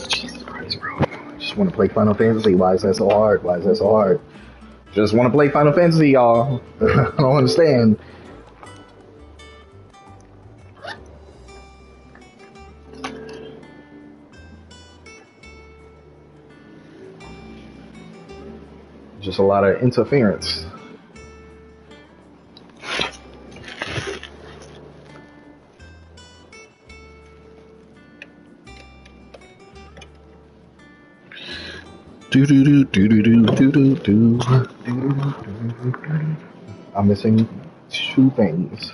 Jesus Christ, bro. Just want to play Final Fantasy. Why is that so hard? Why is that so hard? Just want to play Final Fantasy, y'all. I don't understand. Just a lot of interference. I'm missing two things.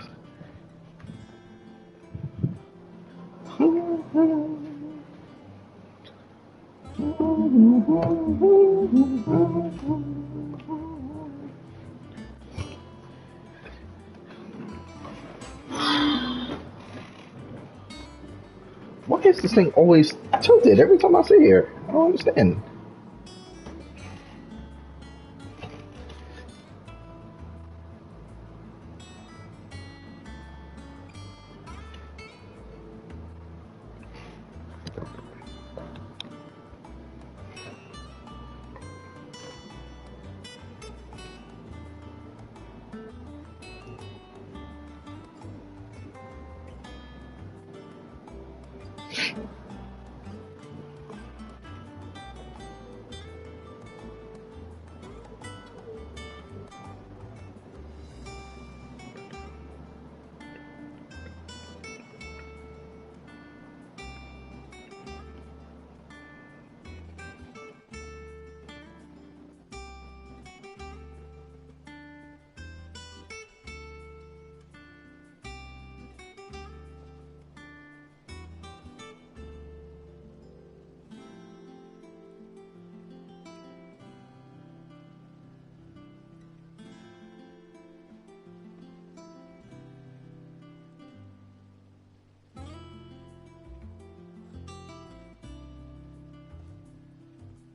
Why is this thing always tilted every time I sit here? I don't understand.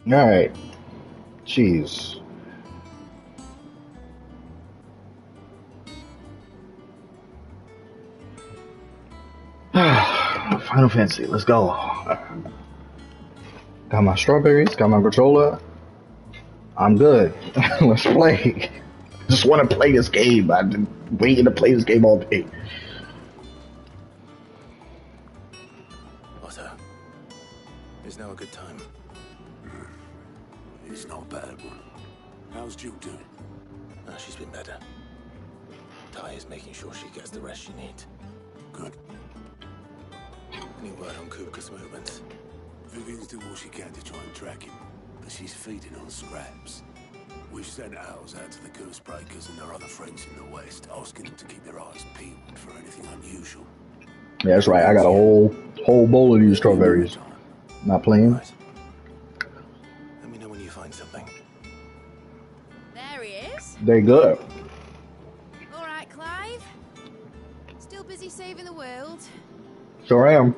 Alright. Jeez. Final Fantasy, let's go. Got my strawberries, got my granola. I'm good. Let's play. Just want to play this game. I've been waiting to play this game all day. Otto, is now a good time? It's not a bad one. How's Jill doing? Oh, she's been better. Ty is making sure she gets the rest she needs. Good. Any word on Kupka's movements? Vivian's doing what she can to try and track him, but she's feeding on scraps. We've sent ours out to the Cursebreakers and their other friends in the West, asking them to keep their eyes peeled for anything unusual. Yeah, that's right. I got a whole bowl of these strawberries. Not playing. Right. Let me know when you find something. There he is. They good. All right, Clive. Still busy saving the world. Sure am.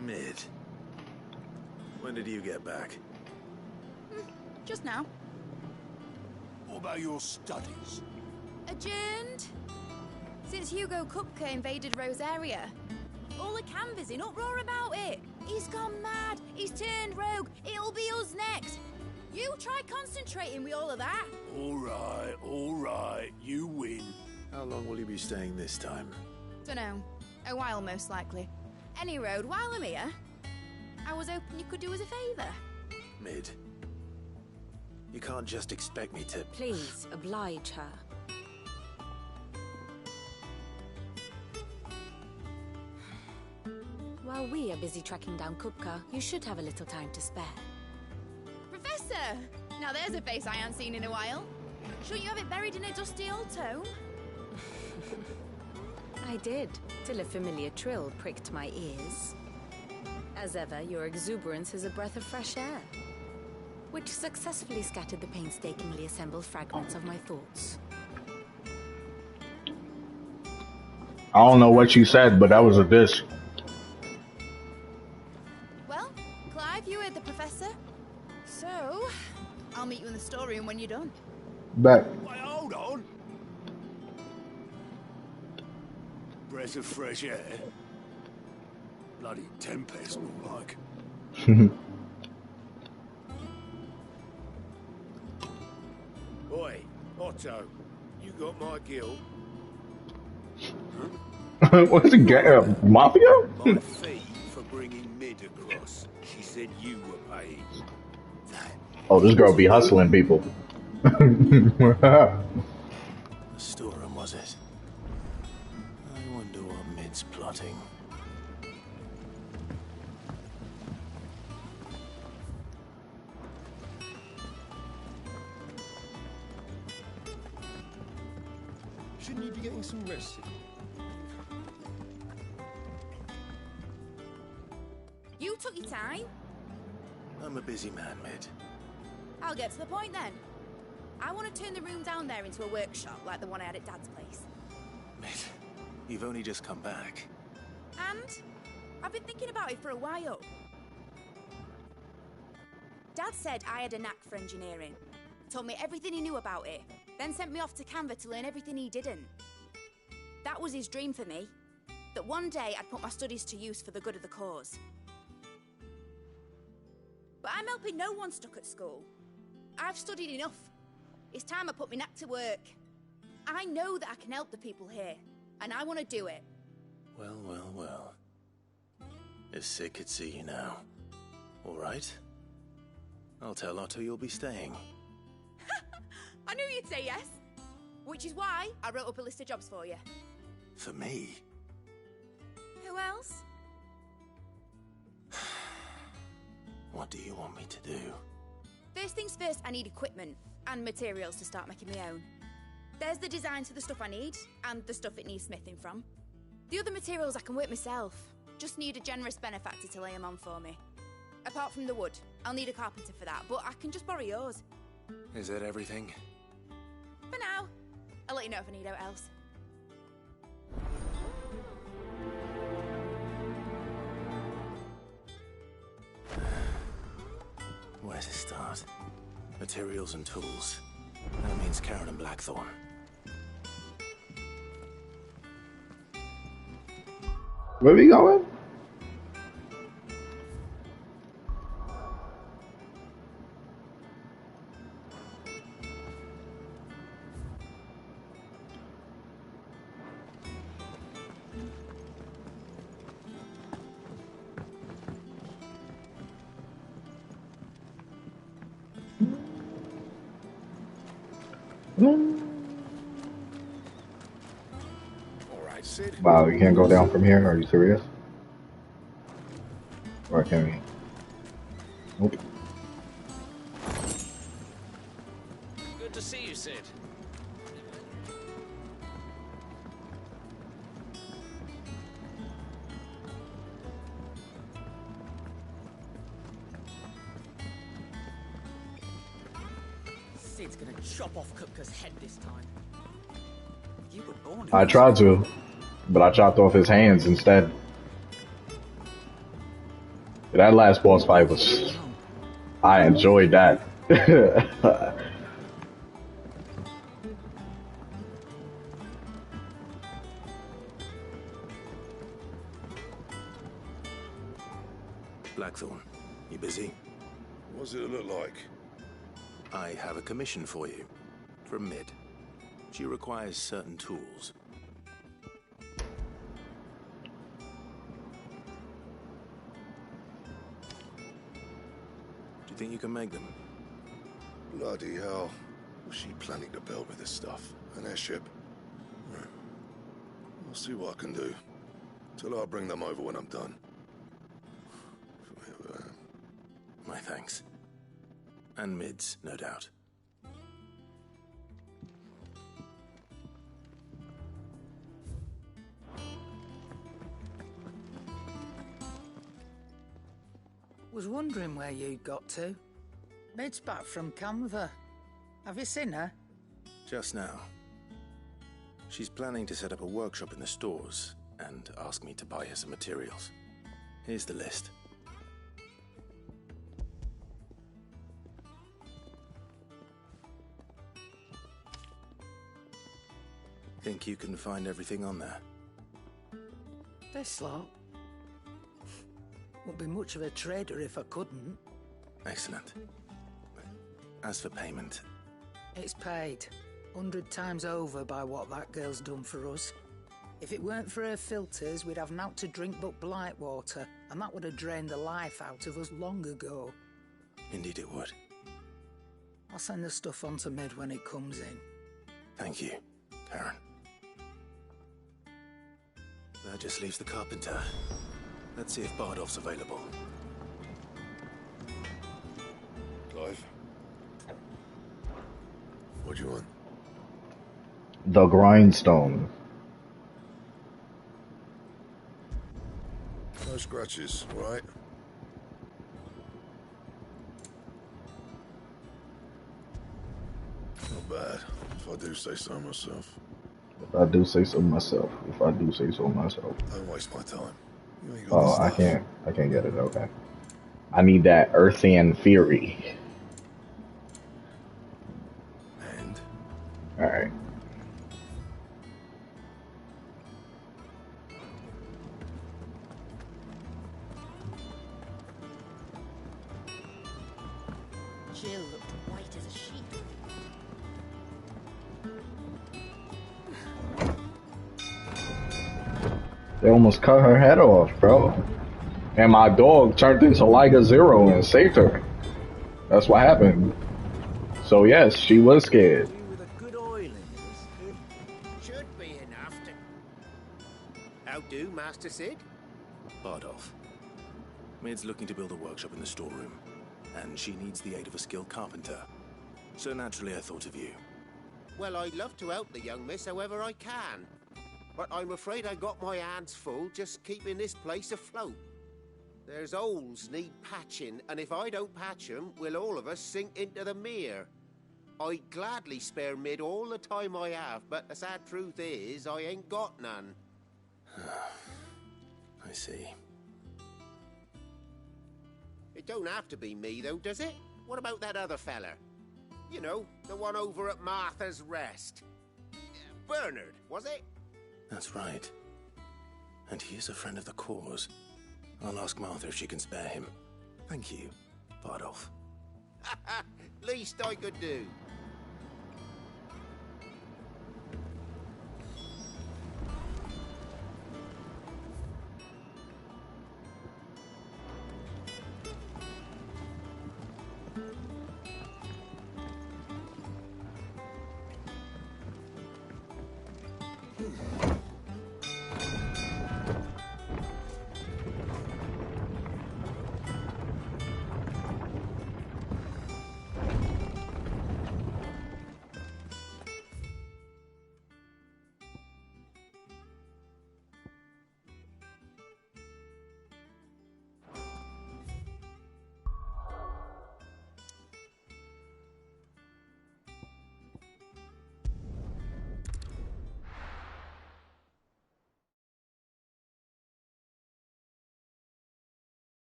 Mid. When did you get back? Just now. What about your studies? Adjourned. Since Hugo Kupka invaded Rosaria. All the canvas in uproar about it. He's gone mad. He's turned rogue. It'll be us next. You try concentrating with all of that. All right. You win. How long will you be staying this time? Dunno. A while, most likely. Any road, while I'm here, I was hoping you could do us a favour. Mid. You can't just expect me to... Please, oblige her. While we are busy tracking down Kupka, you should have a little time to spare. Professor! Now there's a face I haven't seen in a while. Shouldn't you have it buried in a dusty old tome? I did, till a familiar trill pricked my ears. As ever, your exuberance is a breath of fresh air, which successfully scattered the painstakingly assembled fragments of my thoughts. I don't know what you said, but that was a diss. Well, Clive, you heard the professor. So, I'll meet you in the storeroom when you're done. Bet. Wait, hold on. Breath of fresh air. Bloody tempest, more like. Oi, Otto, you got my gill? What's it? Mafia? My fee for bringing Mid across. She said you were paying. Oh, this girl be hustling people. The storeroom, was it? I wonder what Mid's plotting. Shouldn't you be getting some rest? You took your time. I'm a busy man, Mid. I'll get to the point then. I want to turn the room down there into a workshop like the one I had at Dad's place. Mid, you've only just come back. And I've been thinking about it for a while. Dad said I had a knack for engineering. Told me everything he knew about it. Then sent me off to Canva to learn everything he didn't. That was his dream for me. That one day I'd put my studies to use for the good of the cause. But I'm helping no one stuck at school. I've studied enough. It's time I put my knack to work. I know that I can help the people here, and I want to do it. Well, well, well. If Sid could see you now. All right. I'll tell Otto you'll be staying. I knew you'd say yes. Which is why I wrote up a list of jobs for you. For me? Who else? What do you want me to do? First things first, I need equipment and materials to start making my own. There's the designs for the stuff I need, and the stuff it needs smithing from. The other materials I can work myself. Just need a generous benefactor to lay them on for me. Apart from the wood, I'll need a carpenter for that, but I can just borrow yours. Is that everything? For now. I'll let you know if I need out else. Where to start? Materials and tools. That means Karen and Blackthorn. Where we going? All right, Sid. Wow, you can't go down from here? Are you serious? Or can we? Nope. Good to see you, Sid. Sid's gonna chop off Kupka's head this time. You were born in I tried to, but I chopped off his hands instead. That last boss fight was... I enjoyed that. Blackthorn, you busy? What's it look like? I have a commission for you. From Mid. She requires certain tools. Do you think you can make them? Bloody hell. What's she planning to build with this stuff? An airship? Right. I'll see what I can do. Till I'll bring them over when I'm done. My thanks. And Mid's, no doubt. Was wondering where you got to. Mid's back from Canva. Have you seen her? Just now. She's planning to set up a workshop in the stores and ask me to buy her some materials. Here's the list. Think you can find everything on there? This lot? Wouldn't be much of a trader if I couldn't. Excellent. As for payment, It's paid 100 times over by what that girl's done for us. If it weren't for her filters, we'd have naught to drink but blight water, and that would have drained the life out of us long ago. indeed it would. I'll send the stuff on to Mid when it comes in. Thank you, Karen. That just leaves the carpenter. Let's see if Bardolph's available. Clive? What do you want? The grindstone. No scratches, all right? Not bad, if I do say so myself. If I do say so myself. If I do say so myself. Don't waste my time. You ain't got Oh, the I stuff. can't get it. Okay. I need that Earthian Fury. And? All right. Jill looked white as a sheet. They almost cut her head off, bro. And my dog turned into like a zero and saved her. That's what happened. So yes, she was scared. With a good oil in it. Should be enough to... How do, Master Sid? Bardolph. Mid's looking to build a workshop in the storeroom, and she needs the aid of a skilled carpenter. So naturally I thought of you. Well, I'd love to help the young miss however I can. But I'm afraid I got my hands full just keeping this place afloat. There's holes need patching, and if I don't patch them, will all of us sink into the mere. I'd gladly spare Mid all the time I have, but the sad truth is, I ain't got none. I see. It don't have to be me, though, does it? What about that other fella? You know, the one over at Martha's Rest. Bernard, was it? That's right. And he is a friend of the cause. I'll ask Martha if she can spare him. Thank you, Bardolph. Least I could do.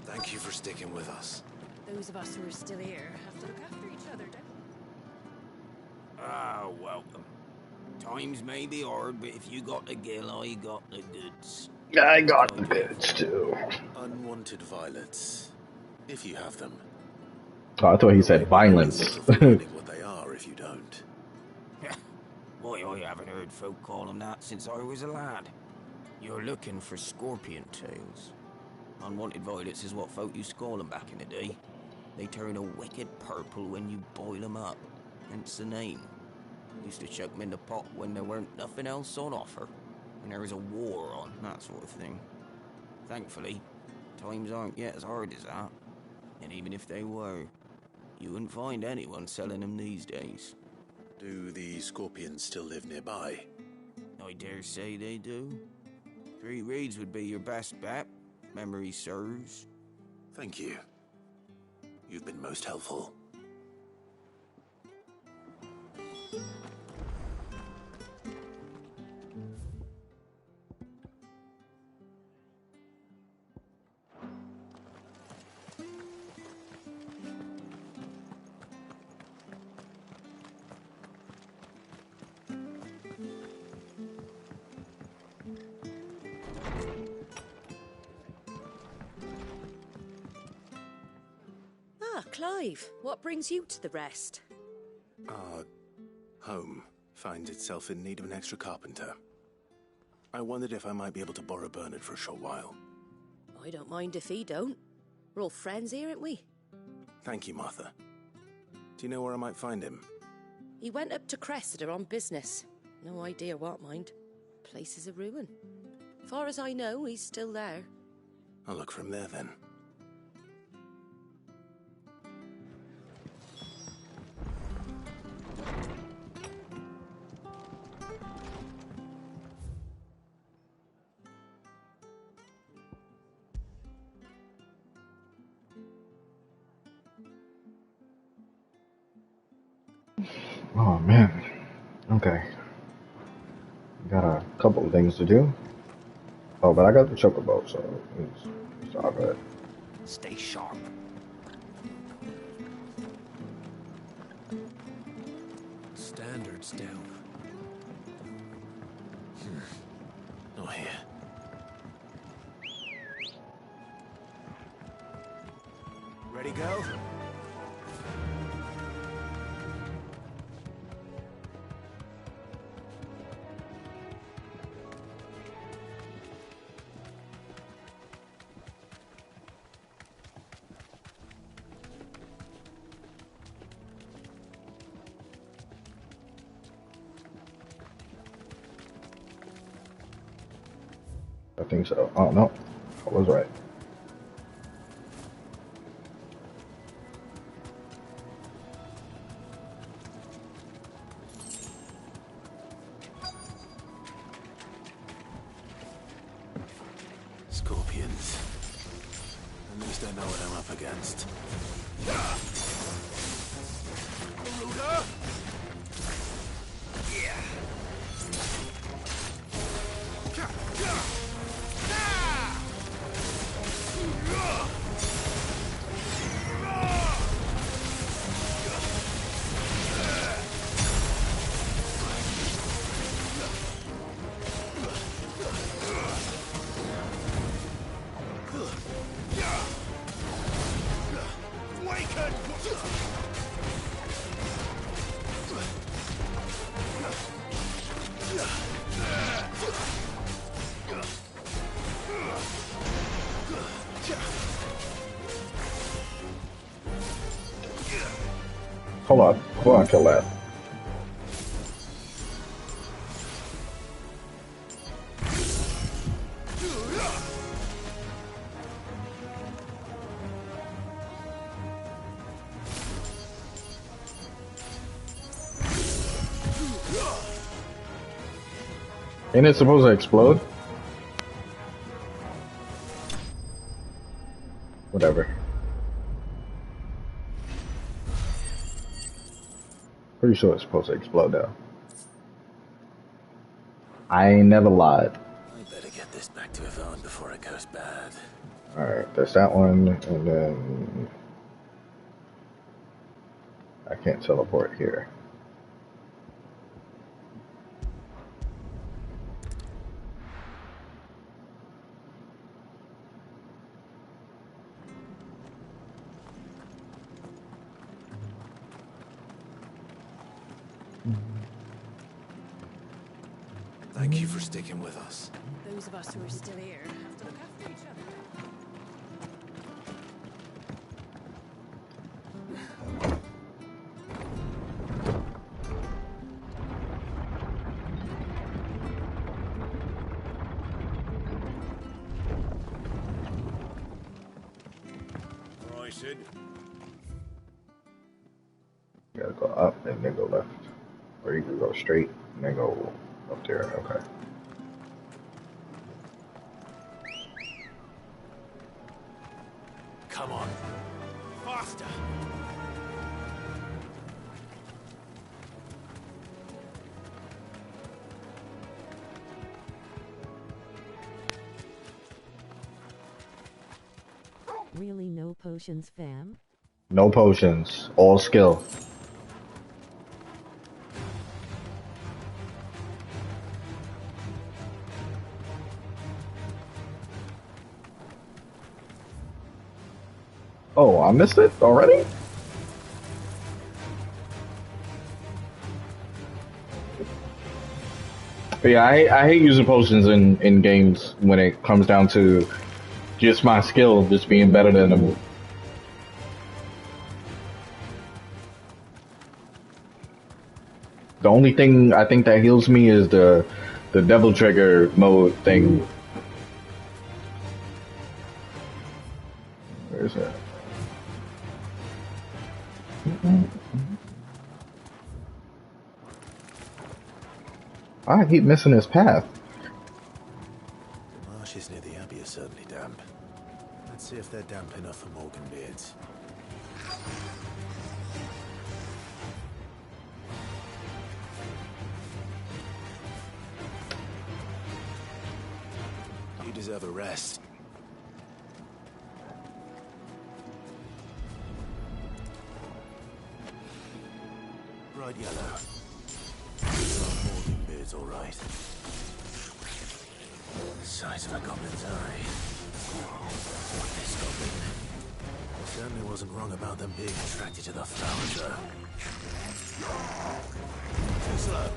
Thank you for sticking with us. Those of us who are still here have to look after each other, don't we? Ah, welcome. Times may be hard, but if you got the gill, I got the goods. I got the goods too. Unwanted violets, if you have them. Oh, I thought he said violence. Finding what they are if you don't. Boy, I haven't heard folk call them that since I was a lad. You're looking for scorpion tails. Unwanted violets is what folk used to call them back in the day. They turn a wicked purple when you boil them up, hence the name. Used to chuck them in the pot when there weren't nothing else on offer, when there was a war on, that sort of thing. Thankfully, times aren't yet as hard as that. And even if they were, you wouldn't find anyone selling them these days. Do the scorpions still live nearby? I dare say they do. 3 Reeds would be your best bet, memory serves. Thank you. You've been most helpful. Clive, what brings you to the rest? Our home finds itself in need of an extra carpenter. I wondered if I might be able to borrow Bernard for a short while. I don't mind if he don't. We're all friends here, aren't we? Thank you, Martha. Do you know where I might find him? He went up to Cressida on business. No idea what, mind. Place is a ruin. Far as I know, he's still there. I'll look for him there then. Oh man. Okay. Got a couple of things to do. Oh, but I got the chocobo, so it's all good. Stay sharp. Standards down. Not here. Ready, go? I think so. Oh no, I was right. Scorpions. At least I know what I'm up against. Hold on, kill that. Ain't it supposed to explode? Whatever. Pretty sure it's supposed to explode though. I ain't never lied. I better get this back to Yvonne before it goes bad. Alright, there's that one, and then I can't teleport here. Thank you for sticking with us. Those of us who are still here have to look after each other. Right, Sid. You gotta go up and then go left. Or you can go straight and then go up there. Okay. Come on. Faster. Really no potions, fam? No potions. All skill. Oh, I missed it already? But yeah, I hate using potions in games when it comes down to just my skill, just being better than them. The only thing I think that heals me is the devil trigger mode thing. Where is that? I keep missing this path. The marshes near the Abbey are certainly damp. Let's see if they're damp enough for Morgan beards. You deserve a rest. Bright yellow. Morgan beard's all right. The size of a goblin's eye. This goblin certainly wasn't wrong about them being attracted to the flowers, though. Too slow.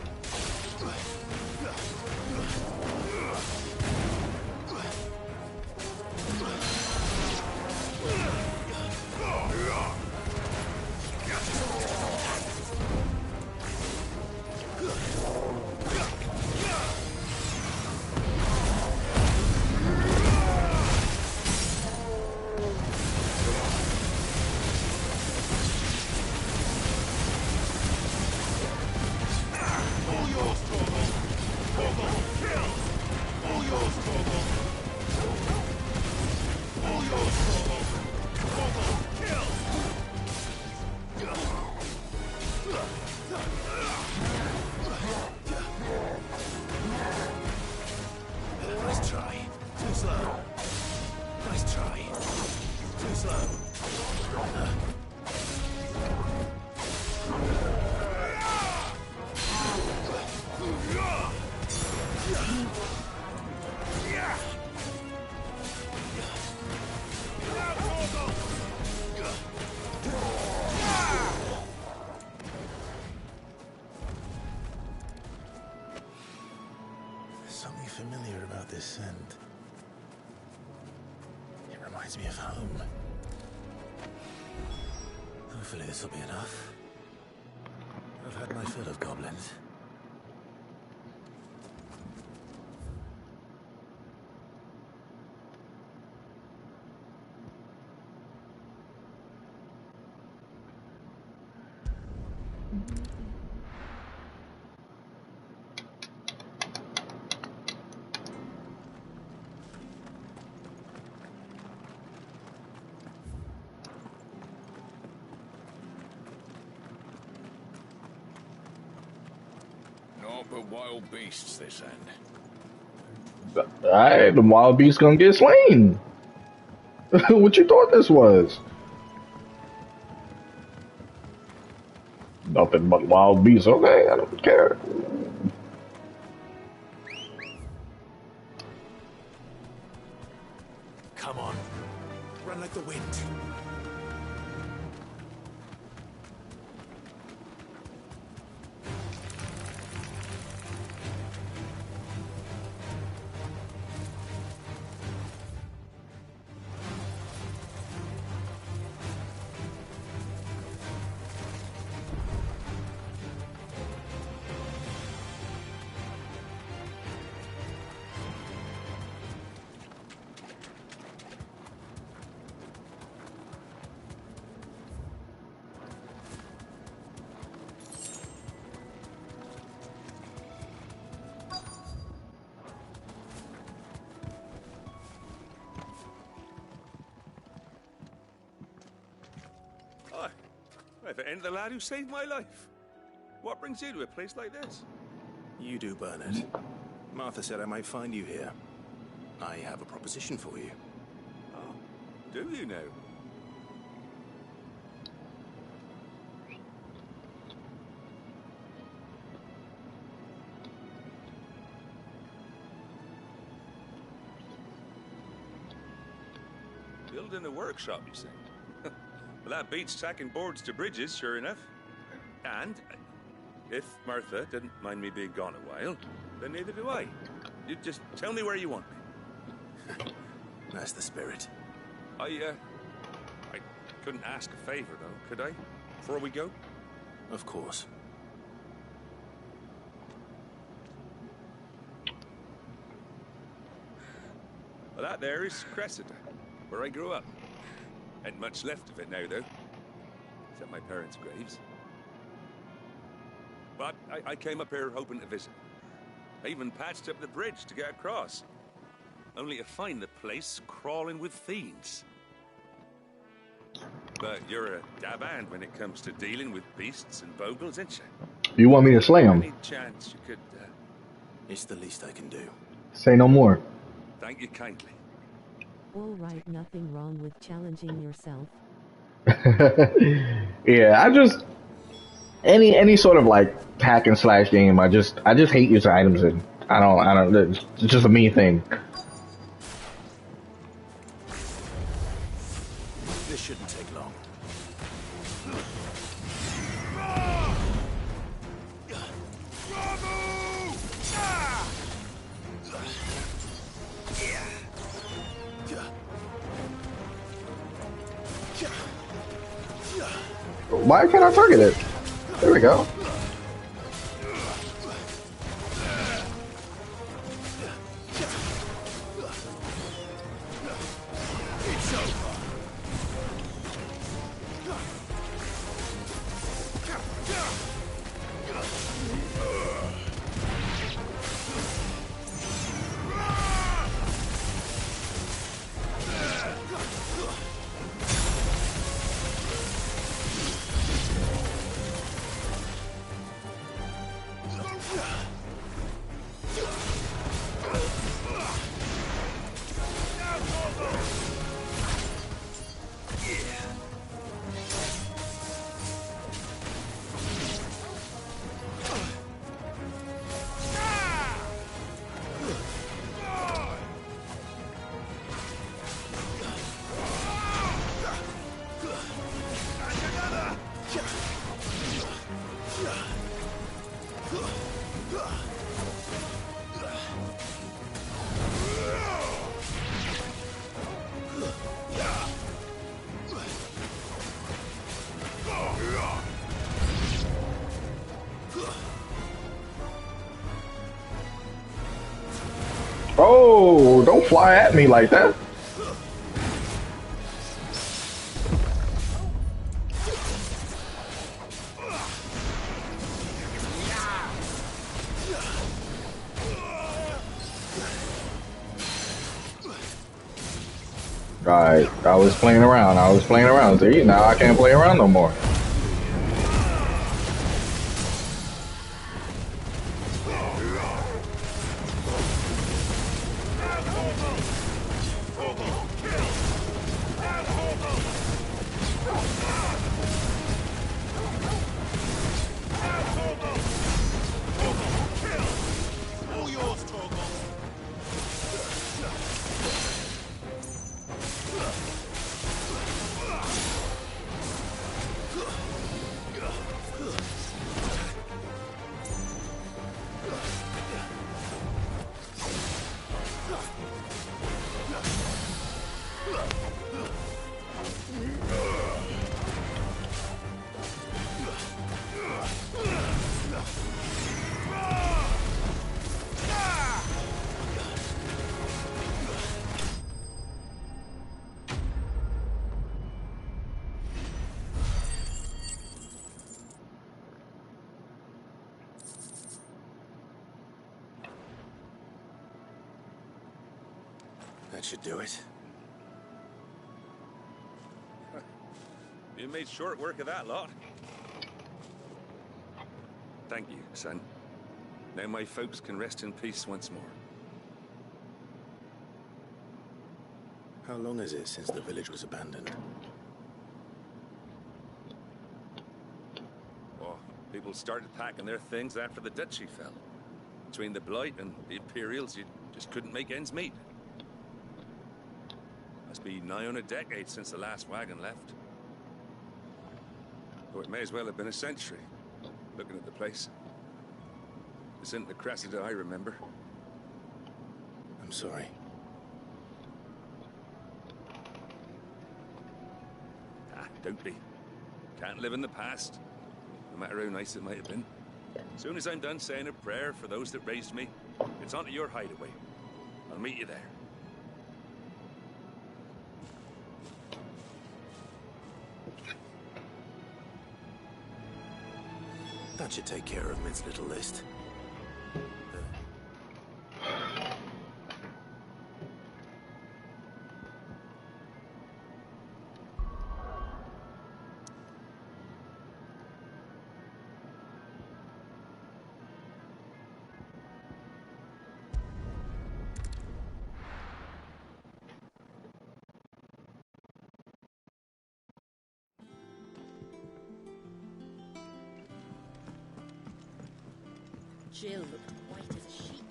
Nice try. Too slow. Nice try. Too slow. Something familiar about this scent. It reminds me of home. Hopefully this will be enough. I've had my fill of goblins. Not but wild beasts this end. Alright, the wild beast gonna get slain. What you thought this was? Nothing but wild beasts. Okay, I don't care. Come on. Run like the wind. Hi. If it ain't the lad who saved my life. What brings you to a place like this? You do, Bernard. Martha said I might find you here. I have a proposition for you. Oh, do you now? Building a workshop, you say? Well, that beats tacking boards to bridges, sure enough. And If Martha didn't mind me being gone a while, then neither do I. You just tell me where you want me. That's the spirit. I couldn't ask a favor, though, could I? Before we go? Of course. Well, that there is Cressida, where I grew up. Ain't much left of it now, though. Except my parents' graves. But I came up here hoping to visit. I even patched up the bridge to get across. Only to find the place crawling with fiends. But you're a dab hand when it comes to dealing with beasts and bogles, ain't you? You want me to slay him? Any chance you could... It's the least I can do. Say no more. Thank you kindly. All right, nothing wrong with challenging yourself. Yeah, I just any sort of like hack and slash game. I just hate using items in. I don't. It's just a me thing. This shouldn't take long. Why can't I target it? There we go. Oh, don't fly at me like that. Right, I was playing around. See, now I can't play around no more. That should do it. You made short work of that lot. Thank you, son. Now my folks can rest in peace once more. How long is it since the village was abandoned? Oh, people started packing their things after the duchy fell. Between the Blight and the Imperials, you just couldn't make ends meet. Must be nigh on a decade since the last wagon left. Or it may as well have been a century. looking at the place. This isn't the Cressida I remember. I'm sorry. Don't be. Can't live in the past, no matter how nice it might have been. As soon as I'm done saying a prayer for those that raised me, it's on to your hideaway. I'll meet you there. That should take care of Mid's little list. Jill looked white as a sheet.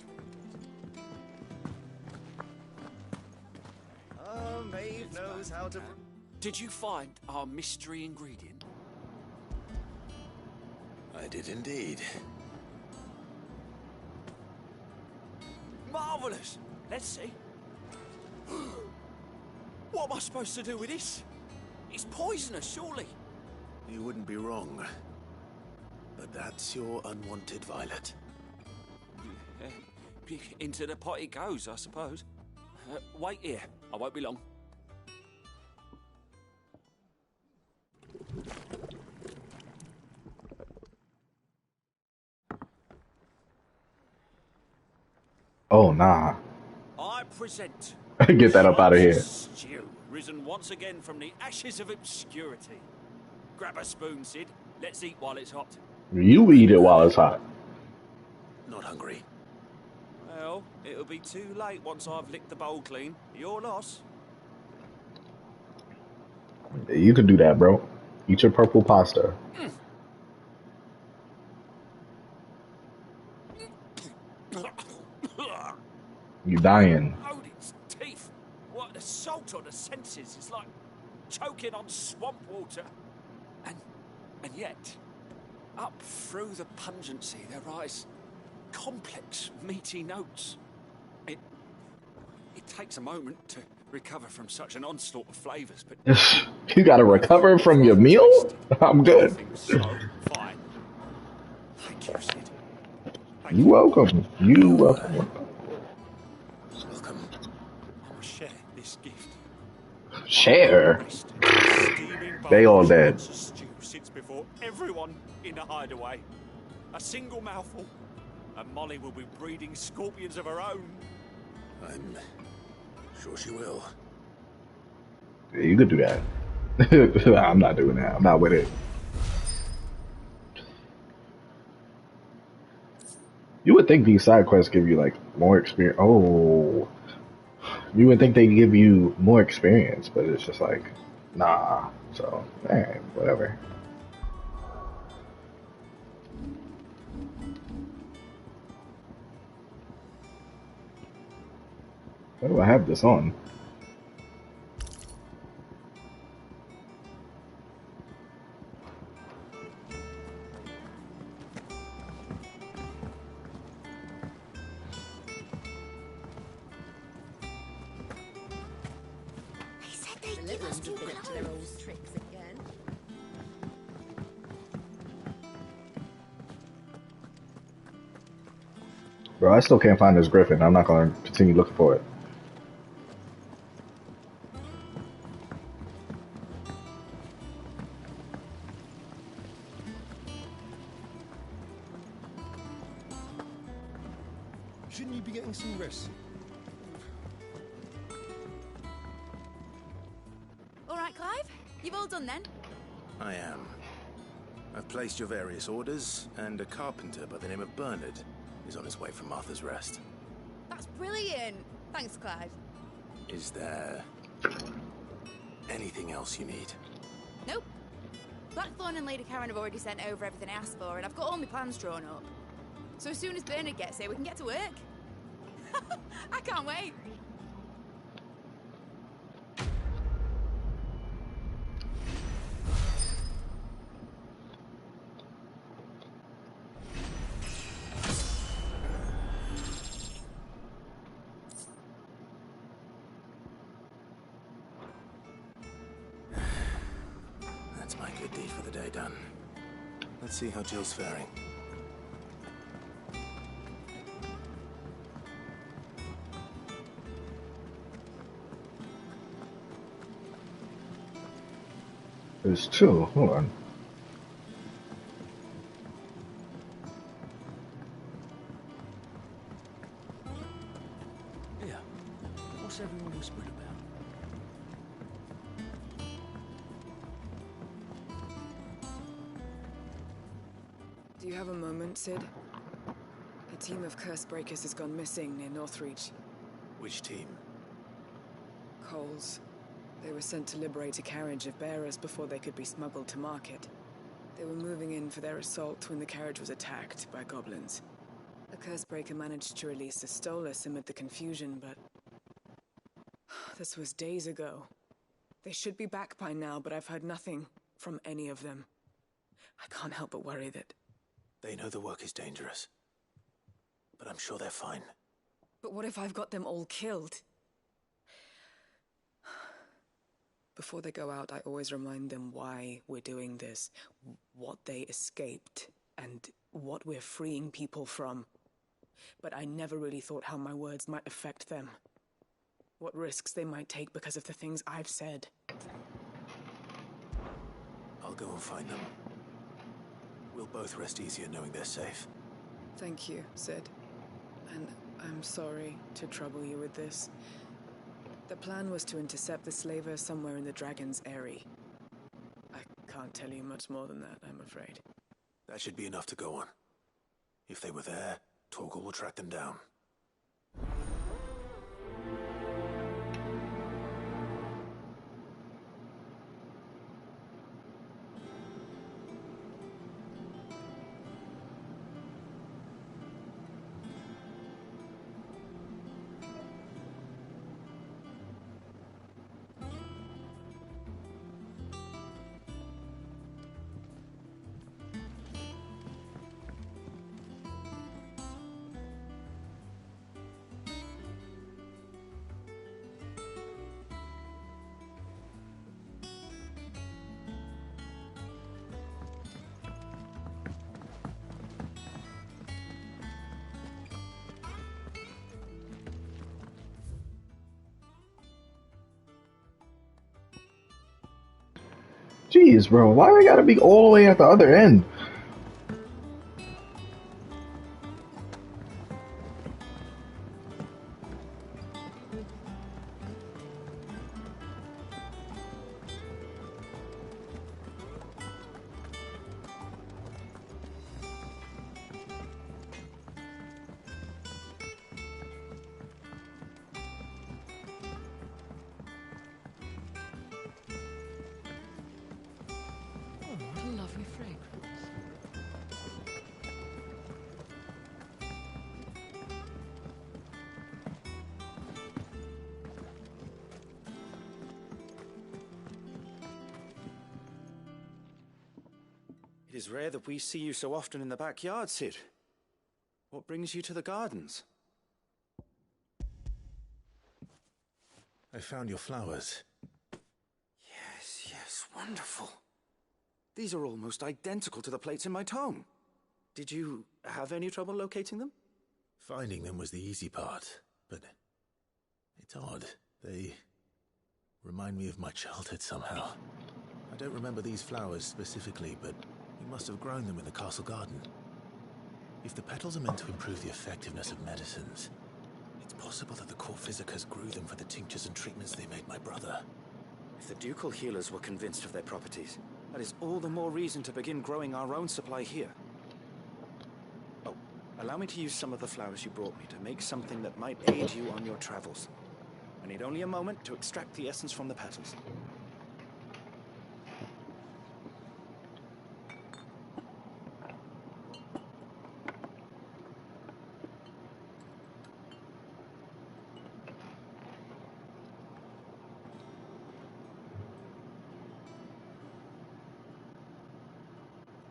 Maeve knows how to... Did you find our mystery ingredient? I did indeed. Marvellous! Let's see. What am I supposed to do with this? It's poisonous, surely. You wouldn't be wrong. But that's your unwanted violet. Into the pot it goes, I suppose. Wait here. I won't be long. Oh, nah. I present... Get that up out of here. Stew, risen once again from the ashes of obscurity. Grab a spoon, Sid. Let's eat while it's hot. You eat it while it's hot. Not hungry. Well, it'll be too late once I've licked the bowl clean. Your loss. You can do that, bro. Eat your purple pasta. You dying. Oh, its teeth. What assault on the senses. It's like choking on swamp water. And yet, up through the pungency, there rise complex, meaty notes. It takes a moment to recover from such an onslaught of flavours, but... You gotta recover from your meal? I'm good. So fine. Thank you, Sid. You welcome. You welcome. Welcome. I will share this gift. Share? They all dead. Stew sits before everyone in the hideaway. A single mouthful, and Molly will be breeding scorpions of her own. I'm sure she will. Yeah, you could do that. I'm not doing that. I'm not with it. You would think these side quests give you like more experience. Oh, you would think they give you more experience, but it's just like, nah. So, alright, whatever. Why do I have this on? Bro, I still can't find this griffin. I'm not going to continue looking for it. Shouldn't you be getting some rest? All right, Clive. You've all done then? I am. I've placed your various orders, and a carpenter by the name of Bernard is on his way from Martha's Rest. That's brilliant. Thanks, Clive. Is there anything else you need? Nope. Blackthorn and Lady Karen have already sent over everything I asked for, and I've got all my plans drawn up. So as soon as Bernard gets here, we can get to work. I can't wait. done. Let's see how Jill's faring. There's two. Hold on. Yeah. What's everyone whispering about? Do you have a moment, Sid? A team of curse breakers has gone missing near Northreach. Which team? Coles. They were sent to liberate a carriage of bearers before they could be smuggled to market. They were moving in for their assault when the carriage was attacked by goblins. A curse breaker managed to release a Stolas amid the confusion, but... this was days ago. They should be back by now, but I've heard nothing from any of them. I can't help but worry that... They know the work is dangerous. But I'm sure they're fine. But what if I've got them all killed? Before they go out, I always remind them why we're doing this, what they escaped, and what we're freeing people from. But I never really thought how my words might affect them. What risks they might take because of the things I've said. I'll go and find them. We'll both rest easier knowing they're safe. Thank you, Sid. And I'm sorry to trouble you with this. The plan was to intercept the slaver somewhere in the Dragon's Eyrie. I can't tell you much more than that, I'm afraid. That should be enough to go on. If they were there, Torgal will track them down. Jeez, bro, why I gotta be all the way at the other end? What a lovely fragrance. It is rare that we see you so often in the backyard, Sid. What brings you to the gardens? I found your flowers. Yes, wonderful. These are almost identical to the plates in my tome. Did you have any trouble locating them? Finding them was the easy part, but it's odd. They remind me of my childhood somehow. I don't remember these flowers specifically, but we must have grown them in the castle garden. If the petals are meant to improve the effectiveness of medicines, it's possible that the court physicers grew them for the tinctures and treatments they made my brother. If the ducal healers were convinced of their properties, that is all the more reason to begin growing our own supply here. Oh, allow me to use some of the flowers you brought me to make something that might aid you on your travels. I need only a moment to extract the essence from the petals.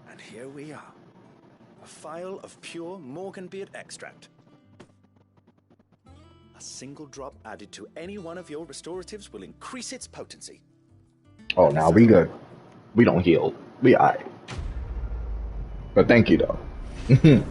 And here we are. A phial of pure Morganbeard extract. A single drop added to any one of your restoratives will increase its potency. Oh, now we good. We don't heal. We alright. But thank you though. Give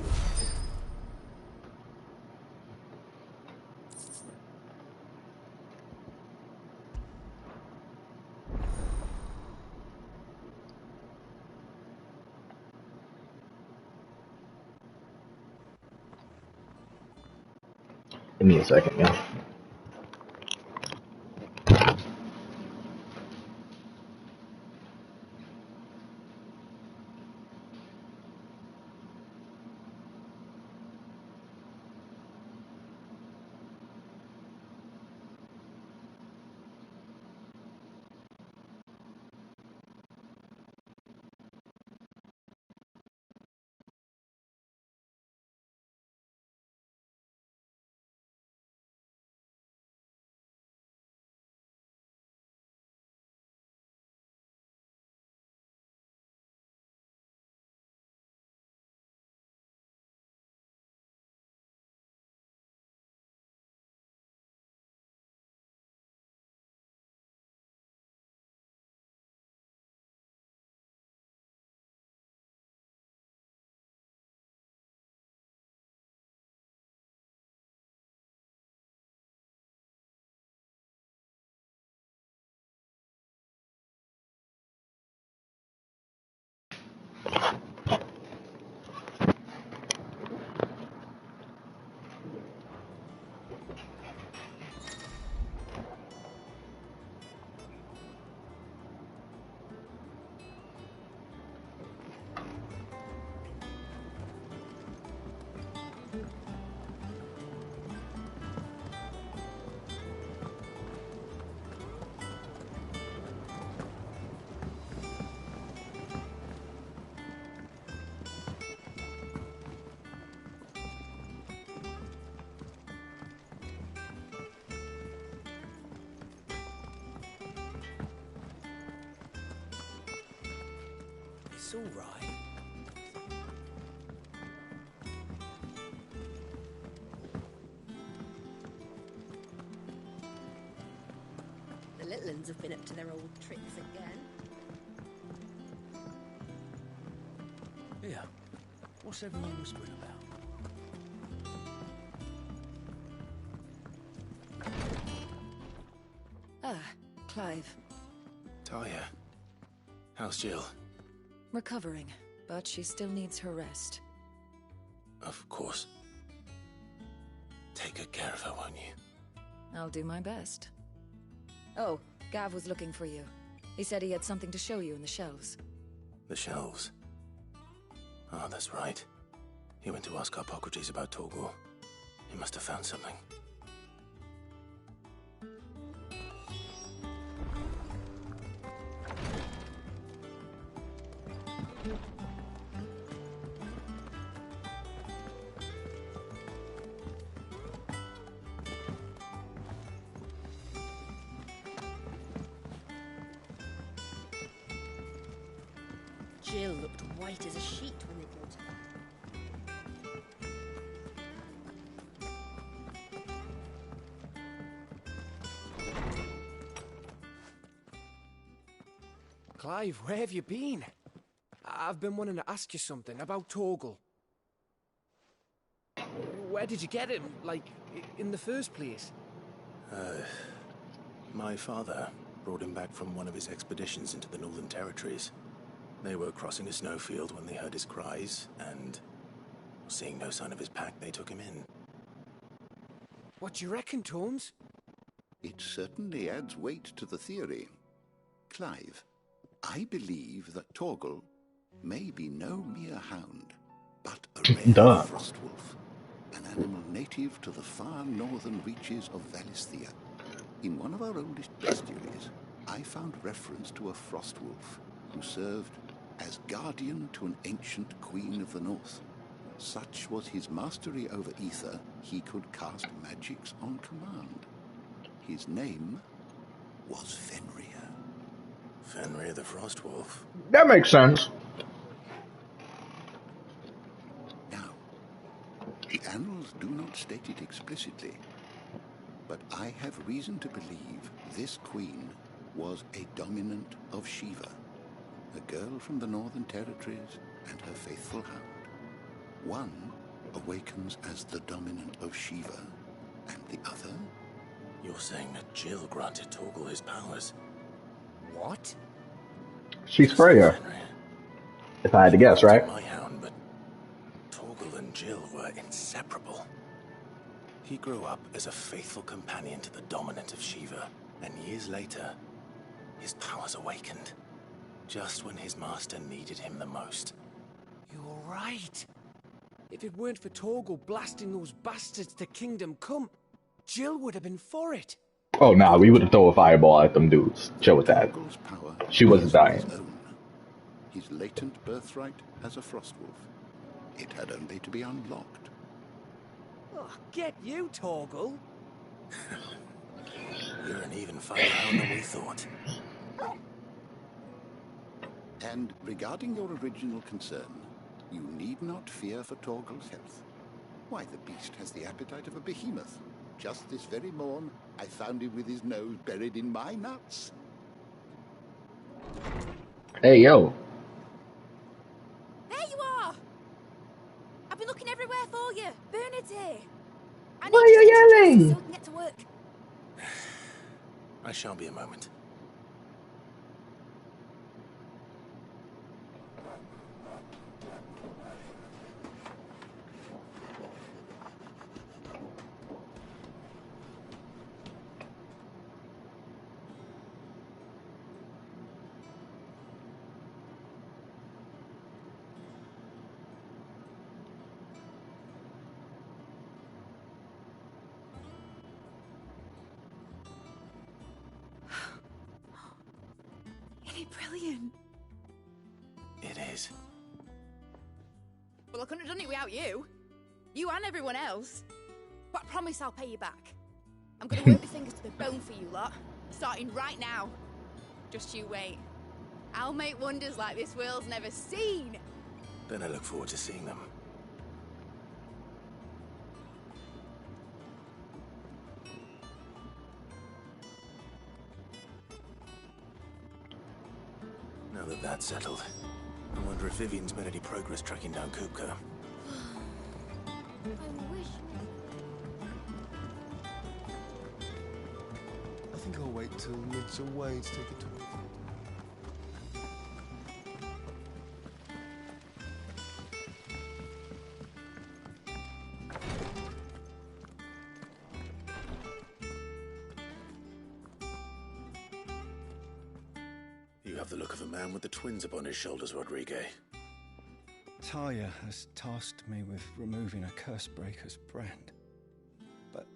me a second, yeah. It's all right. The little uns have been up to their old tricks again. Here, what's everyone whispering about? Ah, Clive. Talia, how's Jill? Recovering, but she still needs her rest. Of course. Take good care of her, won't you? I'll do my best. Oh, Gav was looking for you. He said he had something to show you in the shelves. The shelves? Oh, that's right. He went to ask Hippocrates about Torgor. He must have found something. Jill looked white as a sheet when they brought her. Clive, where have you been? I've been wanting to ask you something about Torgal. Where did you get him? Like, in the first place? My father brought him back from one of his expeditions into the Northern Territories. They were crossing a snowfield when they heard his cries, and seeing no sign of his pack, they took him in. What do you reckon, Tomes? It certainly adds weight to the theory. Clive, I believe that Torgal may be no mere hound, but a rare frostwolf, an animal native to the far northern reaches of Valisthea. In one of our oldest bestiaries, I found reference to a frostwolf who served as guardian to an ancient queen of the north. Such was his mastery over ether, he could cast magics on command. His name was Fenrir. Fenrir the Frostwolf. That makes sense. Now, the annals do not state it explicitly, but I have reason to believe this queen was a dominant of Shiva, a girl from the Northern Territories, and her faithful hound. One awakens as the dominant of Shiva, and the other? You're saying that Jill granted Torgal his powers? What? She's Freya. If I had to guess, right? My hound, but Torgal and Jill were inseparable. He grew up as a faithful companion to the dominant of Shiva, and years later, his powers awakened. Just when his master needed him the most. You're right. If it weren't for Torgal blasting those bastards to Kingdom Come, Jill would have been for it. Oh, nah, we would have thrown a fireball at them dudes. Chill with that. Torgal's power She wasn't is dying. his own. His latent birthright as a Frostwolf. It had only to be unlocked. Oh, get you, Torgal. You're an even fighter hound than we thought. And regarding your original concern, you need not fear for Torgal's health. Why, the beast has the appetite of a behemoth. Just this very morn, I found him with his nose buried in my nuts. Hey, yo. There you are! I've been looking everywhere for you. Bernard's here. Why are you yelling? So we can get to work. I shan't be a moment. Brilliant. It is. Well, I couldn't have done it without you. You and everyone else. But I promise I'll pay you back. I'm gonna work my fingers to the bone for you lot. Starting right now. Just you wait. I'll make wonders like this world's never seen. Then I look forward to seeing them. Now that that's settled, I wonder if Vivian's made any progress tracking down Kupka. I wish. I think I'll wait till Mid's away to take it to her. You have the look of a man with the twins upon his shoulders, Rodrigue. Talia has tasked me with removing a Cursebreaker's brand. But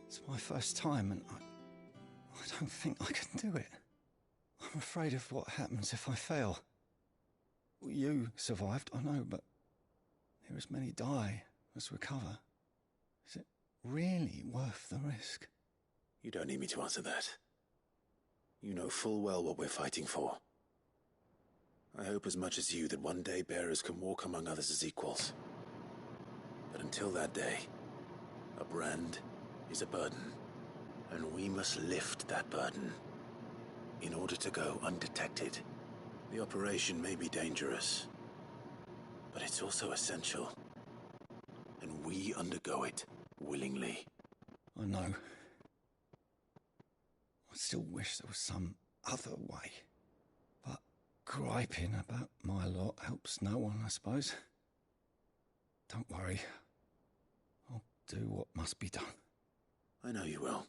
it's my first time and I don't think I can do it. I'm afraid of what happens if I fail. You survived, I know, but there as many die as recover. Is it really worth the risk? You don't need me to answer that. You know full well what we're fighting for. I hope as much as you that one day bearers can walk among others as equals. But until that day, a brand is a burden, and we must lift that burden. In order to go undetected, the operation may be dangerous, but it's also essential, and we undergo it willingly. I know. I still wish there was some other way. But griping about my lot helps no one, I suppose. Don't worry. I'll do what must be done. I know you will.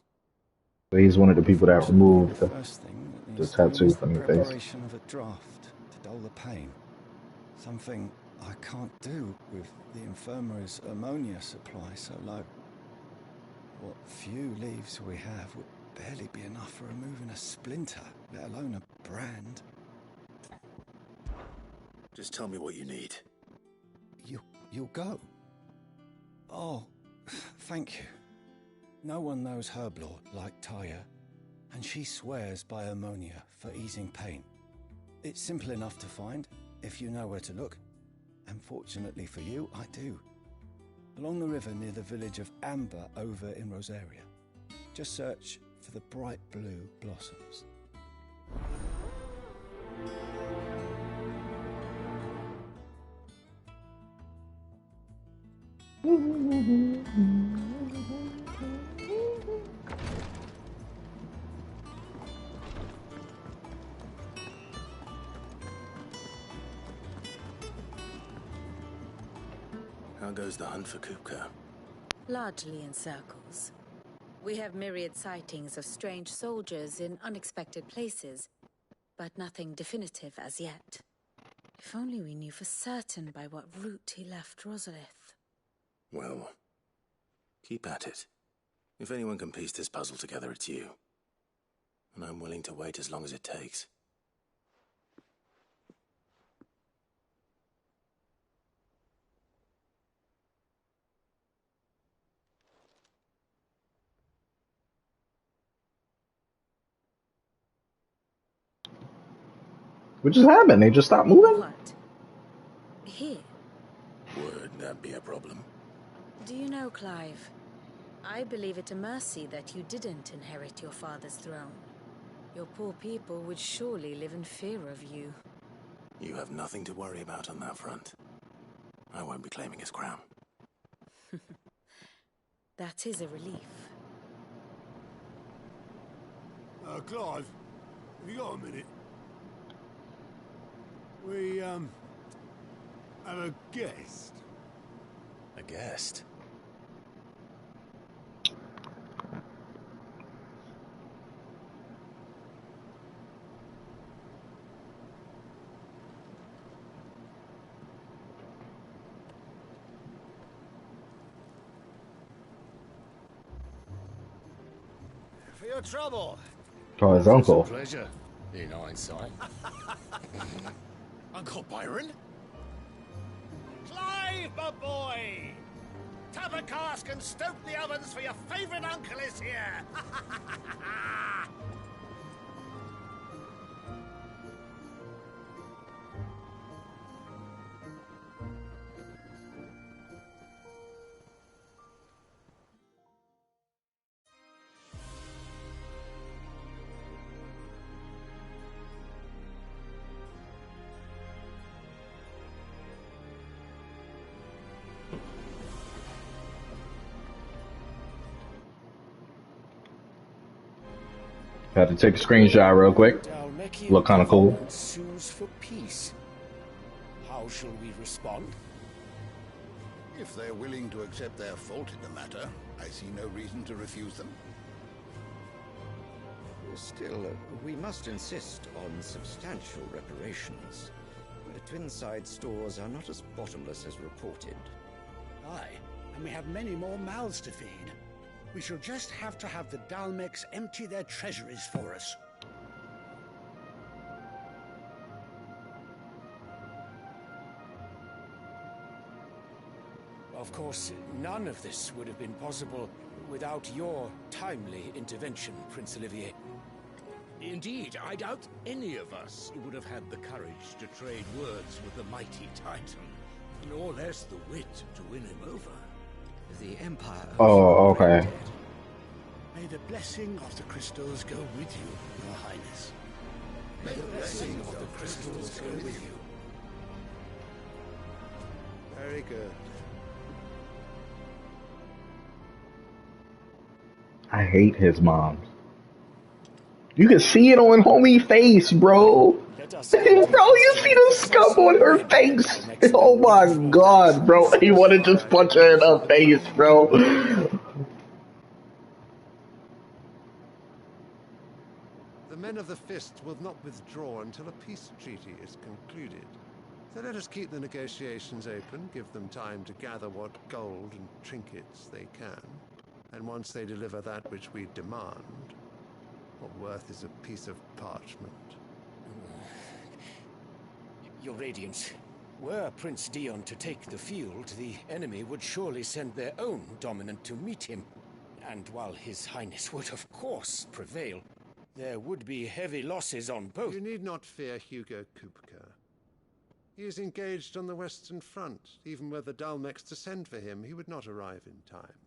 He's one of the people that removed The first thing that the needs doing tattoo is the from your face. preparation of a draft to dull the pain. Something I can't do with the infirmary's ammonia supply so low. What few leaves we have would barely be enough for removing a splinter, let alone a brand. Just tell me what you need. You'll go? Oh, thank you. No one knows Herblord like Taya, and she swears by ammonia for easing pain. It's simple enough to find, if you know where to look. And fortunately for you, I do. Along the river near the village of Amber over in Rosaria. Just search for the bright blue blossoms. How goes the hunt for Kupka? Largely in circles. We have myriad sightings of strange soldiers in unexpected places, but nothing definitive as yet. If only we knew for certain by what route he left Rosalith. Well, keep at it. If anyone can piece this puzzle together, it's you. And I'm willing to wait as long as it takes. What just happened? They just stopped moving? What? Here? Would that be a problem? Do you know, Clive? I believe it a mercy that you didn't inherit your father's throne. Your poor people would surely live in fear of you. You have nothing to worry about on that front. I won't be claiming his crown. That is a relief. Clive, have you got a minute? We, have a guest. A guest? For your trouble. Oh, his uncle. It's a pleasure, in hindsight. Uncle Byron? Clive, my boy! Tap a cask and stoke the ovens, for your favourite uncle is here! Had to take a screenshot real quick. Look kind of cool. Sues for peace. How shall we respond? If they're willing to accept their fault in the matter, I see no reason to refuse them. Still, we must insist on substantial reparations. Twinside stores are not as bottomless as reported. Aye, and we have many more mouths to feed. We shall just have to have the Dalmex empty their treasuries for us. Of course, none of this would have been possible without your timely intervention, Prince Olivier. Indeed, I doubt any of us would have had the courage to trade words with the mighty Titan, nor less the wit to win him over. The Empire... Oh, okay. May the blessing of the crystals go with you, Your Highness. May the blessing of the crystals go with you. Very good. I hate his mom. You can see it on homie face, bro. Bro, you see the scum on her face. Oh my god, bro. He wanna just punch her in the face, bro. The men of the Fist will not withdraw until a peace treaty is concluded. So let us keep the negotiations open, give them time to gather what gold and trinkets they can. And once they deliver that which we demand, what worth is a piece of parchment? Your Radiance, were Prince Dion to take the field, the enemy would surely send their own dominant to meet him. And while His Highness would of course prevail, there would be heavy losses on both. You need not fear Hugo Kupka. He is engaged on the Western Front. Even were the Dalmex to send for him, he would not arrive in time.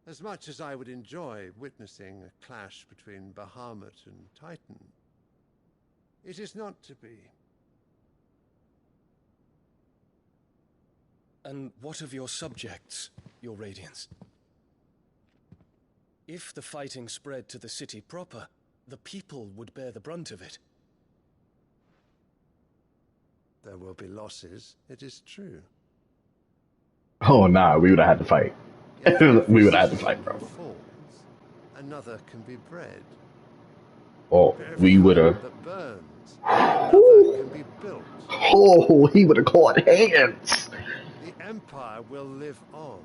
As much as I would enjoy witnessing a clash between Bahamut and Titan, it is not to be. And what of your subjects, your Radiance? If the fighting spread to the city proper, the people would bear the brunt of it. There will be losses, it is true. Oh nah, we would have had to fight. We would have had to fight, bro. Falls, another can be bred. Oh, we would have. That burns, another can be built. Oh, he would have caught hands. The Empire will live on.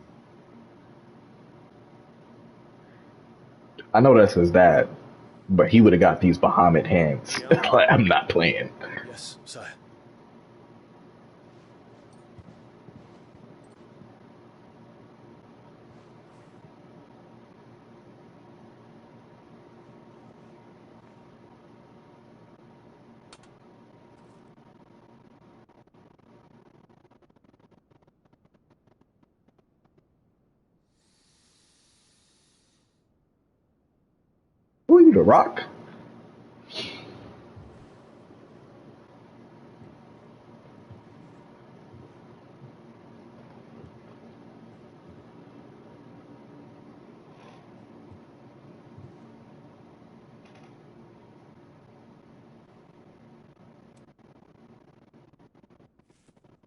I know that's his dad, but he would have got these Bahamut hands. Like, I'm not playing. Yes, sire. Who are you, The Rock?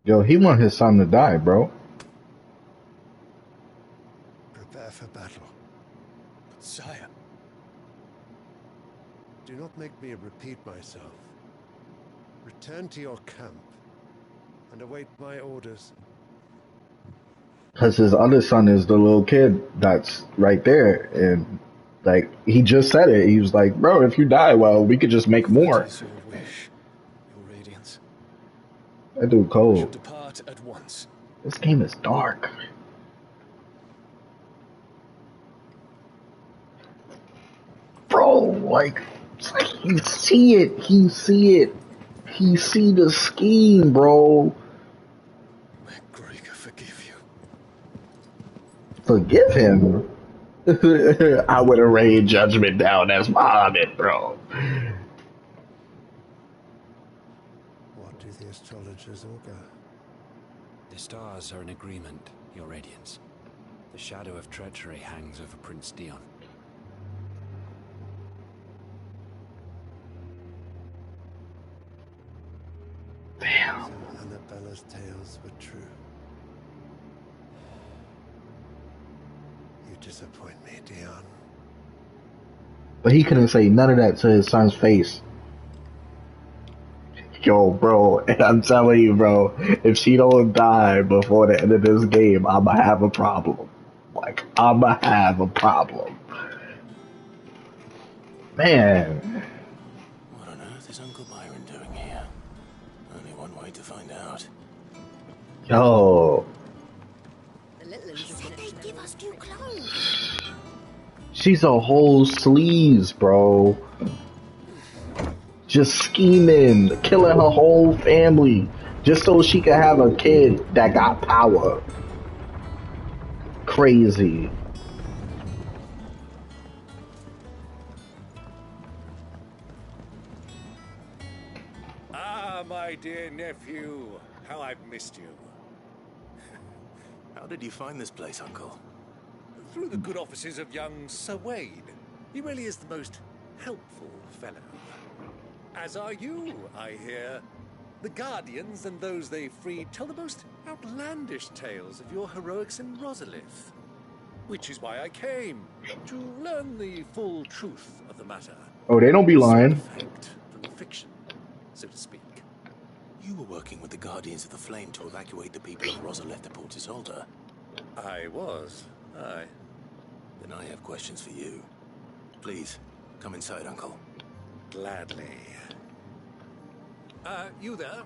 Yo, he want his son to die, bro. Prepare for battle. But sire, do not make me repeat myself. Return to your camp and await my orders. Because his other son is the little kid that's right there. And, like, he just said it. He was like, bro, if you die, well, we could just make more. That is your wish, your Radiance. That dude I shall cold. depart at once. This game is dark. Bro, like, it's like he see it. He see it. He see the scheme, bro. McGregor, forgive you. Forgive him? I would have rained judgment down as Muhammad, bro. What do the astrologers augur? The stars are in agreement, your Radiance. The shadow of treachery hangs over Prince Dion. Damn. So Annabella's tales were true. You disappoint me, Dion. But he couldn't say none of that to his son's face. Yo, bro, I'm telling you, bro, if she don't die before the end of this game, I'ma have a problem. Like, I'ma have a problem. Man. What on earth is Uncle Byron doing here? Only one way to find out. Yo. She said they'd give us new clothes. She's a whole sleaze, bro. Just scheming, killing her whole family, just so she could have a kid that got power. Crazy. Ah, my dear nephew, how I've missed you. How did you find this place, Uncle? Through the good offices of young Sir Wade. He really is the most helpful fellow. As are you, I hear. The Guardians and those they freed tell the most outlandish tales of your heroics in Rosalith. Which is why I came, to learn the full truth of the matter. Oh, they don't be lying. The fact from the fiction, so to speak. You were working with the Guardians of the Flame to evacuate the people of Rosalith to Port Isolde. I was, aye. Then I have questions for you. Please, come inside, Uncle. Gladly. You there?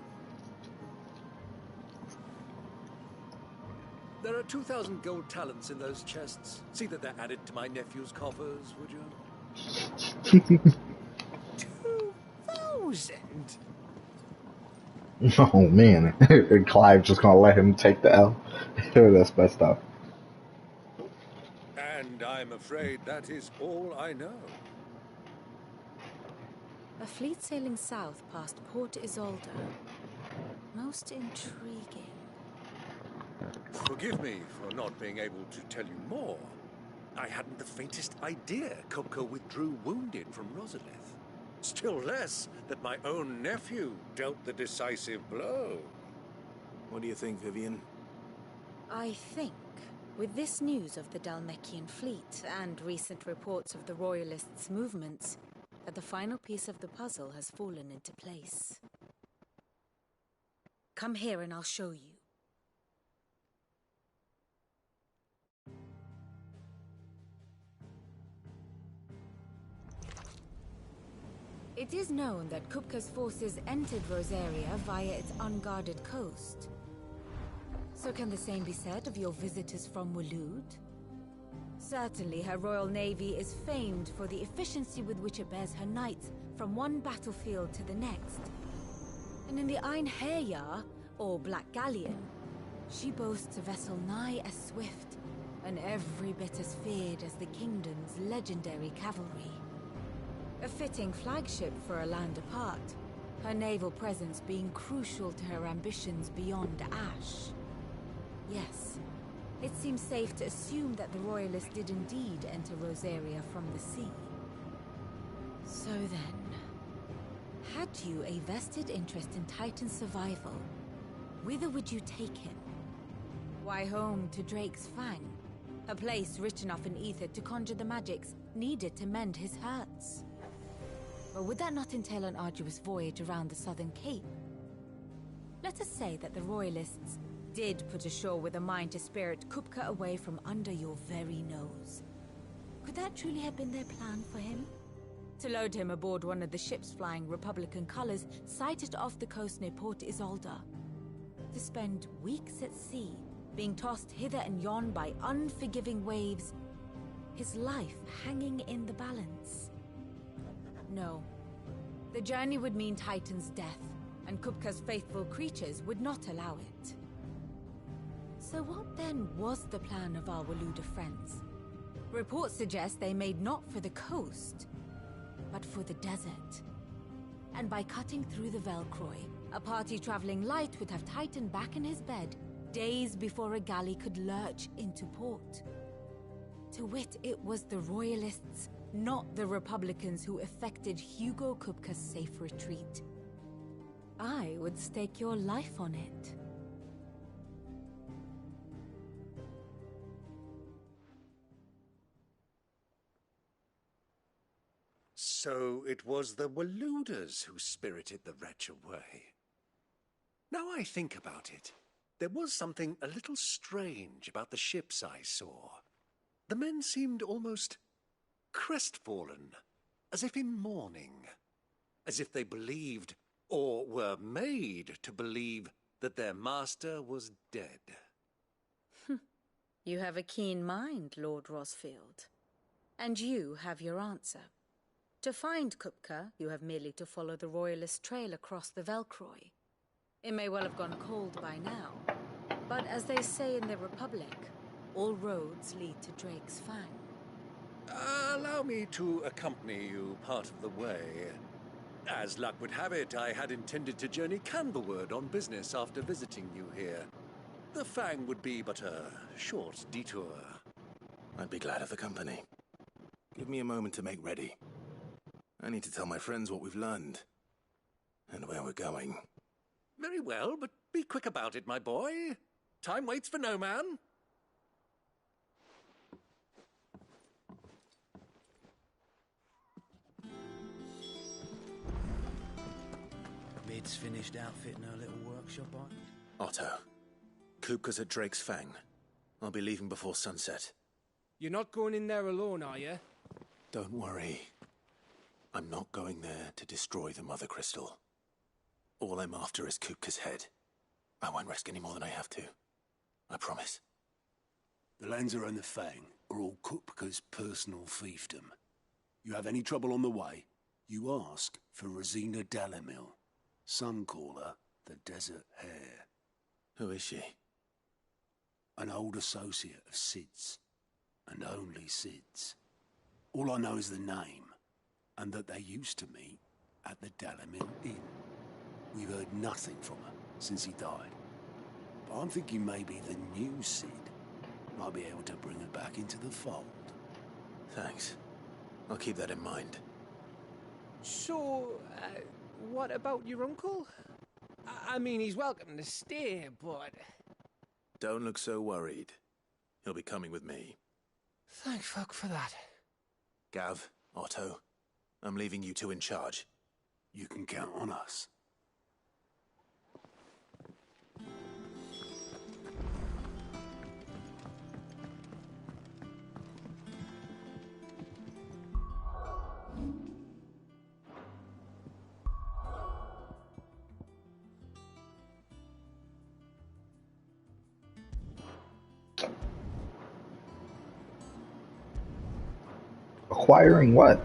There are 2,000 gold talents in those chests. See that they're added to my nephew's coffers, would you? 2,000? Oh man, Clive just gonna let him take the L. That's messed up. And I'm afraid that is all I know. A fleet sailing south past Port Isolde. Most intriguing. Forgive me for not being able to tell you more. I hadn't the faintest idea Kupka withdrew wounded from Rosalith. Still less that my own nephew dealt the decisive blow. What do you think, Vivian? I think, with this news of the Dalmekian fleet and recent reports of the Royalists' movements, that the final piece of the puzzle has fallen into place. Come here and I'll show you. It is known that Kupka's forces entered Rosaria via its unguarded coast. So can the same be said of your visitors from Waloed? Certainly her Royal Navy is famed for the efficiency with which it bears her knights from one battlefield to the next. And in the Einherjar, or Black Galleon, she boasts a vessel nigh as swift, and every bit as feared as the kingdom's legendary cavalry. A fitting flagship for a land apart, her naval presence being crucial to her ambitions beyond Ash. Yes, it seems safe to assume that the Royalists did indeed enter Rosaria from the sea. So then, had you a vested interest in Titan's survival, whither would you take him? Why, home to Drake's Fang, a place rich enough in ether to conjure the magics needed to mend his hurts. But would that not entail an arduous voyage around the southern cape? Let us say that the Royalists did put ashore with a mind to spirit Kupka away from under your very nose. Could that truly have been their plan for him? To load him aboard one of the ships flying Republican colors sighted off the coast near Port Isolde? To spend weeks at sea, being tossed hither and yon by unforgiving waves, his life hanging in the balance? No. The journey would mean Titan's death, and Kupka's faithful creatures would not allow it. So what then was the plan of our Waluda friends? Reports suggest they made not for the coast, but for the desert. And by cutting through the Velcroy, a party traveling light would have Titan back in his bed days before a galley could lurch into port. To wit, it was the Royalists, not the Republicans, who effected Hugo Kupka's safe retreat. I would stake your life on it. So it was the Waludas who spirited the wretch away. Now I think about it, there was something a little strange about the ships I saw. The men seemed almost crestfallen, as if in mourning, as if they believed, or were made to believe, that their master was dead. You have a keen mind, Lord Rosfield. And you have your answer. To find Kupka, you have merely to follow the Royalist trail across the Velcroy. It may well have gone cold by now, but as they say in the Republic, all roads lead to Drake's Fang. Allow me to accompany you part of the way. As luck would have it, I had intended to journey Candlewood on business after visiting you here. The Fang would be but a short detour. I'd be glad of the company. Give me a moment to make ready. I need to tell my friends what we've learned, and where we're going. Very well, but be quick about it, my boy. Time waits for no man. Mid's finished outfitting her little workshop, aren't you? Otto, Kupka's at Drake's Fang. I'll be leaving before sunset. You're not going in there alone, are you? Don't worry. I'm not going there to destroy the Mother Crystal. All I'm after is Kupka's head. I won't risk any more than I have to. I promise. The Lancer and the Fang are all Kupka's personal fiefdom. You have any trouble on the way, you ask for Rosina Dalamil. Some call her the Desert Hare. Who is she? An old associate of Sid's, and only Sid's. All I know is the name, and that they used to meet at the Dalamil Inn. We've heard nothing from her since he died. I'm thinking maybe the new Sid might be able to bring her back into the fold. Thanks. I'll keep that in mind. So, what about your uncle? I mean, he's welcome to stay, but... Don't look so worried. He'll be coming with me. Thank fuck for that. Gav, Otto, I'm leaving you two in charge. You can count on us. Acquiring what?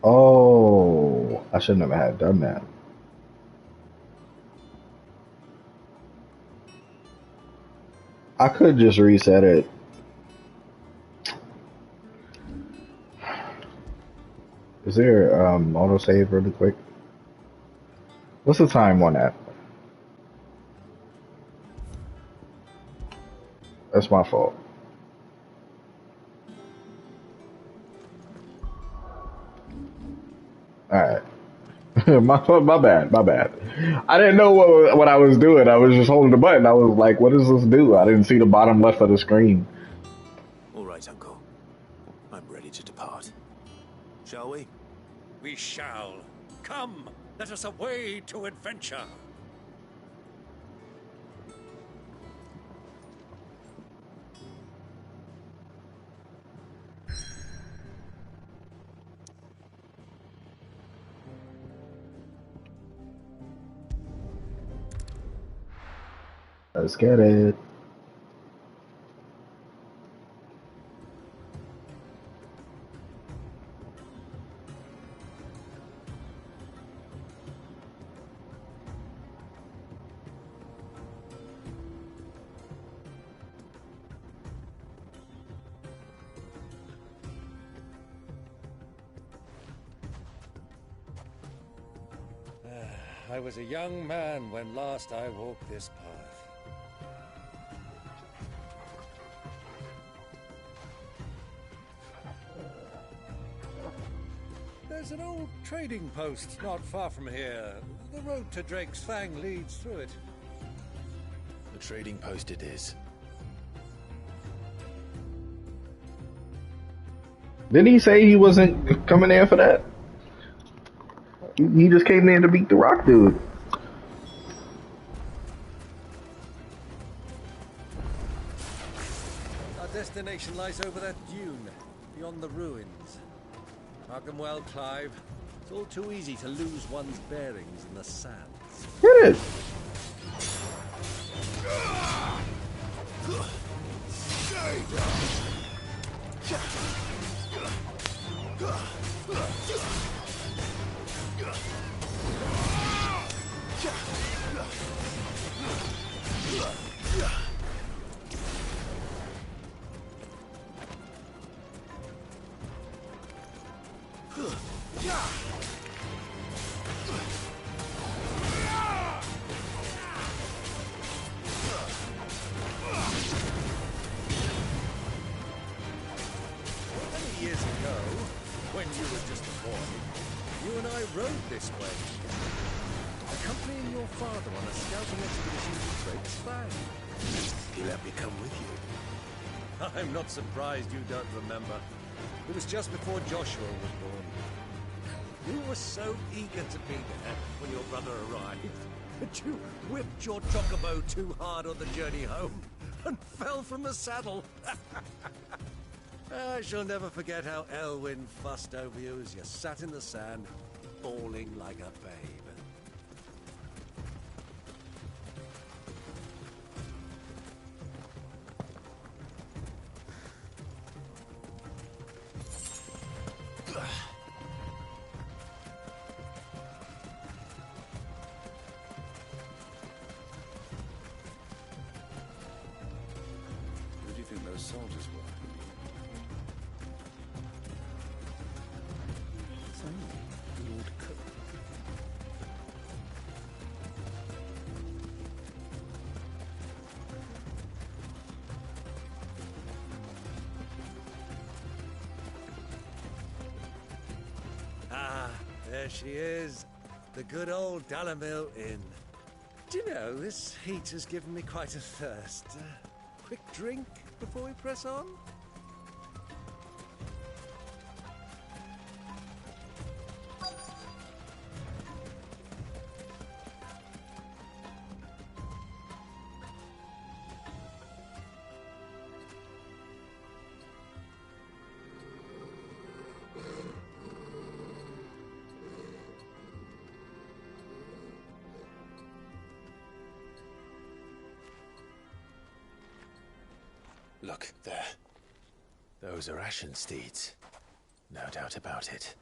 Oh, I shouldn't have done that. I could just reset it. Is there autosave really quick? What's the time on that? That's my fault. Alright. my bad. I didn't know what I was doing. I was just holding the button. I was like, what does this do? I didn't see the bottom left of the screen. All right, Uncle. I'm ready to depart. Shall we? We shall. Come, let us away to adventure. Let's get it. I was a young man when last I walked this path. There's an old trading post not far from here. The road to Drake's Fang leads through it. The trading post it is. Didn't he say he wasn't coming in for that? He just came in to beat the rock dude. Our destination lies over that dune, beyond the ruins. Mark them well, Clive. It's all too easy to lose one's bearings in the sands. Hit it! Years ago, when you were just a boy, you and I rode this way, accompanying your father on a scouting expedition to Drake's Fang. He let me come with you. I'm not surprised you don't remember. It was just before Joshua was born. You were so eager to be there when your brother arrived that you whipped your chocobo too hard on the journey home and fell from the saddle. I shall never forget how Elwyn fussed over you as you sat in the sand, bawling like a babe. Who do you think those soldiers were? Ah, there she is. The good old Dalamil Inn. Do you know, this heat has given me quite a thirst. Quick drink before we press on? Look, there. Those are Ashen steeds. No doubt about it.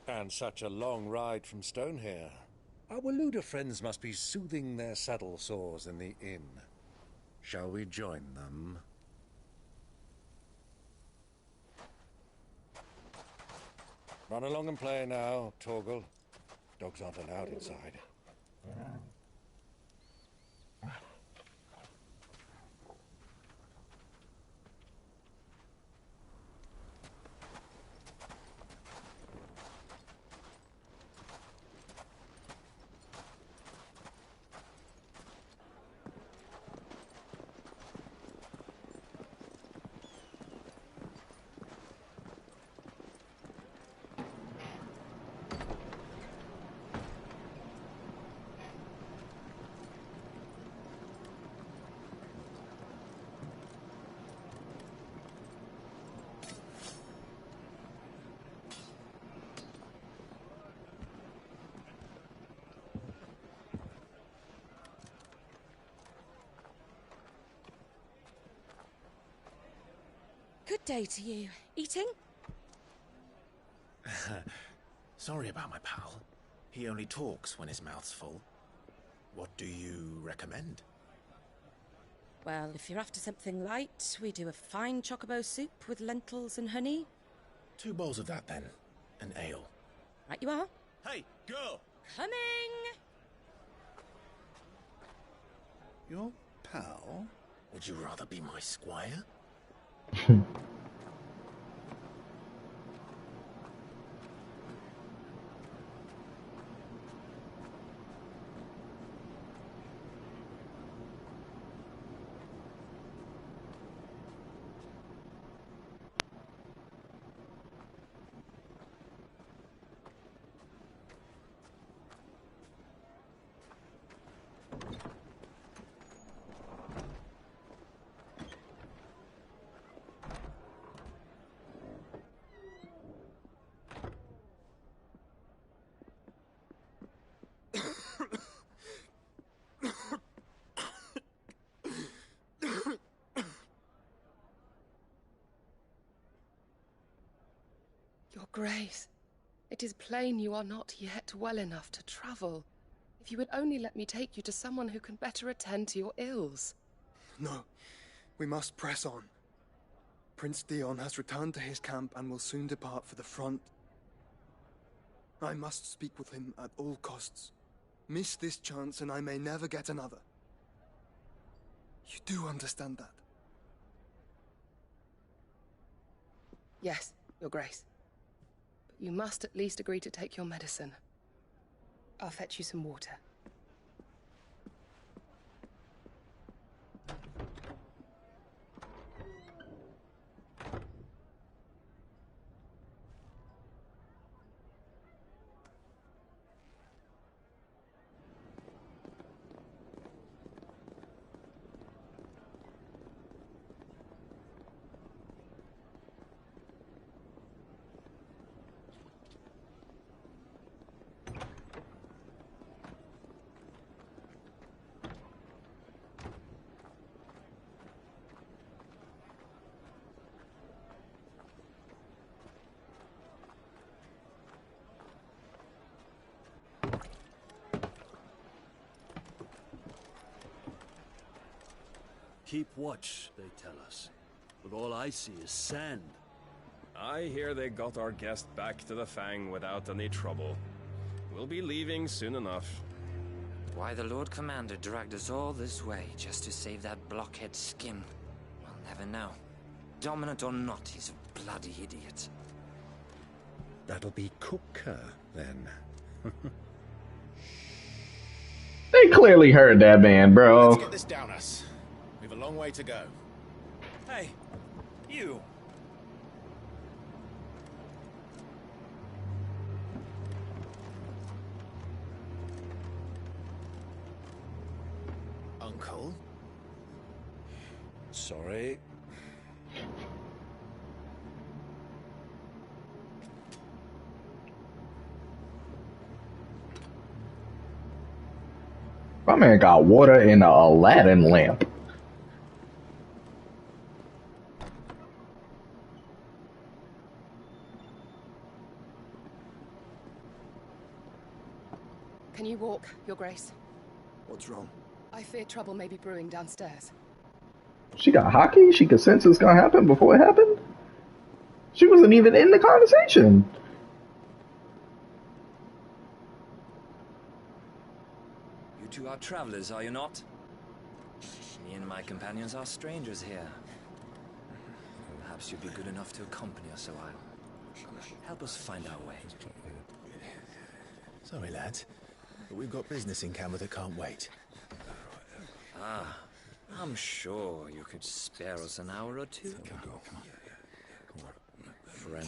And such a long ride from Stonehair. Our Luda friends must be soothing their saddle sores in the inn. Shall we join them? Run along and play now, Torgal. Dogs aren't allowed inside. Good day to you. Eating? Sorry about my pal. He only talks when his mouth's full. What do you recommend? Well, if you're after something light, we do a fine chocobo soup with lentils and honey. 2 bowls of that, then. An ale. Right you are. Hey, girl! Coming! Your pal? Would you rather be my squire? Your Grace, it is plain you are not yet well enough to travel. If you would only let me take you to someone who can better attend to your ills. No, we must press on. Prince Dion has returned to his camp and will soon depart for the front. I must speak with him at all costs. Miss this chance and I may never get another. You do understand that? Yes, Your Grace. But you must at least agree to take your medicine. I'll fetch you some water. Keep watch, they tell us. But all I see is sand. I hear they got our guest back to the Fang without any trouble. We'll be leaving soon enough. Why the Lord Commander dragged us all this way just to save that blockhead Skim, we'll never know. Dominant or not, he's a bloody idiot. That'll be cooker, then. They clearly heard that man, bro. Let's get this down us. We've a long way to go. Hey, you. Uncle? Sorry. My man got water in a Aladdin lamp. Can you walk, Your Grace? What's wrong? I fear trouble may be brewing downstairs. She got hockey? She could sense it's gonna happen before it happened? She wasn't even in the conversation. You two are travelers, are you not? Me and my companions are strangers here. Perhaps you'd be good enough to accompany us a while. Help us find our way. Sorry, lads, but we've got business in camera that can't wait. Ah, I'm sure you could spare us an hour or two. Come on. Friend.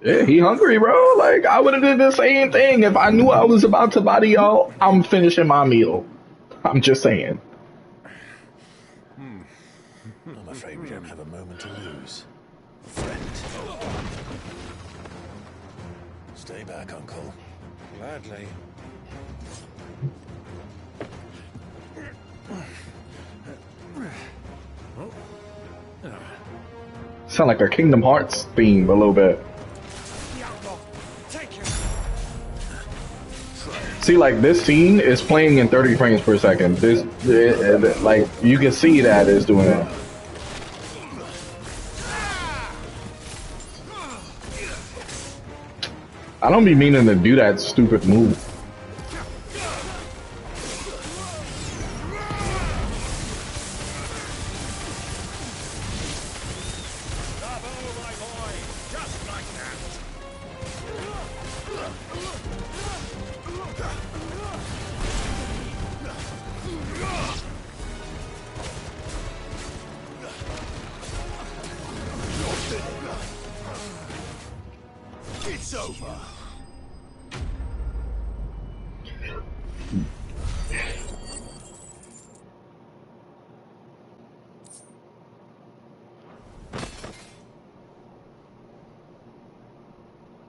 Yeah, he hungry, bro. Like, I would have did the same thing if I knew I was about to body y'all. I'm finishing my meal. I'm just saying. I'm afraid we don't have a moment to lose. Friend. Stay back, Uncle. Gladly. Sound like a Kingdom Hearts theme a little bit. See, like, this scene is playing in 30 frames per second. This, like, you can see that it's doing it. I don't be meaning to do that stupid move. It's over.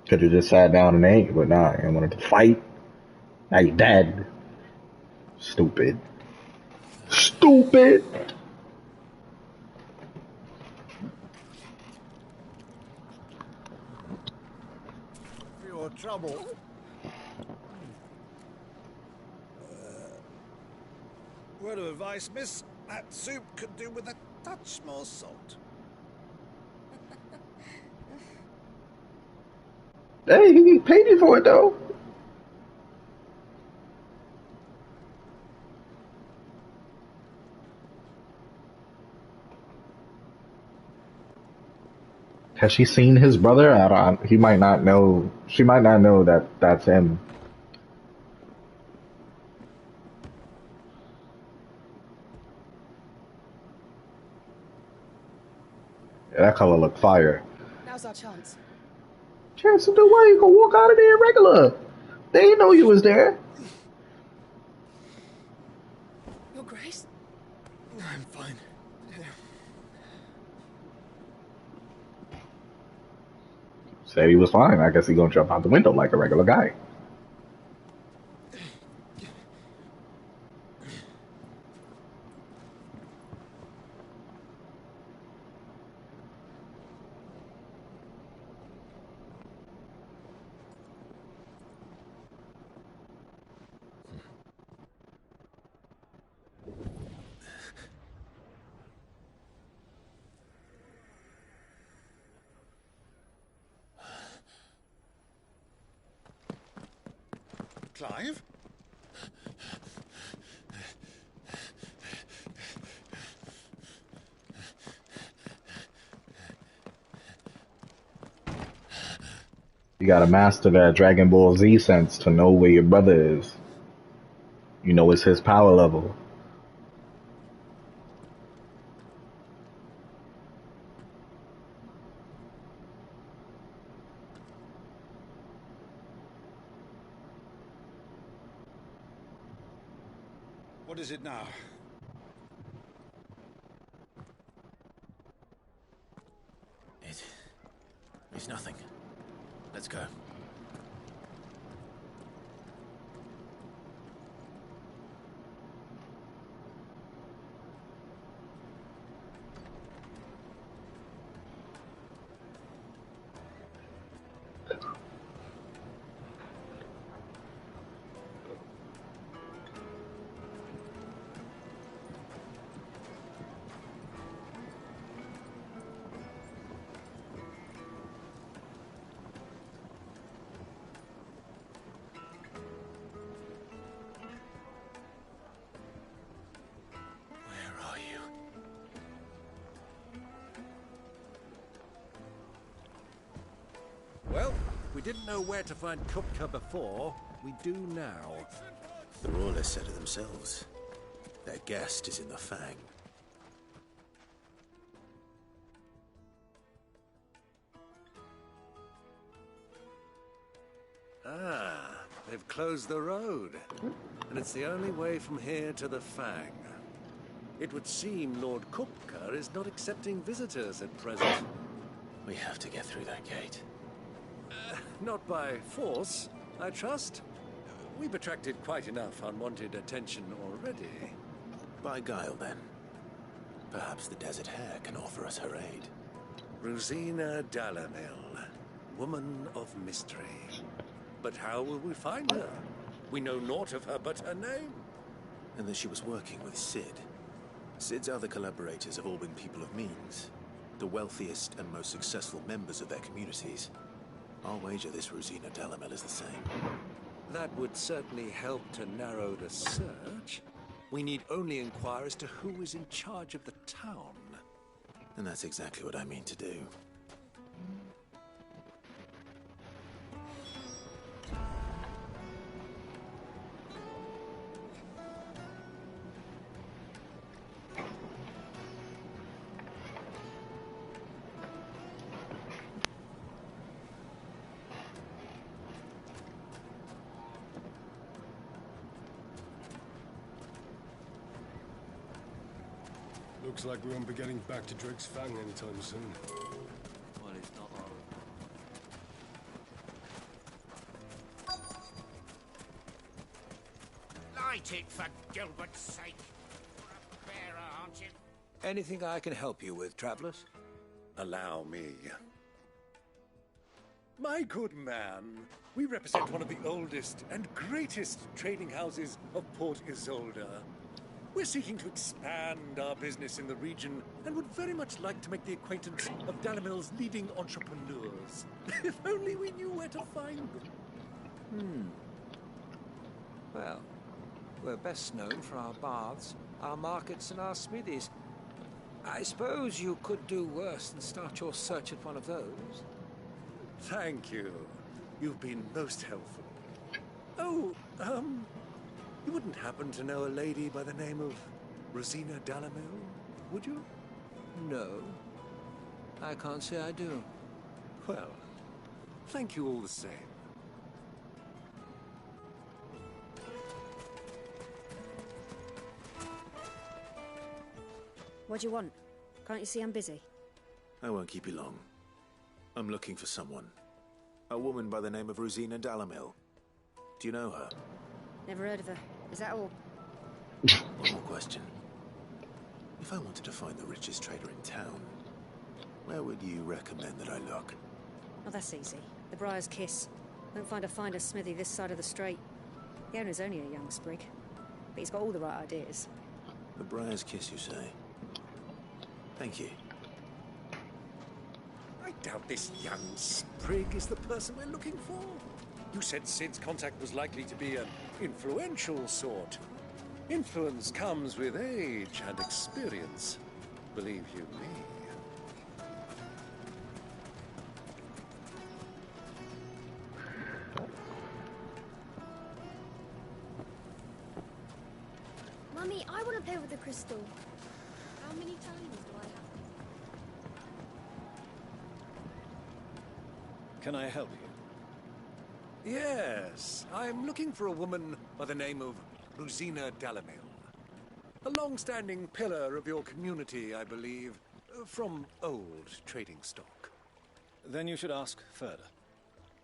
Could have just sat down and ate, but nah, I wanted to fight. Now you dead. Stupid. Stupid. For your trouble. Word of advice, miss. That soup could do with a touch more salt. Hey, he paid you for it though. Has she seen his brother? I don't. He might not know. She might not know that that's him. Yeah, that color look fire. Now's our chance. Chance to do what? You can walk out of there regular. They didn't know you was there. Your Grace? I'm fine. Said he was fine. I guess he gonna jump out the window like a regular guy. Clive? You gotta master that Dragon Ball Z sense to know where your brother is. You know, it's his power level. What is it now? It's nothing. Let's go. Well, we didn't know where to find Kupka before. We do now. The Rawlers said it themselves. Their guest is in the Fang. Ah, they've closed the road. And it's the only way from here to the Fang. It would seem Lord Kupka is not accepting visitors at present. We have to get through that gate. Not by force, I trust. We've attracted quite enough unwanted attention already. By guile, then. Perhaps the Desert Hare can offer us her aid. Rosina Dalamil, woman of mystery. But how will we find her? We know naught of her but her name. And that she was working with Sid. Sid's other collaborators have all been people of means. The wealthiest and most successful members of their communities. I'll wager this Rosina Dalamil is the same. That would certainly help to narrow the search. We need only inquire as to who is in charge of the town. And that's exactly what I mean to do. Looks like we won't be getting back to Drake's Fang anytime soon. Well, it's not long. Light it, for Gilbert's sake. You're a bearer, aren't you? Anything I can help you with, travelers? Allow me. My good man, we represent one of the oldest and greatest trading houses of Port Isolde. We're seeking to expand our business in the region and would very much like to make the acquaintance of Dalamil's leading entrepreneurs. If only we knew where to find them. Well, we're best known for our baths, our markets, and our smithies. I suppose you could do worse than start your search at one of those. Thank you. You've been most helpful. Oh, you wouldn't happen to know a lady by the name of Rosina Dalamil, would you? No, I can't say I do. Well, thank you all the same. What do you want? Can't you see I'm busy? I won't keep you long. I'm looking for someone. A woman by the name of Rosina Dalamil. Do you know her? Never heard of her. Is that all? One more question. If I wanted to find the richest trader in town, where would you recommend that I look? Oh, that's easy. The Briar's Kiss. Won't find a finer smithy this side of the strait. The owner's only a young sprig, but he's got all the right ideas. The Briar's Kiss, you say? Thank you. I doubt this young sprig is the person we're looking for. You said Sid's contact was likely to be an influential sort. Influence comes with age and experience, believe you me. Mummy, I want to play with the crystal. How many times do I have to? Can I help you? Yes, I'm looking for a woman by the name of Rosina Dalamil. A long-standing pillar of your community, I believe, from old trading stock. Then you should ask Ferda.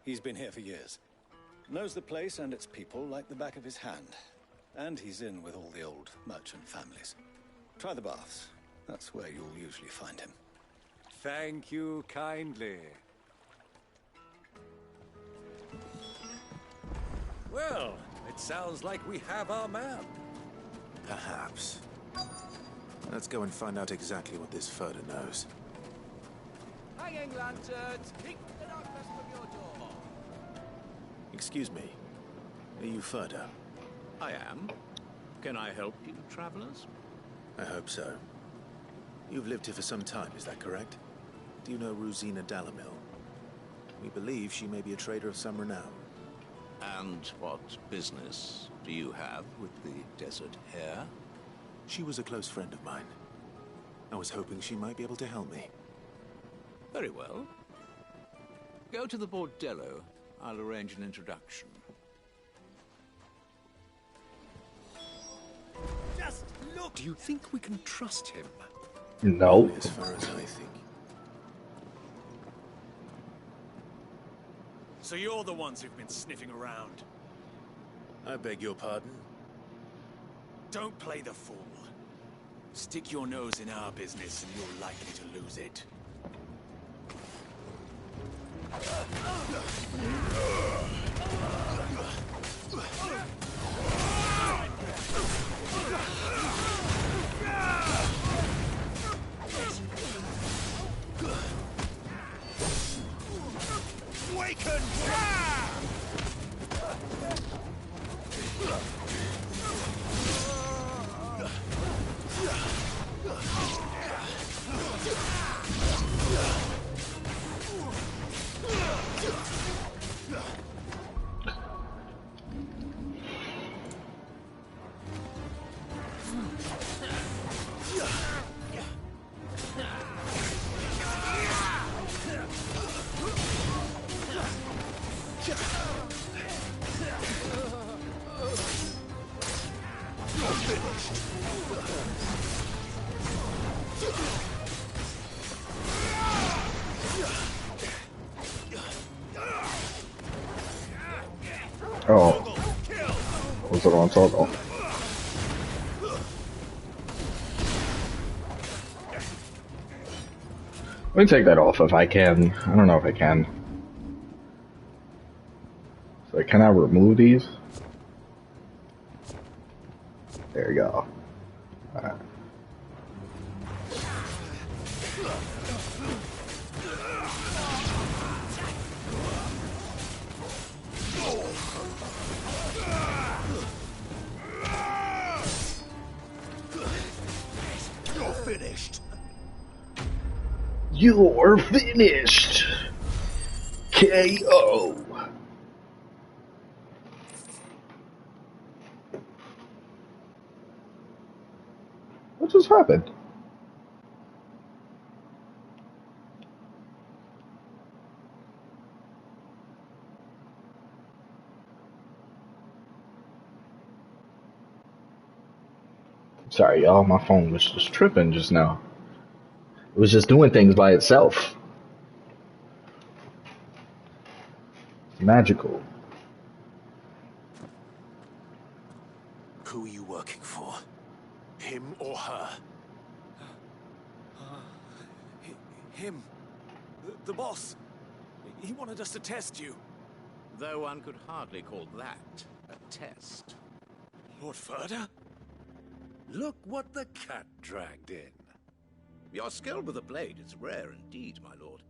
He's been here for years. Knows the place and its people like the back of his hand. And he's in with all the old merchant families. Try the baths. That's where you'll usually find him. Thank you kindly. Well, it sounds like we have our man. Perhaps. Let's go and find out exactly what this Ferda knows. Hanging lanterns, keep the darkness from your door. Excuse me. Are you Ferda? I am. Can I help you, travelers? I hope so. You've lived here for some time, is that correct? Do you know Rosina Dalamil? We believe she may be a trader of some renown. And what business do you have with the desert hare? She was a close friend of mine. I was hoping she might be able to help me. Very well. Go to the bordello. I'll arrange an introduction. Just look! Do you think we can trust him? No. Only as far as I think. So you're the ones who've been sniffing around. I beg your pardon? Don't play the fool. Stick your nose in our business and you're likely to lose it. Waken! Oh. Was it on total? Let me take that off if I can. I don't know if I can. So can I remove these? There you go. Alright. You're finished. You're finished. KO. What just happened? Sorry, y'all. My phone was just tripping just now. It was just doing things by itself. It's magical. Who are you working for? Him or her? Him. The boss. He wanted us to test you. Though one could hardly call that a test. Lord Ferda? Look what the cat dragged in. Your skill with the blade is rare indeed, my lord.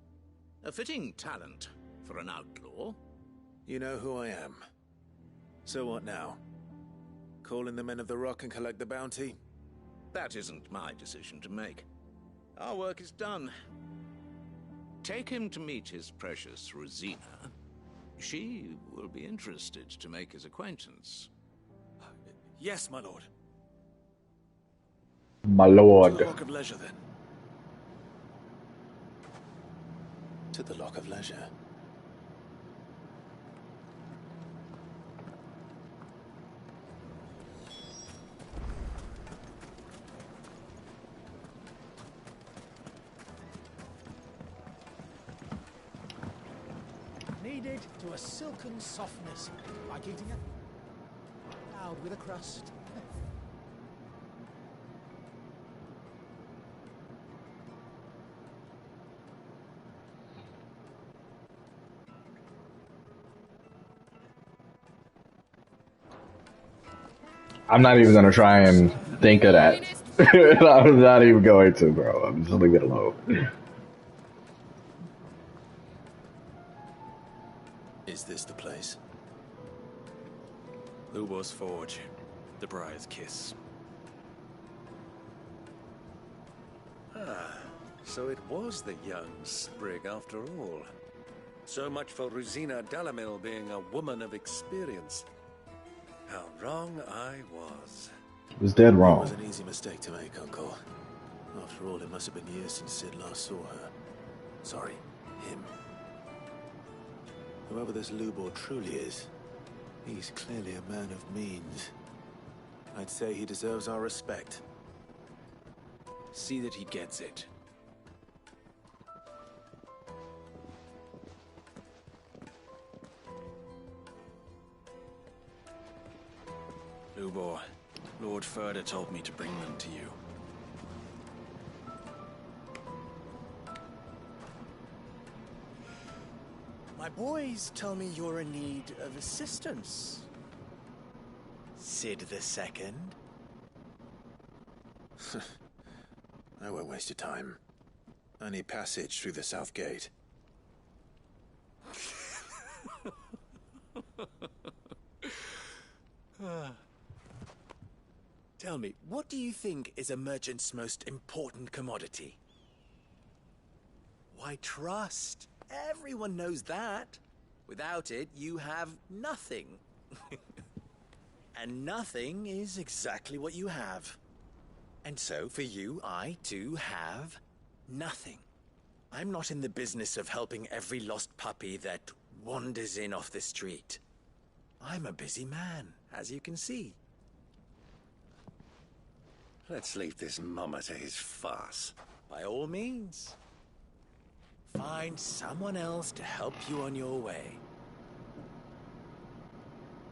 A fitting talent for an outlaw. You know who I am. So what now? Call in the Men of the Rock and collect the bounty? That isn't my decision to make. Our work is done. Take him to meet his precious Rosina. She will be interested to make his acquaintance. Yes, my lord. My To the lord. Lock of Leisure, then. To the Lock of Leisure. Kneaded to a silken softness, like eating a cloud with a crust. I'm not even gonna try and think of that. I'm not even going to, bro. I'm just leave it alone. Is this the place? Lubor's Forge. The Briar's Kiss. Ah, so it was the young sprig after all. So much for Rosina Dalamil being a woman of experience. How wrong I was. It was dead It wrong. was an easy mistake to make, Uncle. After all, it must have been years since Sid last saw her. Sorry, him. Whoever this Lubor truly is, he's clearly a man of means. I'd say he deserves our respect. See that he gets it. Lubor, Lord Furder told me to bring them to you. My boys tell me you're in need of assistance. Sid the Second. I won't waste your time. I need passage through the south gate. Tell me, what do you think is a merchant's most important commodity? Why, trust. Everyone knows that. Without it, you have nothing. And nothing is exactly what you have. And so, for you, I, too, have nothing. I'm not in the business of helping every lost puppy that wanders in off the street. I'm a busy man, as you can see. Let's leave this mummer to his farce. By all means. Find someone else to help you on your way.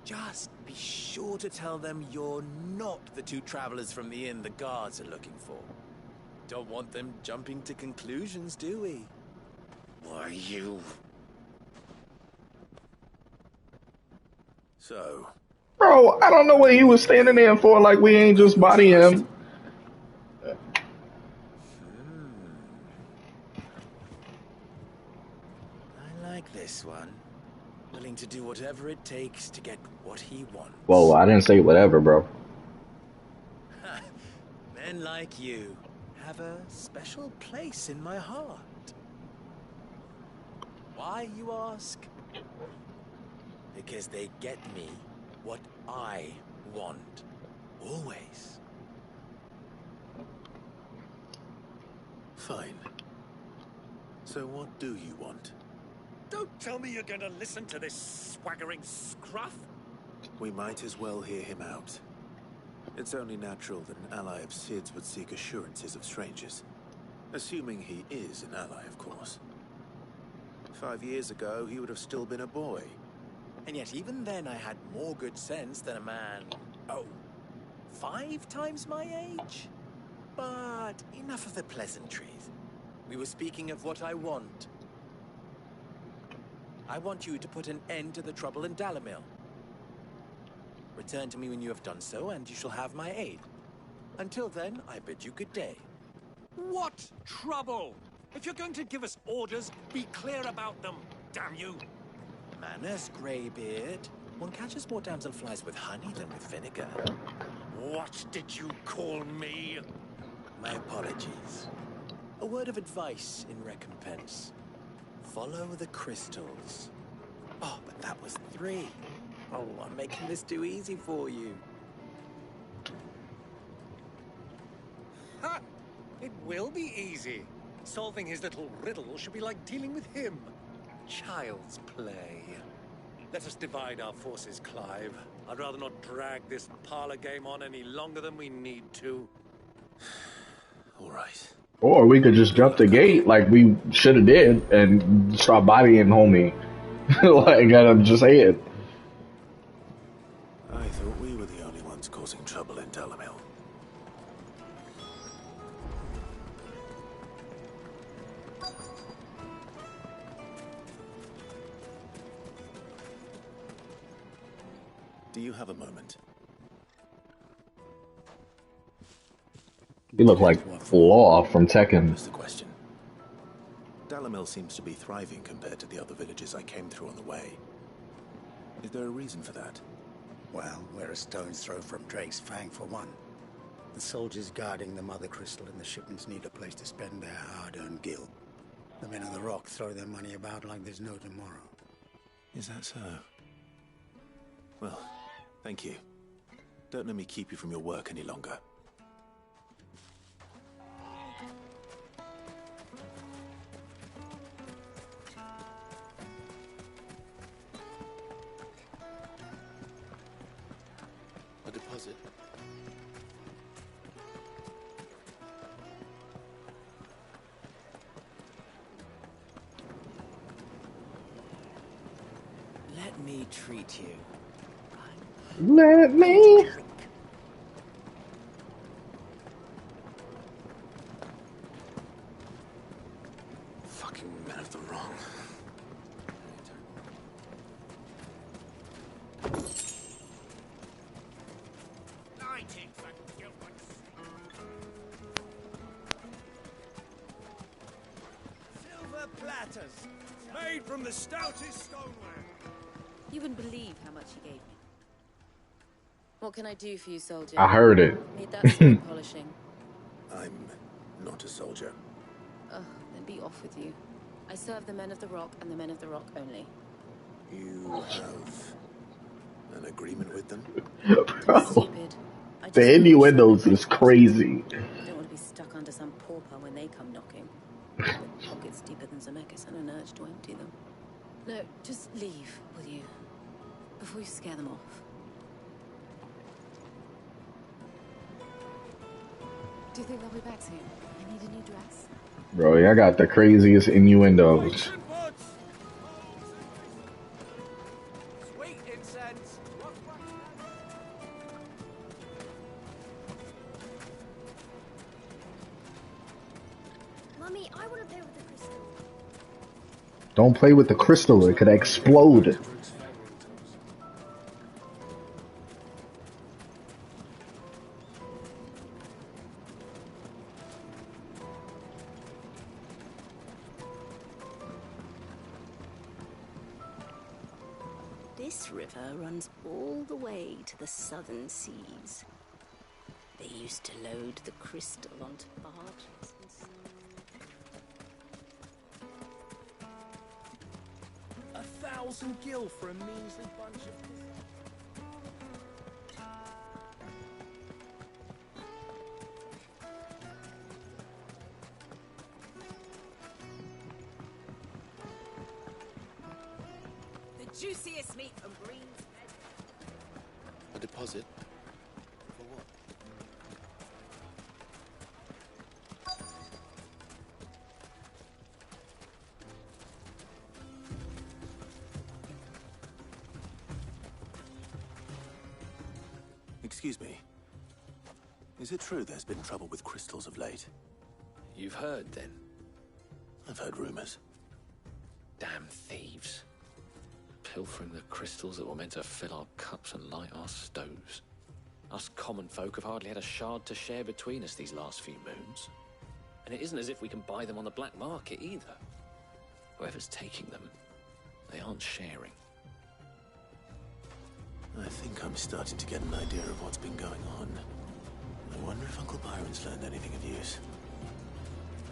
Just be sure to tell them you're not the two travelers from the inn the guards are looking for. Don't want them jumping to conclusions, do we? Why, you... So... Bro, I don't know what he was standing there for, like we ain't just body him. I like this one. Willing to do whatever it takes to get what he wants. Whoa, I didn't say whatever, bro. Men like you have a special place in my heart. Why, you ask? Because they get me what I want. Always. Fine. So what do you want? Don't tell me you're going to listen to this swaggering scruff. We might as well hear him out. It's only natural that an ally of Sid's would seek assurances of strangers. Assuming he is an ally, of course. 5 years ago, he would have still been a boy. And yet even then I had more good sense than a man, 5 times my age? But enough of the pleasantries. We were speaking of what I want. I want you to put an end to the trouble in Dalamil. Return to me when you have done so, and you shall have my aid. Until then, I bid you good day. What trouble? If you're going to give us orders, be clear about them, damn you. Manners, Greybeard. One catches more damselflies with honey than with vinegar. What did you call me? My apologies. A word of advice in recompense. Follow the crystals. Oh, but that was 3. Oh, I'm making this too easy for you. Ha! It will be easy. Solving his little riddle should be like dealing with him. Child's play. Let us divide our forces, Clive. I'd rather not drag this parlor game on any longer than we need to. All right. Or we could just jump the gate like we should have did and start bodying homie. Like I'm just saying. I thought we were the only ones causing trouble in Dalamil. Do you have a moment? You look like Law from Tekken. Just a question. Dalamil seems to be thriving compared to the other villages I came through on the way. Is there a reason for that? Well, we're a stone's throw from Drake's Fang for one. The soldiers guarding the Mother Crystal and the shipments need a place to spend their hard-earned gil. The men of the Rock throw their money about like there's no tomorrow. Is that so? Well, thank you. Don't let me keep you from your work any longer. A deposit. Let me treat you. Let me. Fucking men of the wrong. Silver platters, made from the stoutest stoneware. You wouldn't believe how much he gave me. What can I do for you, soldier? I heard it. Need that sword polishing. I'm not a soldier. Ugh, then be off with you. I serve the men of the Rock and the men of the Rock only. You have an agreement with them? Bro, Stupid. I the just innuendos is crazy. I don't want to be stuck under some pauper when they come knocking. With pockets deeper than Zemeckis and an urge to empty them. No, just leave, will you? Before you scare them off. Do you think they'll be back soon? I need a new dress. Bro, y'all got the craziest innuendos. Sweet incense. Mummy, I want to play with the crystal. Don't play with the crystal, it could explode. This river runs all the way to the southern seas. They used to load the crystal onto barges and stuff. 1,000 gil for a measly bunch of... Juiciest meat from Green's Head. A deposit? For what? Excuse me. Is it true there's been trouble with crystals of late? You've heard, then? I've heard rumors. Damn thieves. Pilfering the crystals that were meant to fill our cups and light our stoves. Us common folk have hardly had a shard to share between us these last few moons. And it isn't as if we can buy them on the black market either. Whoever's taking them, they aren't sharing. I think I'm starting to get an idea of what's been going on. I wonder if Uncle Byron's learned anything of use.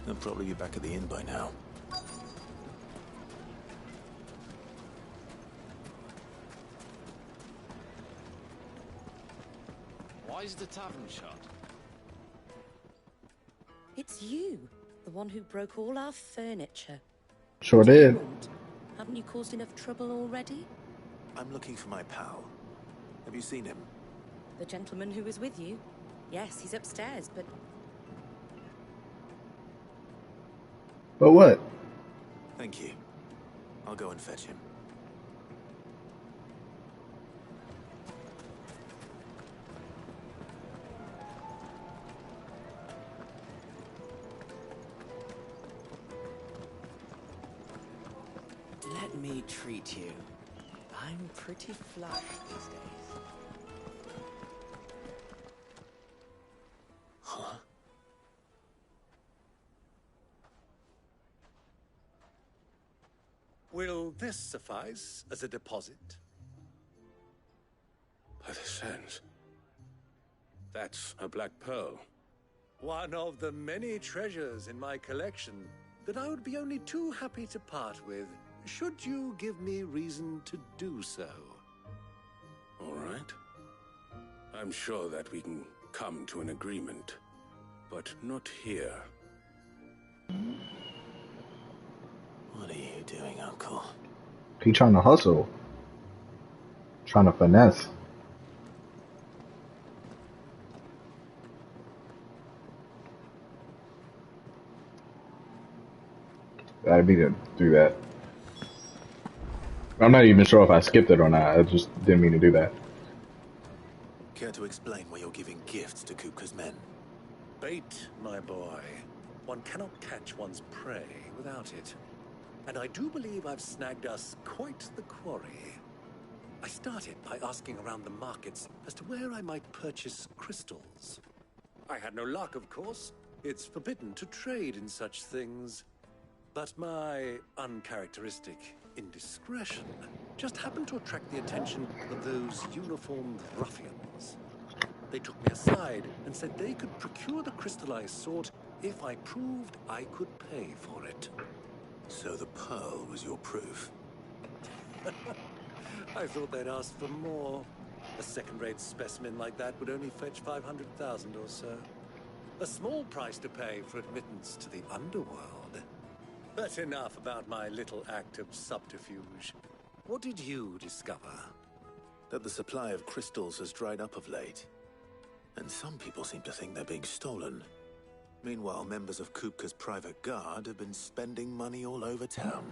They'll probably be back at the inn by now. Why is the tavern shut? It's you, the one who broke all our furniture. Sure did. Haven't you caused enough trouble already? I'm looking for my pal. Have you seen him? The gentleman who was with you? Yes, he's upstairs, but... But what? Thank you. I'll go and fetch him. Let me treat you. I'm pretty flush these days. Huh? Will this suffice as a deposit? By the sands. That's a black pearl. One of the many treasures in my collection that I would be only too happy to part with, should you give me reason to do so. All right. I'm sure that we can come to an agreement, but not here. What are you doing, Uncle? He trying to hustle. Trying to finesse. I didn't do that. I'm not even sure if I skipped it or not. I just didn't mean to do that. Care to explain why you're giving gifts to Kupka's men? Bait, my boy. One cannot catch one's prey without it. And I do believe I've snagged us quite the quarry. I started by asking around the markets as to where I might purchase crystals. I had no luck, of course. It's forbidden to trade in such things. But my uncharacteristic indiscretion just happened to attract the attention of those uniformed ruffians. They took me aside and said they could procure the crystal I sought if I proved I could pay for it. So the pearl was your proof? I thought they'd ask for more. A second-rate specimen like that would only fetch 500,000 or so. A small price to pay for admittance to the underworld. But enough about my little act of subterfuge. What did you discover? That the supply of crystals has dried up of late. And some people seem to think they're being stolen. Meanwhile, members of Kupka's private guard have been spending money all over town.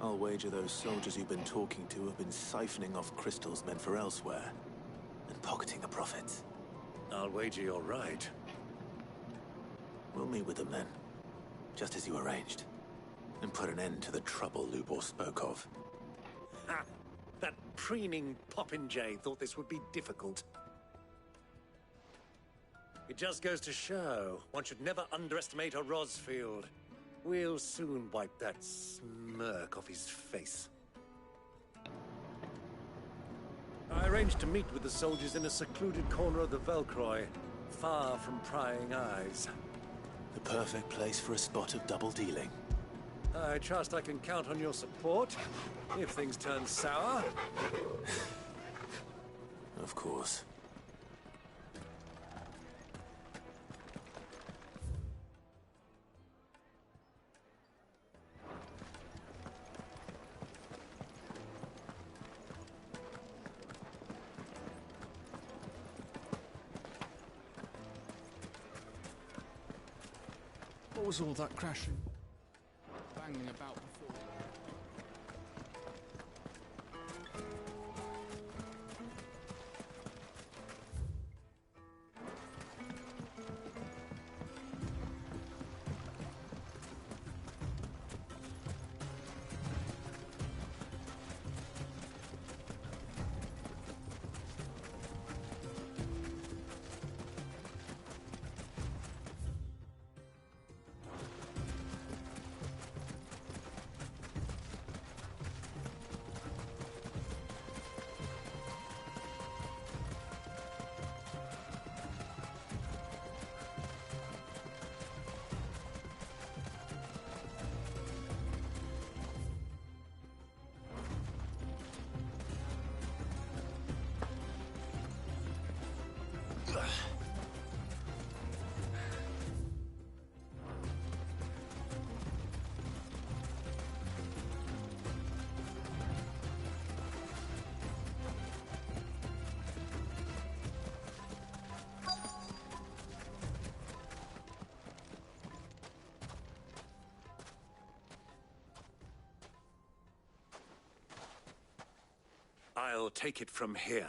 I'll wager those soldiers you've been talking to have been siphoning off crystals meant for elsewhere, and pocketing the profits. I'll wager you're right. We'll meet with them then, just as you arranged, and put an end to the trouble Lubor spoke of. Ha! That preening popinjay thought this would be difficult. It just goes to show, one should never underestimate a Rosfield. We'll soon wipe that smirk off his face. I arranged to meet with the soldiers in a secluded corner of the Velcroy, far from prying eyes. The perfect place for a spot of double dealing. I trust I can count on your support, if things turn sour. Of course. What was all that crashing? Banging about before? I'll take it from here.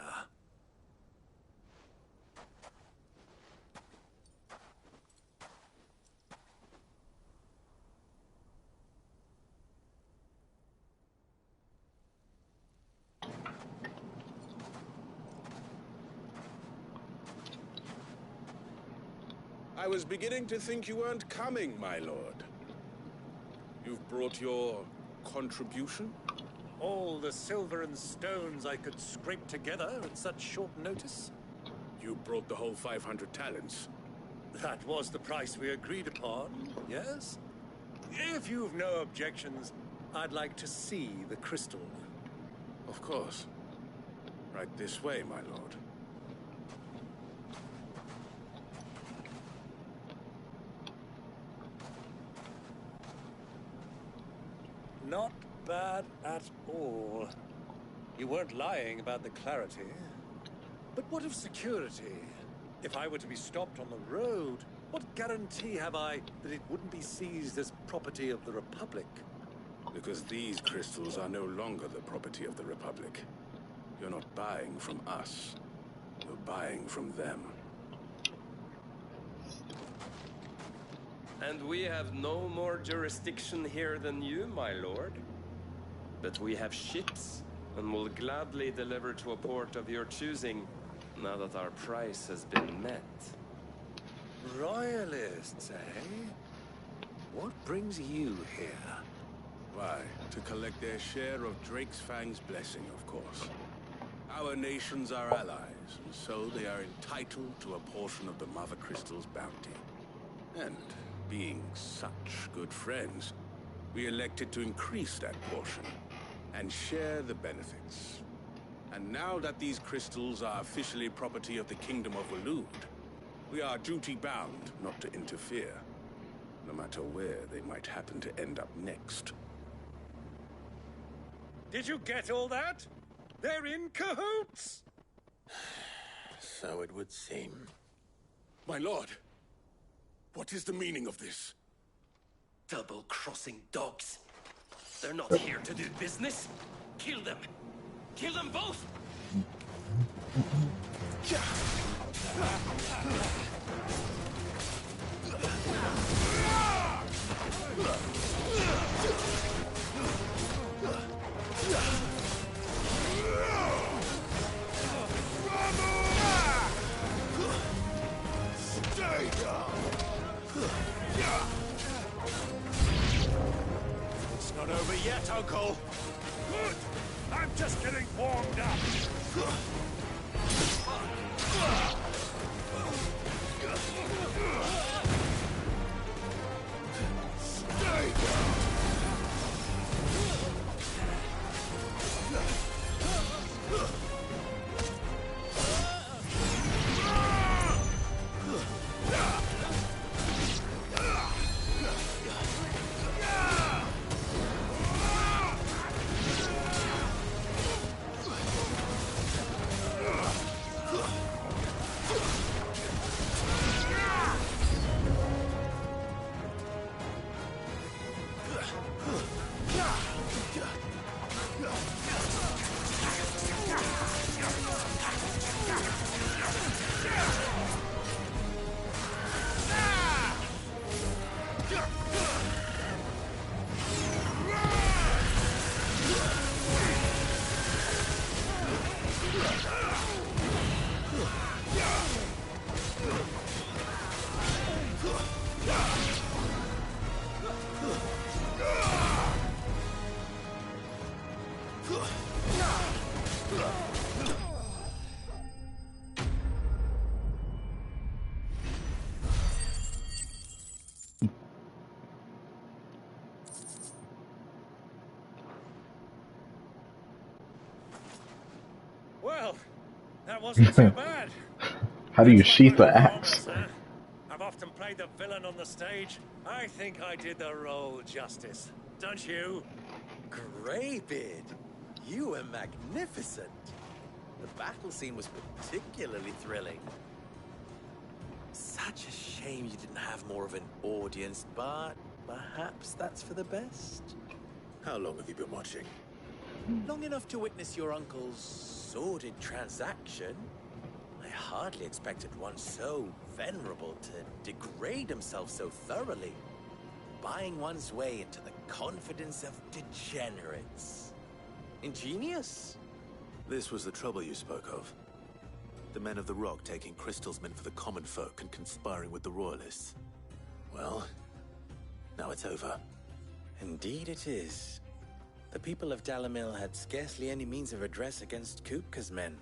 I was beginning to think you weren't coming, my lord. You've brought your contribution? All the silver and stones I could scrape together at such short notice? You brought the whole 500 talents. That was the price we agreed upon, yes? If you've no objections, I'd like to see the crystal. Of course. Right this way, my lord. Not bad at all. You weren't lying about the clarity. But what of security? If I were to be stopped on the road, what guarantee have I that it wouldn't be seized as property of the Republic? Because these crystals are no longer the property of the Republic. You're not buying from us. You're buying from them. And we have no more jurisdiction here than you, my lord. But we have ships, and will gladly deliver to a port of your choosing, now that our price has been met. Royalists, eh? What brings you here? Why, to collect their share of Drake's Fang's blessing, of course. Our nations are allies, and so they are entitled to a portion of the Mother Crystal's bounty. And being such good friends, we elected to increase that portion and share the benefits. And now that these crystals are officially property of the Kingdom of Waloed, we are duty-bound not to interfere, no matter where they might happen to end up next. Did you get all that? They're in cahoots! So it would seem. My lord, what is the meaning of this? Double-crossing dogs. They're not here to do business. Kill them. Kill them both! It's not over yet, Uncle. Good! I'm just getting warmed up. Stay down! Well, that wasn't too bad. How do you sheath the axe? Huh? I've often played the villain on the stage. I think I did the role justice. Don't you? Greybeard, you were magnificent. The battle scene was particularly thrilling. Such a shame you didn't have more of an audience, but perhaps that's for the best. How long have you been watching? Long enough to witness your uncle's sordid transaction. I hardly expected one so venerable to degrade himself so thoroughly. Buying one's way into the confidence of degenerates. Ingenious. This was the trouble you spoke of. The men of the Rock taking crystals meant for the common folk and conspiring with the royalists. Well, now it's over. Indeed it is. The people of Dalamil had scarcely any means of redress against Kupka's men,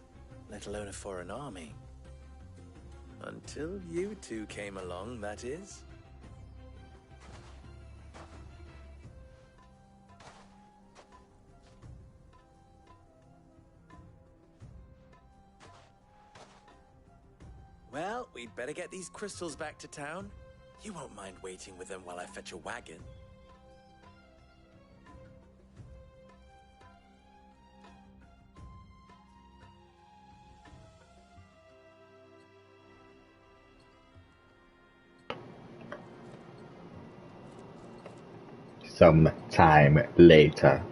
let alone a foreign army. Until you two came along, that is. Well, we'd better get these crystals back to town. You won't mind waiting with them while I fetch a wagon. Some time later.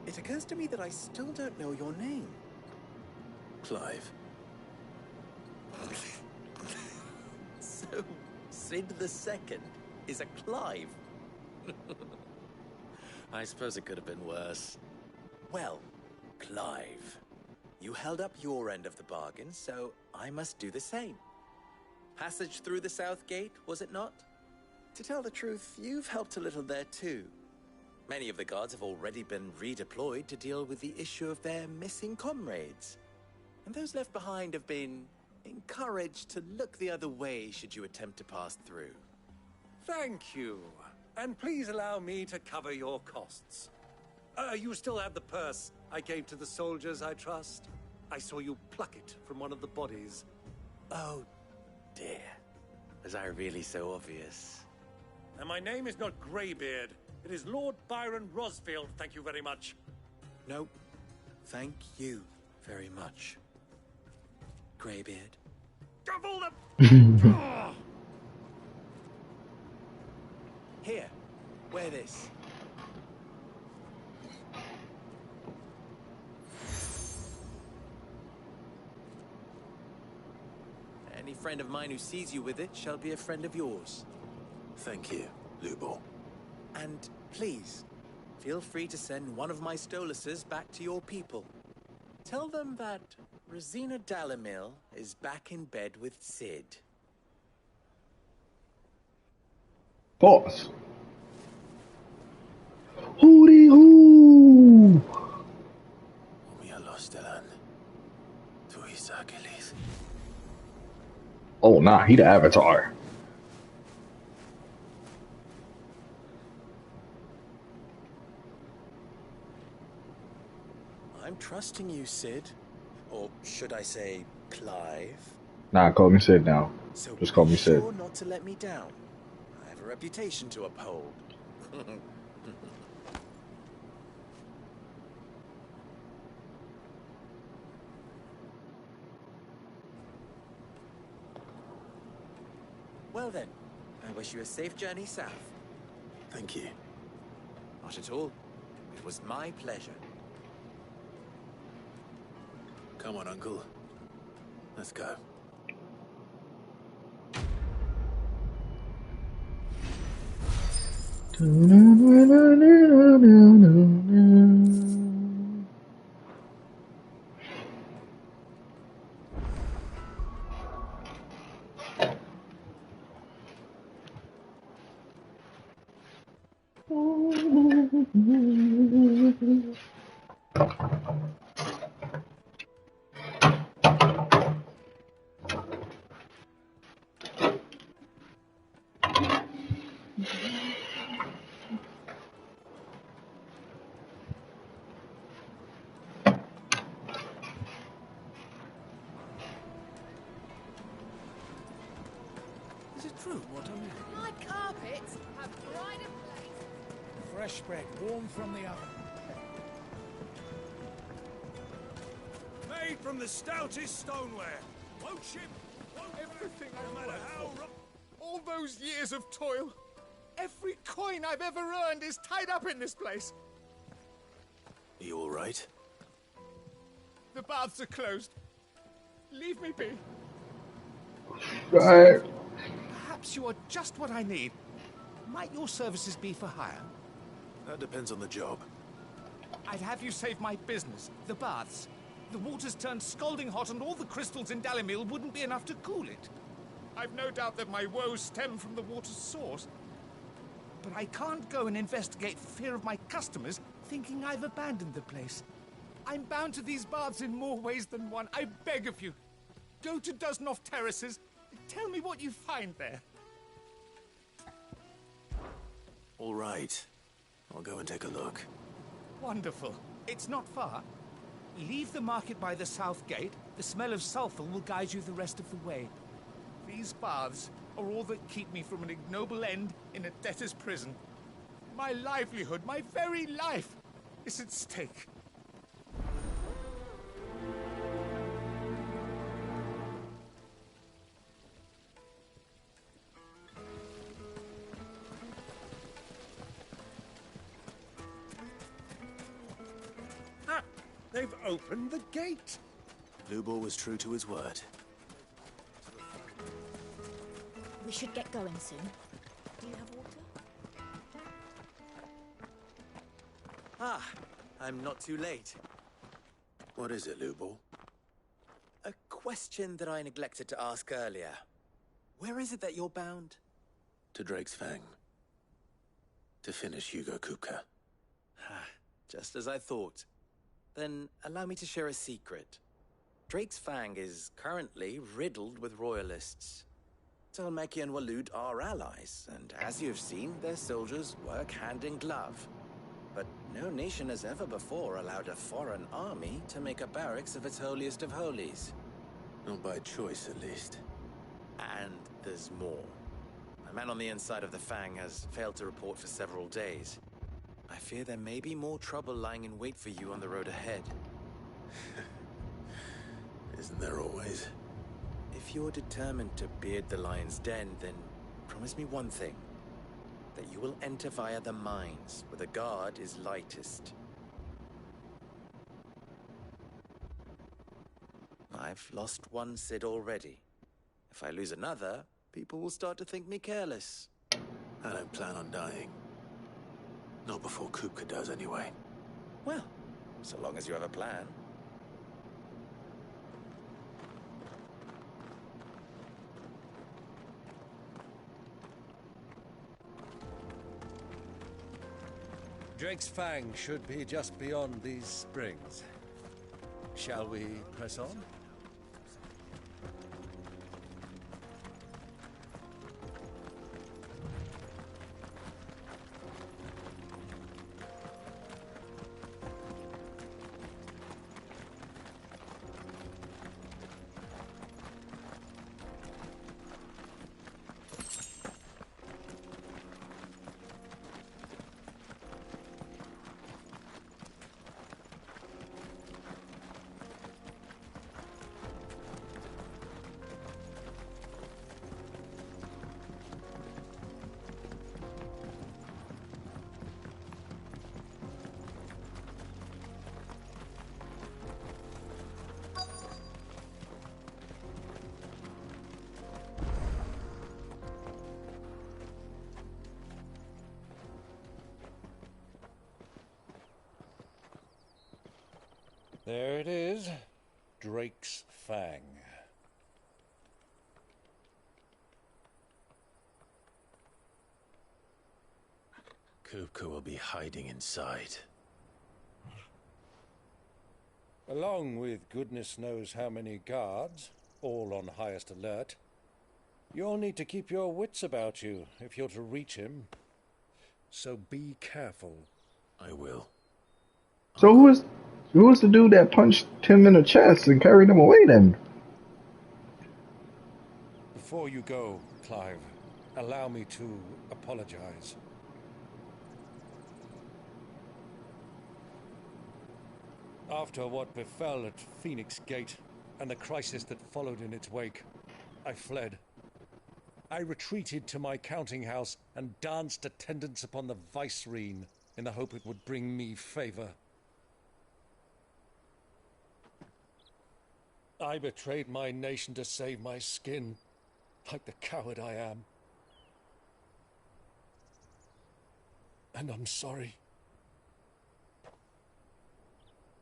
It occurs to me that I still don't know your name. Clive. So, Sid the Second is a Clive. I suppose it could have been worse. Well, Clive, you held up your end of the bargain, so I must do the same. Passage through the South Gate, was it not? To tell the truth, you've helped a little there too. Many of the guards have already been redeployed to deal with the issue of their missing comrades. And those left behind have been encouraged to look the other way should you attempt to pass through. Thank you. And please allow me to cover your costs. You still have the purse I gave to the soldiers, I trust? I saw you pluck it from one of the bodies. Oh, dear. Was I really so obvious? And my name is not Greybeard. It is Lord Byron Rosfield, thank you very much. No, thank you very much, Greybeard. Double the... Here, wear this. Any friend of mine who sees you with it shall be a friend of yours. Thank you, Lubo. And please, feel free to send one of my Stoluses back to your people. Tell them that Rosina Dalamil is back in bed with Sid. Boss. Hooty hoo! Oh nah, he the Avatar. I'm trusting you, Sid. Or should I say, Clive? Nah, call me Sid now. So Just call me be Sid. sure not to let me down. I have a reputation to uphold. Well then, I wish you a safe journey south. Thank you. Not at all. It was my pleasure. Come on, Uncle. Let's go. Is it true what I'm hearing? My carpets have pride of place. Fresh bread, warm from the oven. Made from the stoutest stoneware. Won't ship, won't Everything no I've matter worked how for. rough. All those years of toil. Every coin I've ever earned is tied up in this place. Are you all right? The baths are closed. Leave me be. Right. Perhaps you are just what I need. Might your services be for hire? That depends on the job. I'd have you save my business, the baths. The water's turned scalding hot and all the crystals in Dalimil wouldn't be enough to cool it. I've no doubt that my woes stem from the water's source. But I can't go and investigate for fear of my customers thinking I've abandoned the place. I'm bound to these baths in more ways than one. I beg of you. Go to Dusnoff Terraces. Tell me what you find there. All right. I'll go and take a look. Wonderful. It's not far. Leave the market by the south gate. The smell of sulfur will guide you the rest of the way. These baths are all that keep me from an ignoble end in a debtor's prison. My livelihood, my very life, is at stake. Ah, they've opened the gate. Lubor was true to his word. We should get going soon. Do you have water? Ah, I'm not too late. What is it, Lubor? A question that I neglected to ask earlier. Where is it that you're bound? To Drake's Fang. To finish Hugo Kupka. Just as I thought. Then allow me to share a secret. Drake's Fang is currently riddled with royalists. Talmeki and Walud are allies, and as you've seen, their soldiers work hand in glove. But no nation has ever before allowed a foreign army to make a barracks of its holiest of holies. Not by choice, at least. And there's more. A man on the inside of the Fang has failed to report for several days. I fear there may be more trouble lying in wait for you on the road ahead. Isn't there always? If you're determined to beard the lion's den, then promise me one thing. That you will enter via the mines, where the guard is lightest. I've lost one Cid already. If I lose another, people will start to think me careless. I don't plan on dying. Not before Kupka does, anyway. Well, so long as you have a plan. Drake's Fang should be just beyond these springs. Shall we press on? There it is, Drake's Fang. Kupka will be hiding inside. Along with goodness knows how many guards, all on highest alert. You'll need to keep your wits about you if you're to reach him. So be careful. I will. So who was the dude that punched him in the chest and carried him away then? Before you go, Clive, allow me to apologize. After what befell at Phoenix Gate and the crisis that followed in its wake, I fled. I retreated to my counting house and danced attendance upon the vicereine in the hope it would bring me favor. I betrayed my nation to save my skin, like the coward I am. And I'm sorry.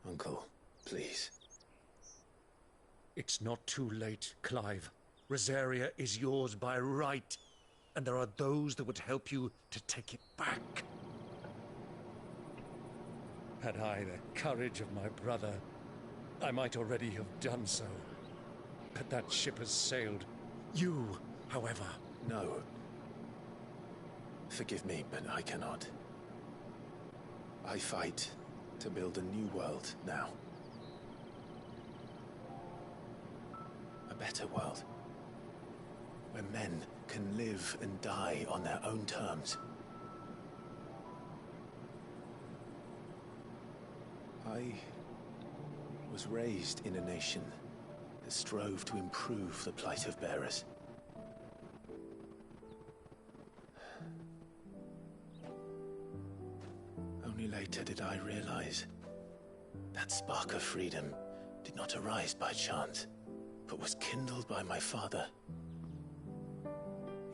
Uncle, please. It's not too late, Clive. Rosaria is yours by right, and there are those that would help you to take it back. Had I the courage of my brother, I might already have done so. But that ship has sailed. You, however... No. Forgive me, but I cannot. I fight to build a new world now. A better world. Where men can live and die on their own terms. I was raised in a nation that strove to improve the plight of bearers. Only later did I realize that spark of freedom did not arise by chance, but was kindled by my father.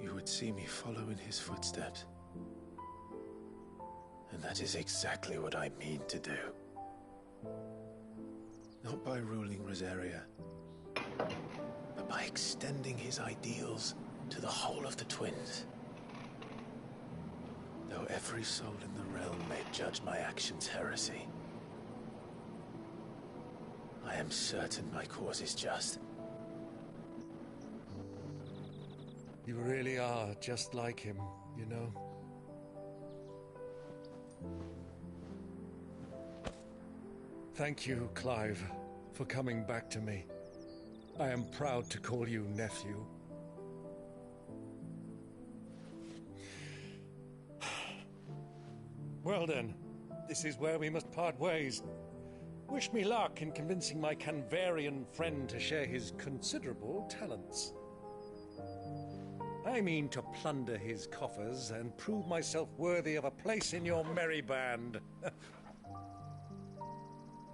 You would see me follow in his footsteps. And that is exactly what I mean to do. Not by ruling Rosaria, but by extending his ideals to the whole of the twins. Though every soul in the realm may judge my actions heresy, I am certain my cause is just. You really are just like him, you know? Thank you, Clive, for coming back to me. I am proud to call you nephew. Well then, this is where we must part ways. Wish me luck in convincing my Canvarian friend to share his considerable talents. I mean to plunder his coffers and prove myself worthy of a place in your merry band.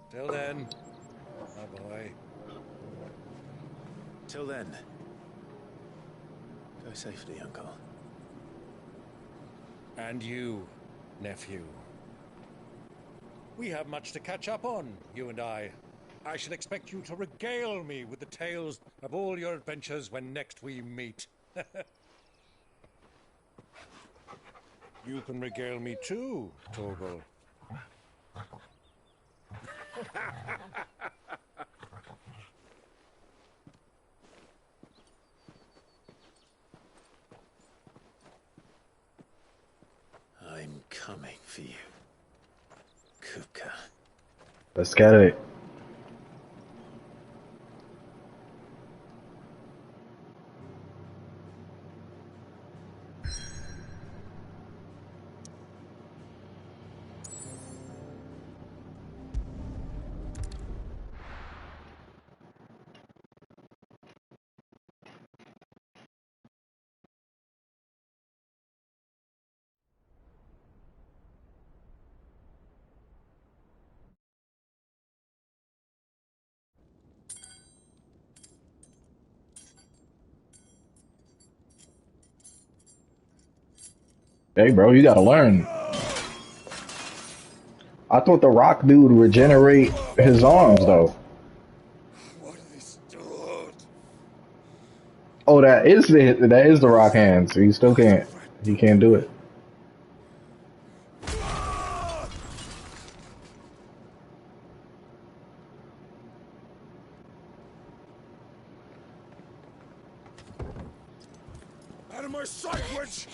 Till then, my boy. Till then, go safely, Uncle. And you, nephew. We have much to catch up on, you and I. I shall expect you to regale me with the tales of all your adventures when next we meet. You can regale me too, Torgal. I'm coming for you, Kupka. Let's get it. Hey, bro, you gotta learn. I thought the rock dude would regenerate his arms, though. Oh, that is the rock hand, so he can't do it. Out of my sight, witch!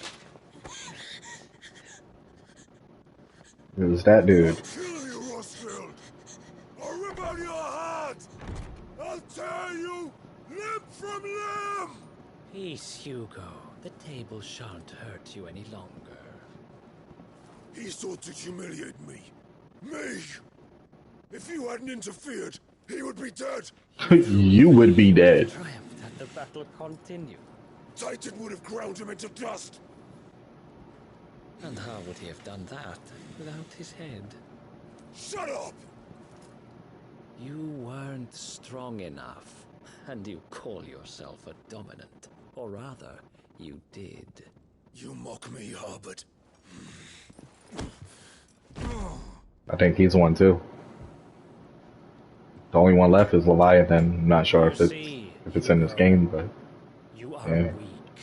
It was that dude. I'll kill you, Rosfield! I'll rip out your heart! I'll tear you limb from limb! Peace, Hugo. The table shan't hurt you any longer. He sought to humiliate me. Me! If you hadn't interfered, he would be dead. You would be dead. Triumphed had the battle continued. Titan would have ground him into dust. And how would he have done that without his head? Shut up! You weren't strong enough, and you call yourself a dominant. Or rather, you did. You mock me, Harbert. I think he's one too. The only one left is Leviathan. I'm not sure if it's in this game, but you are yeah. weak.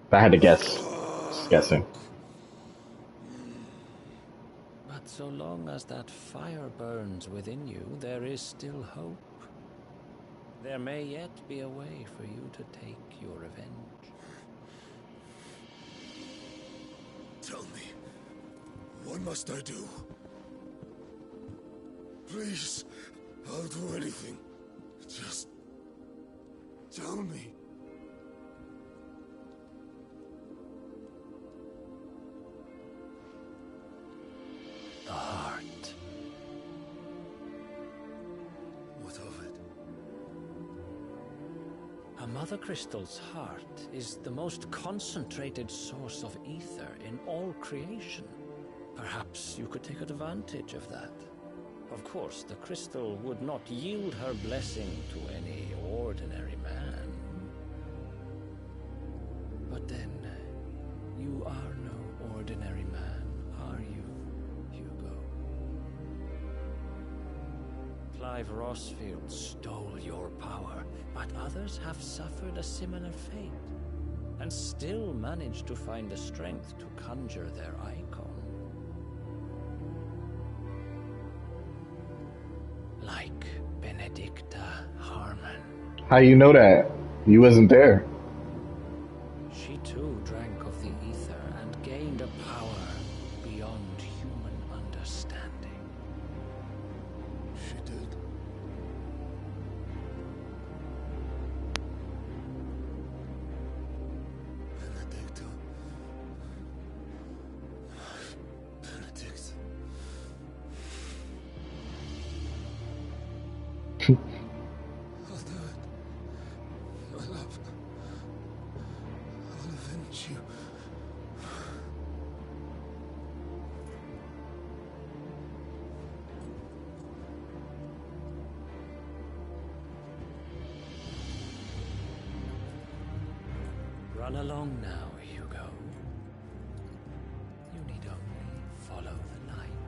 If I had to guess, just guessing. But so long as that fire burns within you, there is still hope. There may yet be a way for you to take your revenge. Tell me, what must I do? Please, I'll do anything. Just tell me. The heart. What of it? A Mother Crystal's heart is the most concentrated source of ether in all creation. Perhaps you could take advantage of that. Of course, the crystal would not yield her blessing to any ordinary man. But then, you are no ordinary man, are you, Hugo? Clive Rossfield stole your power, but others have suffered a similar fate, and still managed to find the strength to conjure their icon. Like Benedicta Harmon. How you know that? You wasn't there. She too drank of the ether and gained a power beyond human understanding. She did. Benedicta. Benedict. I'll do it. My love. I'll avenge you. Run along now, Hugo. You need only follow the light.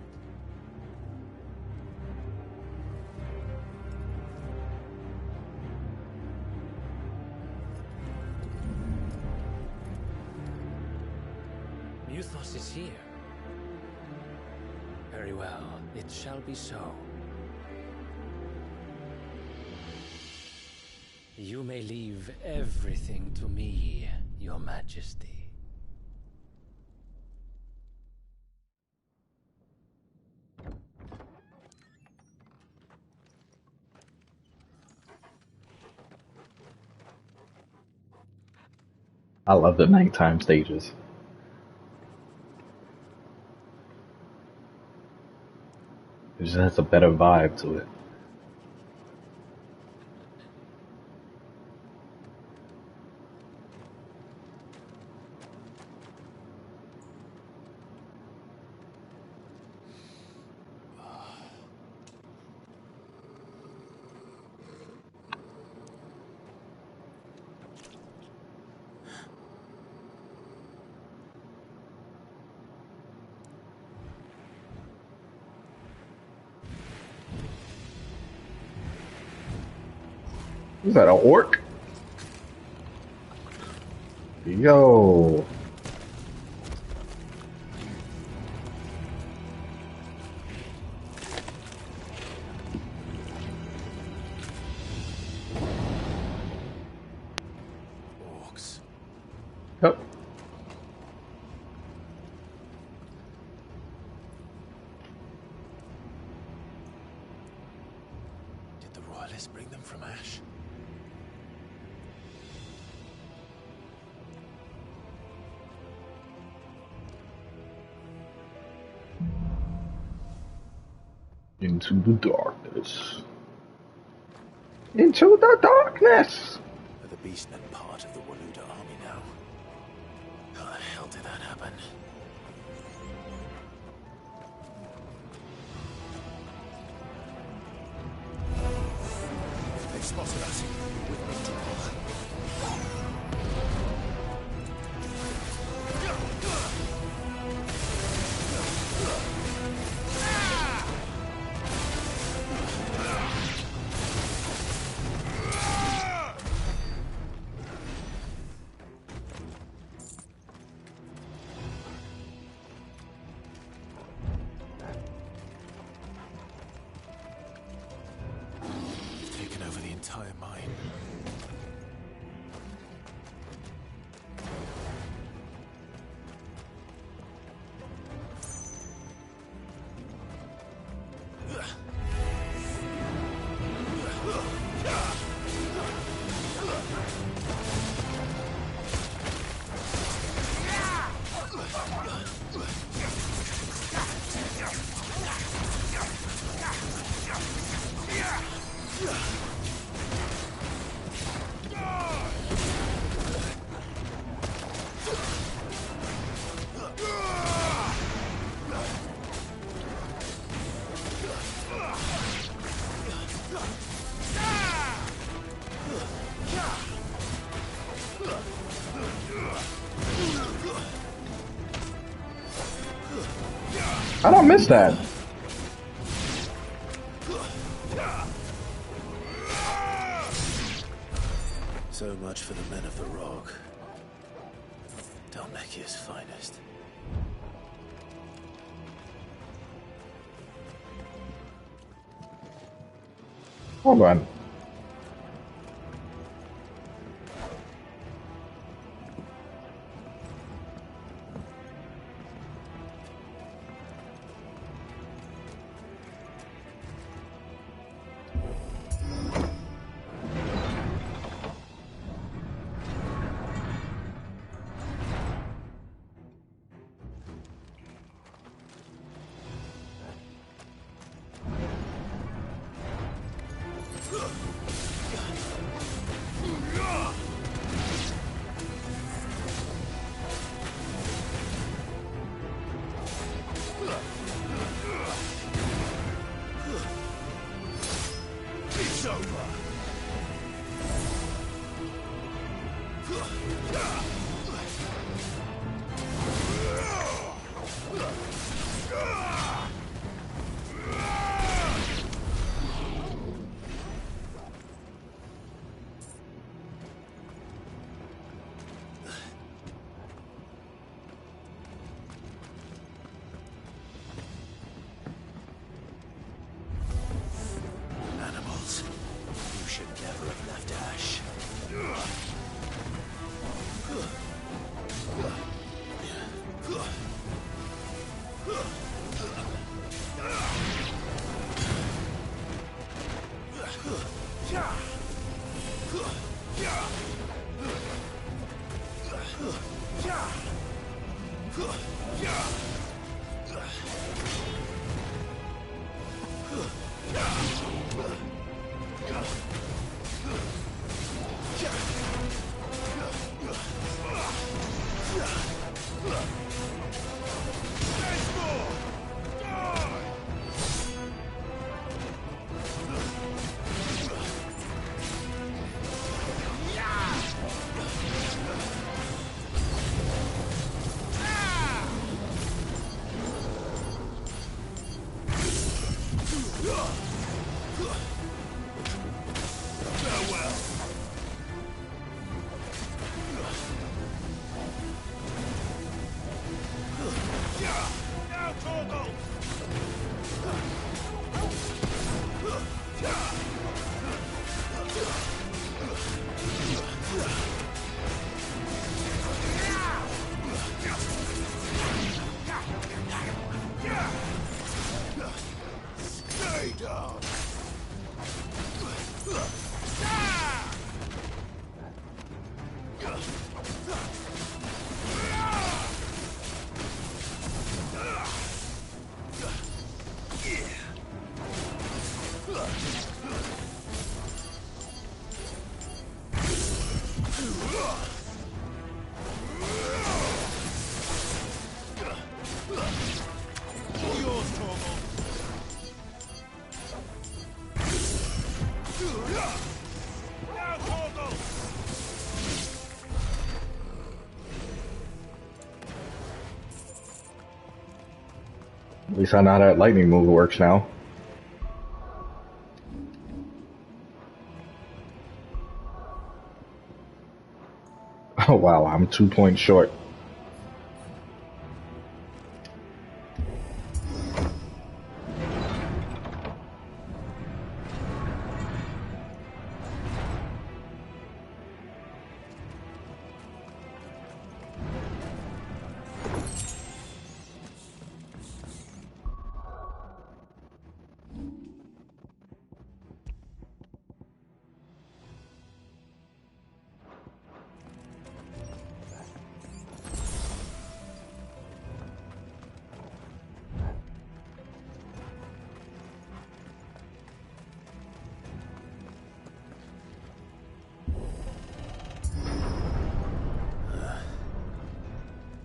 Muthos is here. Very well, it shall be so. You may leave everything to me, Your Majesty. I love the nighttime stages. It just has a better vibe to it. Is that an orc? Yo. Orcs. Yep. Did the royalists bring them from Ash? Into the darkness. Into the darkness! Are the beastmen part of the Waluda army now? How the hell did that happen? They spotted us. With me, taken over the entire mine. I don't miss that. So much for the men of the Rock. Dalmekia's finest. Hold on. It's over. Animals. You should never have left Ash. At least I know how that lightning move works now. Oh wow, I'm 2 points short.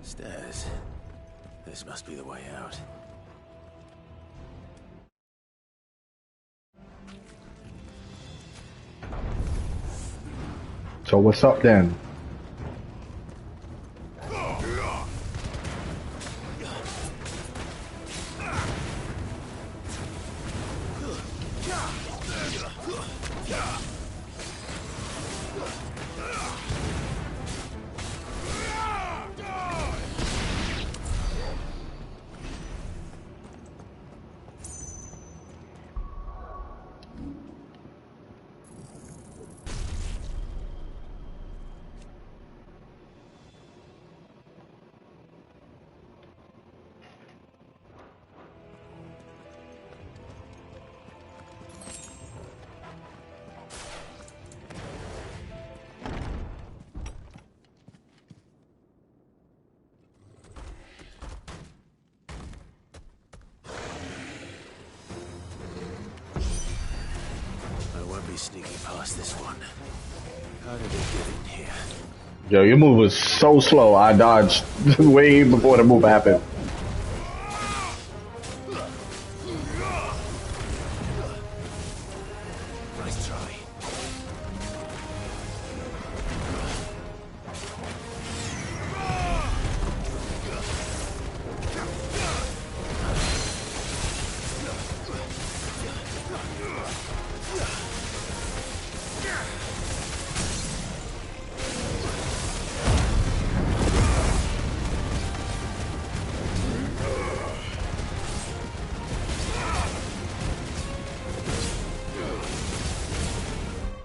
Stairs. This must be the way out. So what's up then? Sneaking past this one. How did it get in here? Yo, your move was so slow. I dodged way before the move happened. Nice try.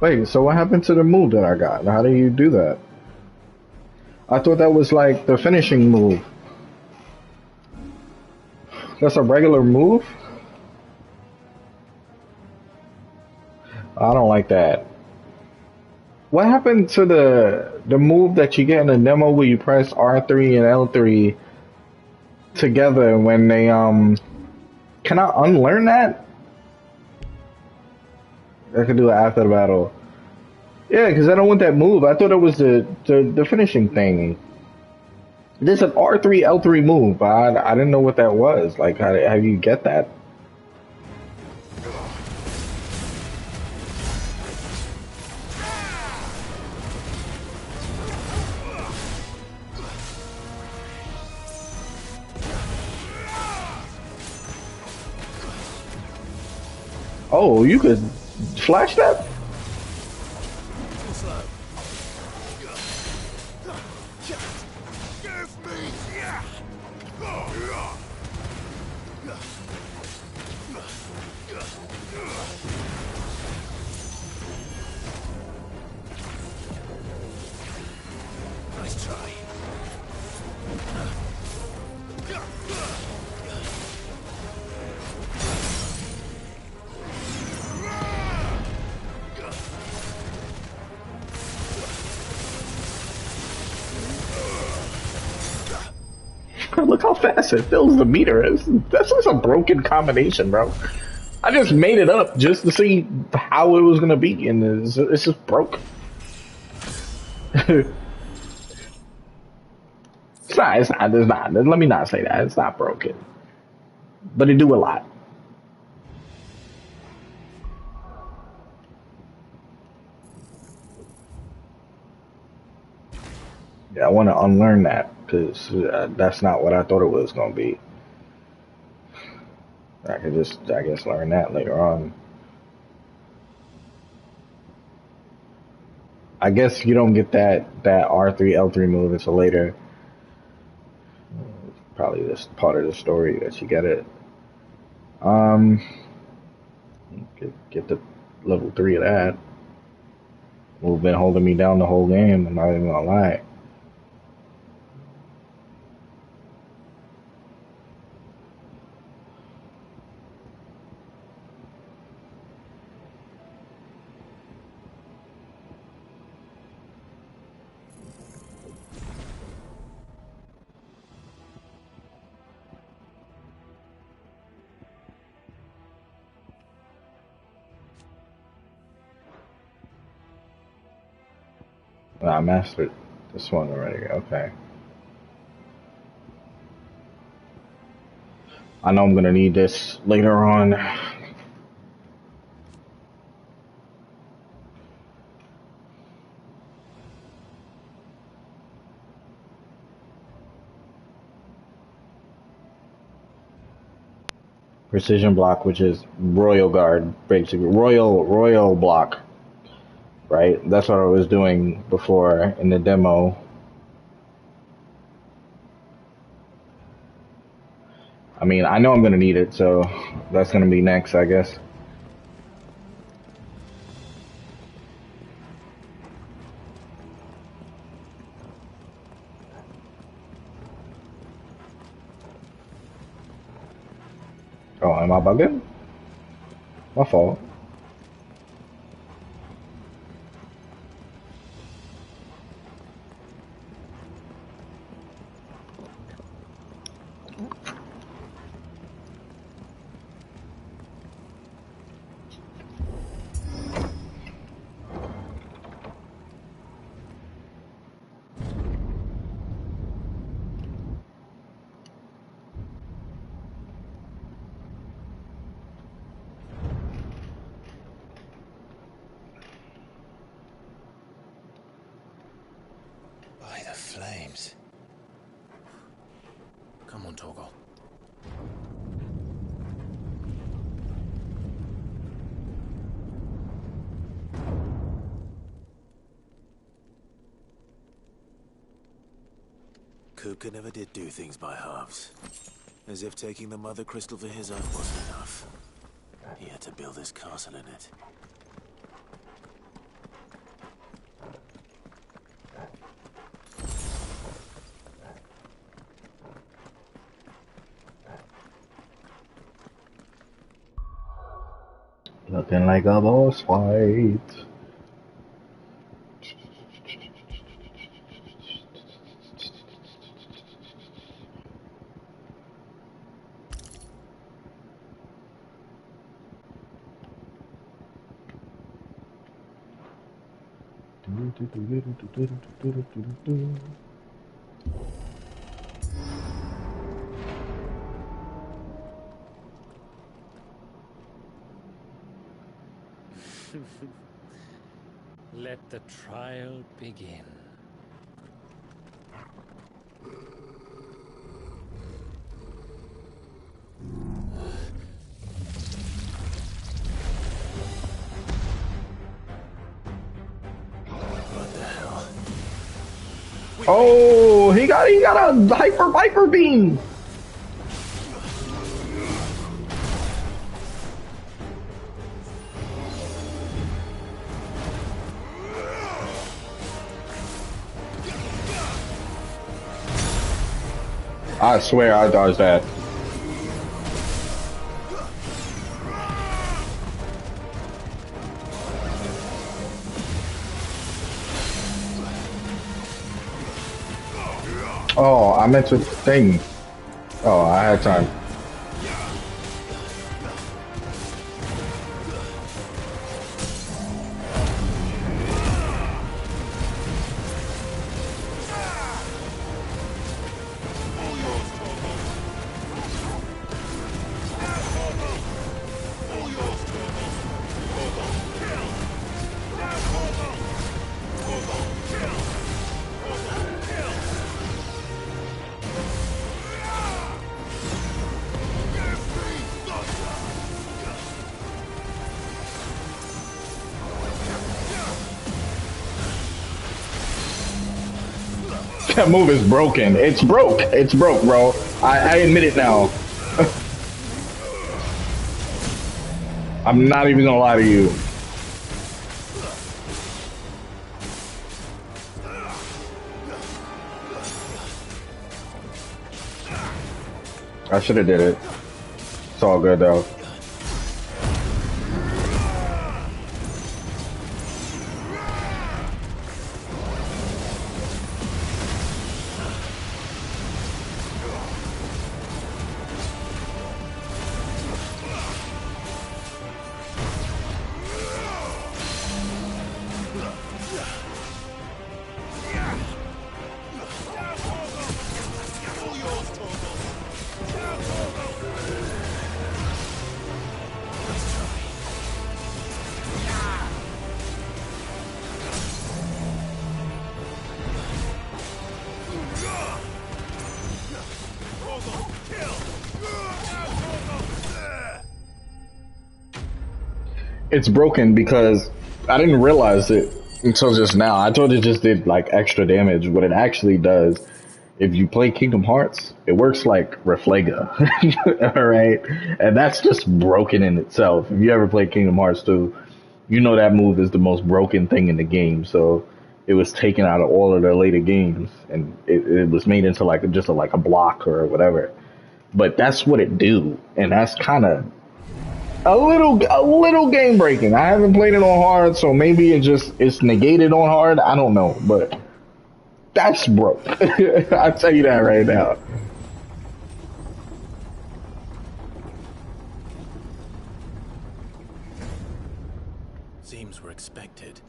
Wait, so what happened to the move that I got? How do you do that? I thought that was like the finishing move. That's a regular move? I don't like that. What happened to the move that you get in the demo where you press R3 and L3 together when they can I unlearn that? I can do it after the battle. Yeah, because I don't want that move. I thought it was the finishing thing. There's an R3 L3 move. I didn't know what that was. Like how do you get that? Oh, you could flash that? Nice try. Look how fast it fills the meter. That's just a broken combination, bro. I just made it up just to see how it was gonna be, and it's just broke. It's not. Let me not say that. It's not broken. But it do a lot. Yeah, I want to unlearn that, because that's not what I thought it was going to be. I could just, I guess, learn that later on. I guess you don't get that R3 L3 move until later. Probably this part of the story that you get it. Get the level 3 of that. Who've been holding me down the whole game. I'm not even gonna lie. I mastered this one already. Okay. I know I'm gonna need this later on. Precision block, which is Royal Guard, basically Royal block, right? That's what I was doing before in the demo. I mean, I know I'm gonna need it, so that's gonna be next, I guess. Oh, am I bugging? My fault. By the flames. Come on, Torgal. Kupka never did do things by halves. As if taking the Mother Crystal for his own wasn't enough. He had to build his castle in it. Looking like a boss fight. Let the trial begin. What the hell? Oh, he got a hyper beam. I swear I dodged that. Oh, I meant to thing. Oh, I had time. That move is broken. It's broke. It's broke, bro. I admit it now. I'm not even gonna lie to you. I should have did it. It's all good though. It's broken because I didn't realize it until just now. I thought it just did like extra damage. What it actually does, if you play Kingdom Hearts, it works like Reflega. Alright? And that's just broken in itself. If you ever played Kingdom Hearts 2, you know that move is the most broken thing in the game. So it was taken out of all of their later games and it was made into like just like a block or whatever. But that's what it do. And that's kinda a little game breaking. I haven't played it on hard, so maybe it's negated on hard. I don't know, but that's broke. I'll tell you that right now. Seems we're expected.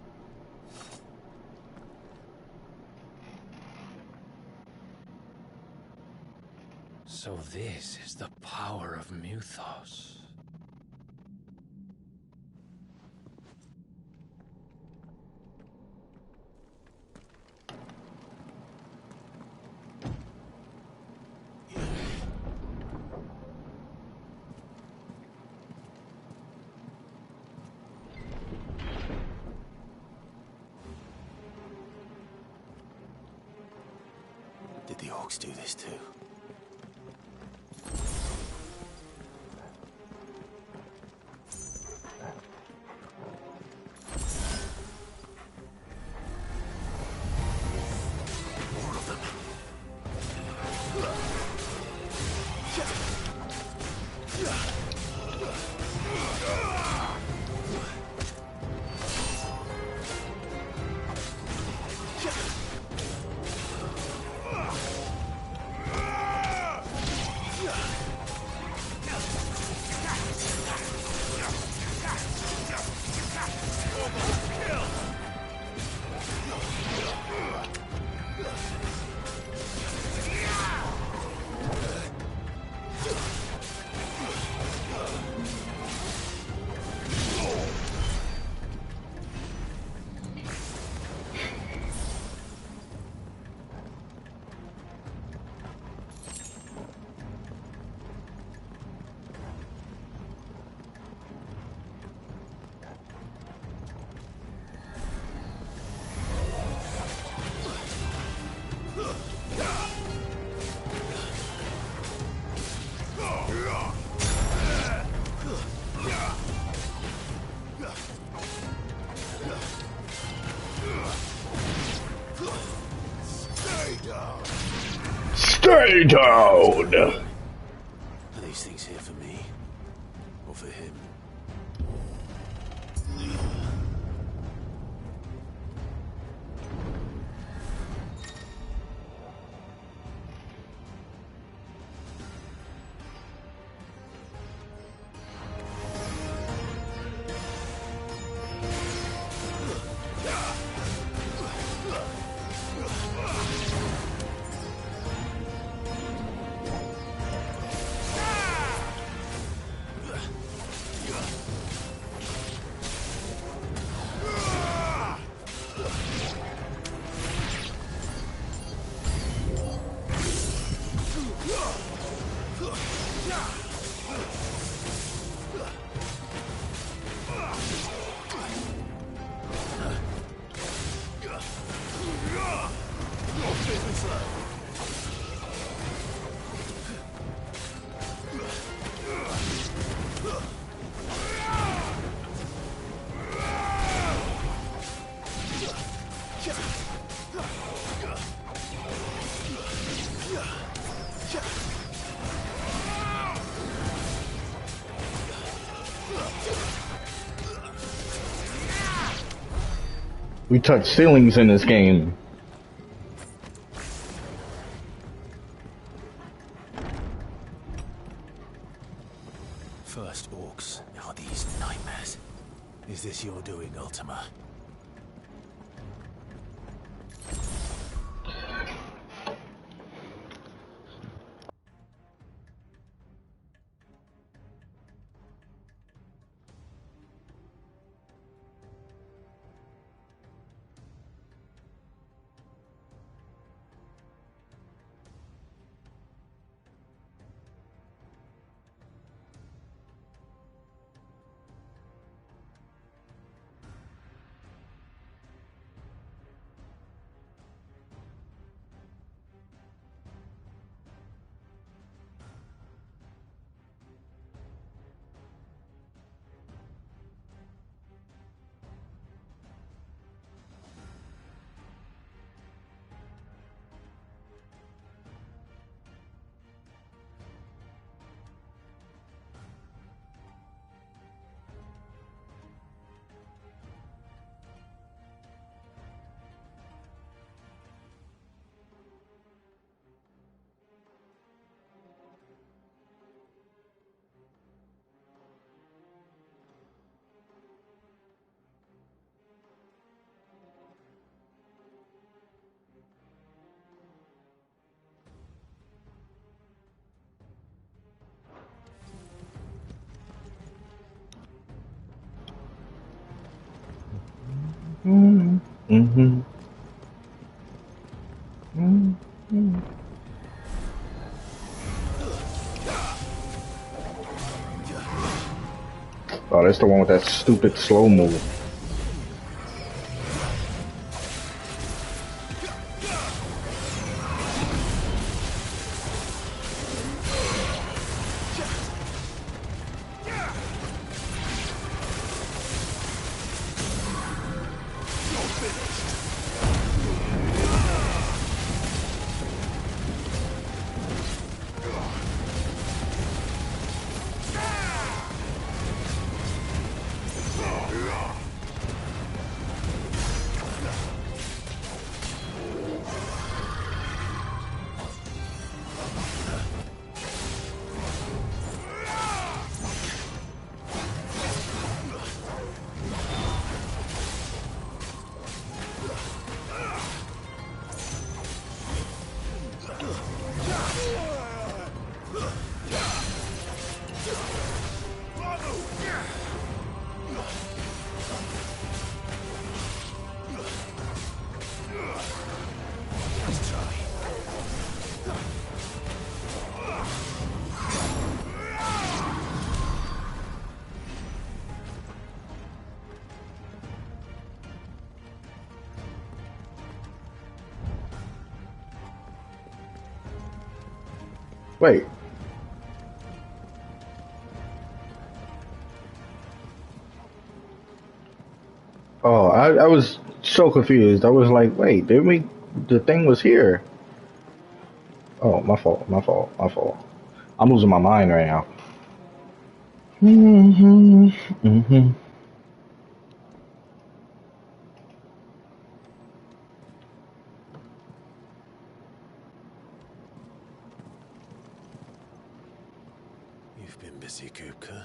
So this is the power of Muthos. Did the orcs do this too? More of them. Stay down! Are these things here for me? Or for him? We touch ceilings in this game. First orcs, now these nightmares. Is this your doing, Ultima? Oh, that's the one with that stupid slow move. Wait. Oh, I was so confused. I was like, wait, did we? The thing was here. Oh, my fault, my fault, my fault. I'm losing my mind right now. You've been busy, Kupka.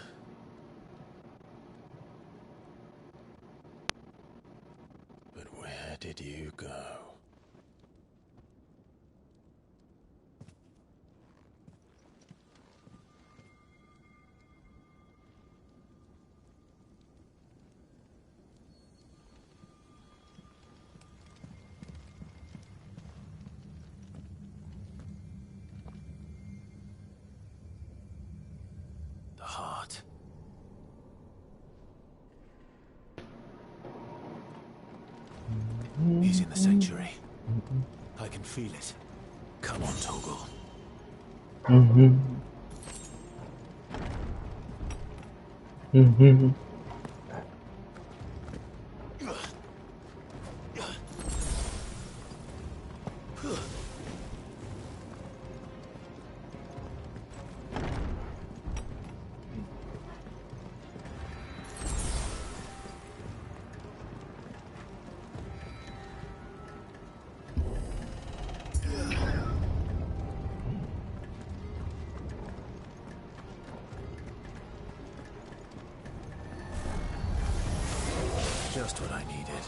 But where did you go? The heart. He's in the sanctuary. feel it. Come on, Toggle. Mm-hmm. Mm-hmm. Just what I needed.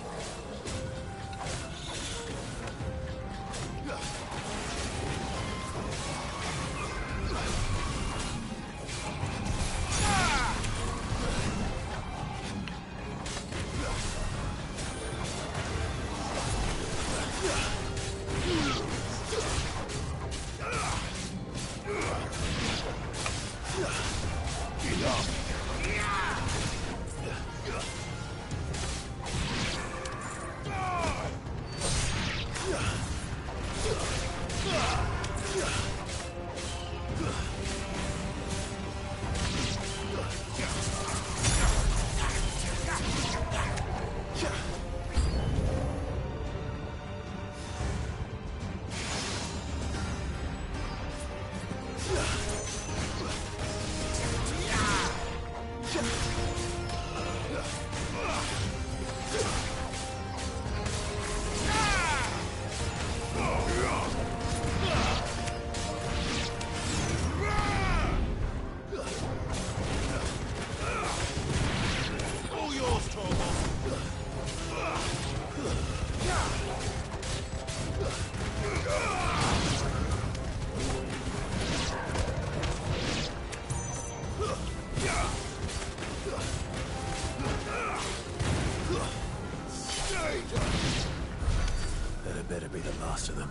That better be the last of them.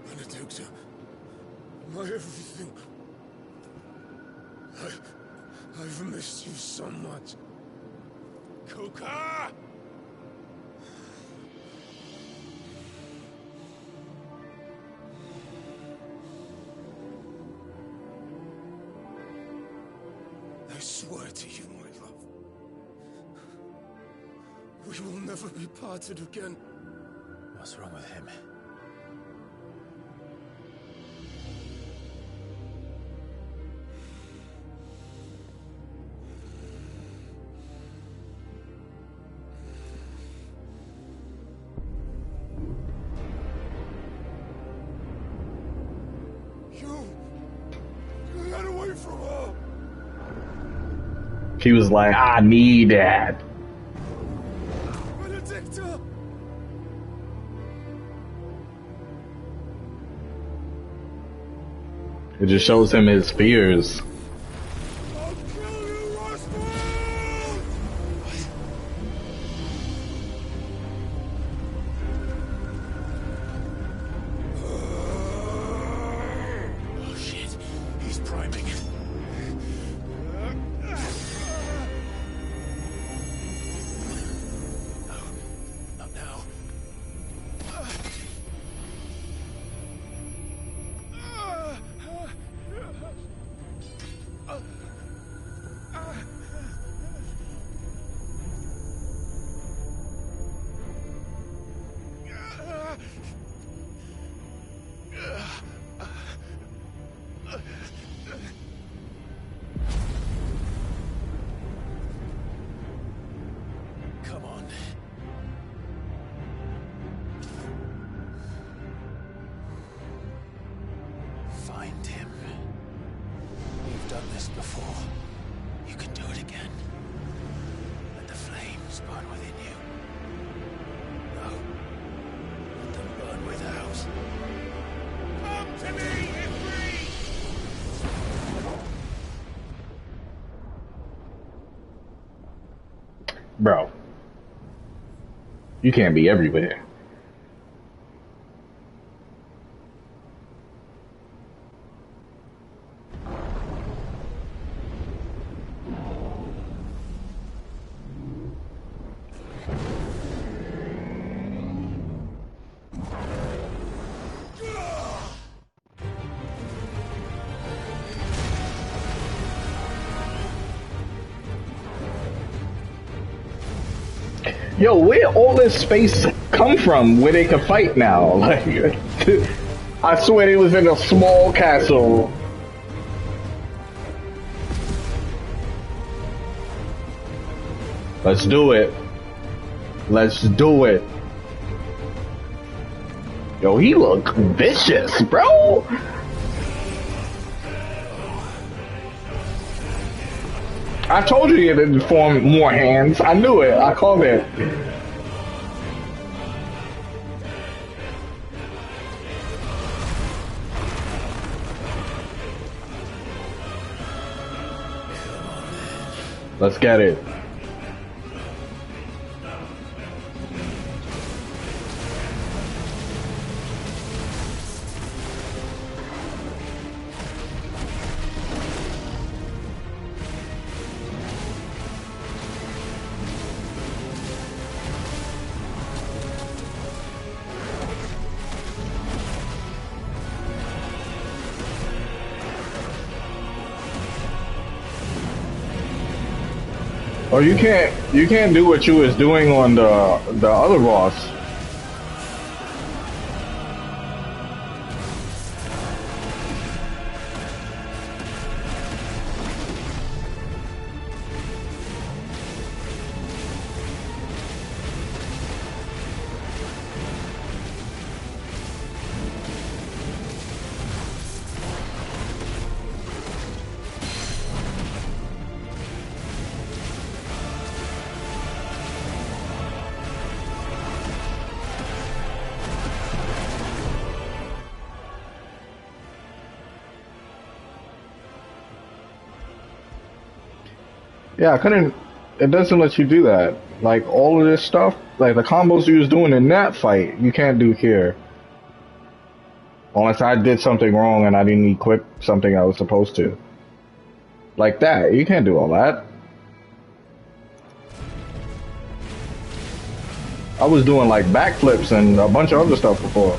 Benedicta, my everything. I've missed you so much. Coca! I swear to you, my love, we will never be parted again. What's wrong with him? You got away from her. She was like, I need that. Benedicta! It just shows him his fears. Oh shit, he's priming. Not now. Come on. Find him. You've done this before. You can do it again. Let the flames burn within you. No. Let them burn without. Come to me, Ifrit! Bro. You can't be everywhere. Yo, where all this space come from where they can fight now? Like, I swear they was in a small castle. Let's do it. Let's do it. Yo, he look vicious, bro. I told you he had to form more hands. I knew it. I called it. Let's get it. Oh, you can't do what you was doing on the other boss. Yeah, I couldn't. It doesn't let you do that. Like all of this stuff, like the combos you was doing in that fight, you can't do here. Unless I did something wrong and I didn't equip something I was supposed to. Like that, you can't do all that. I was doing like backflips and a bunch of other stuff before.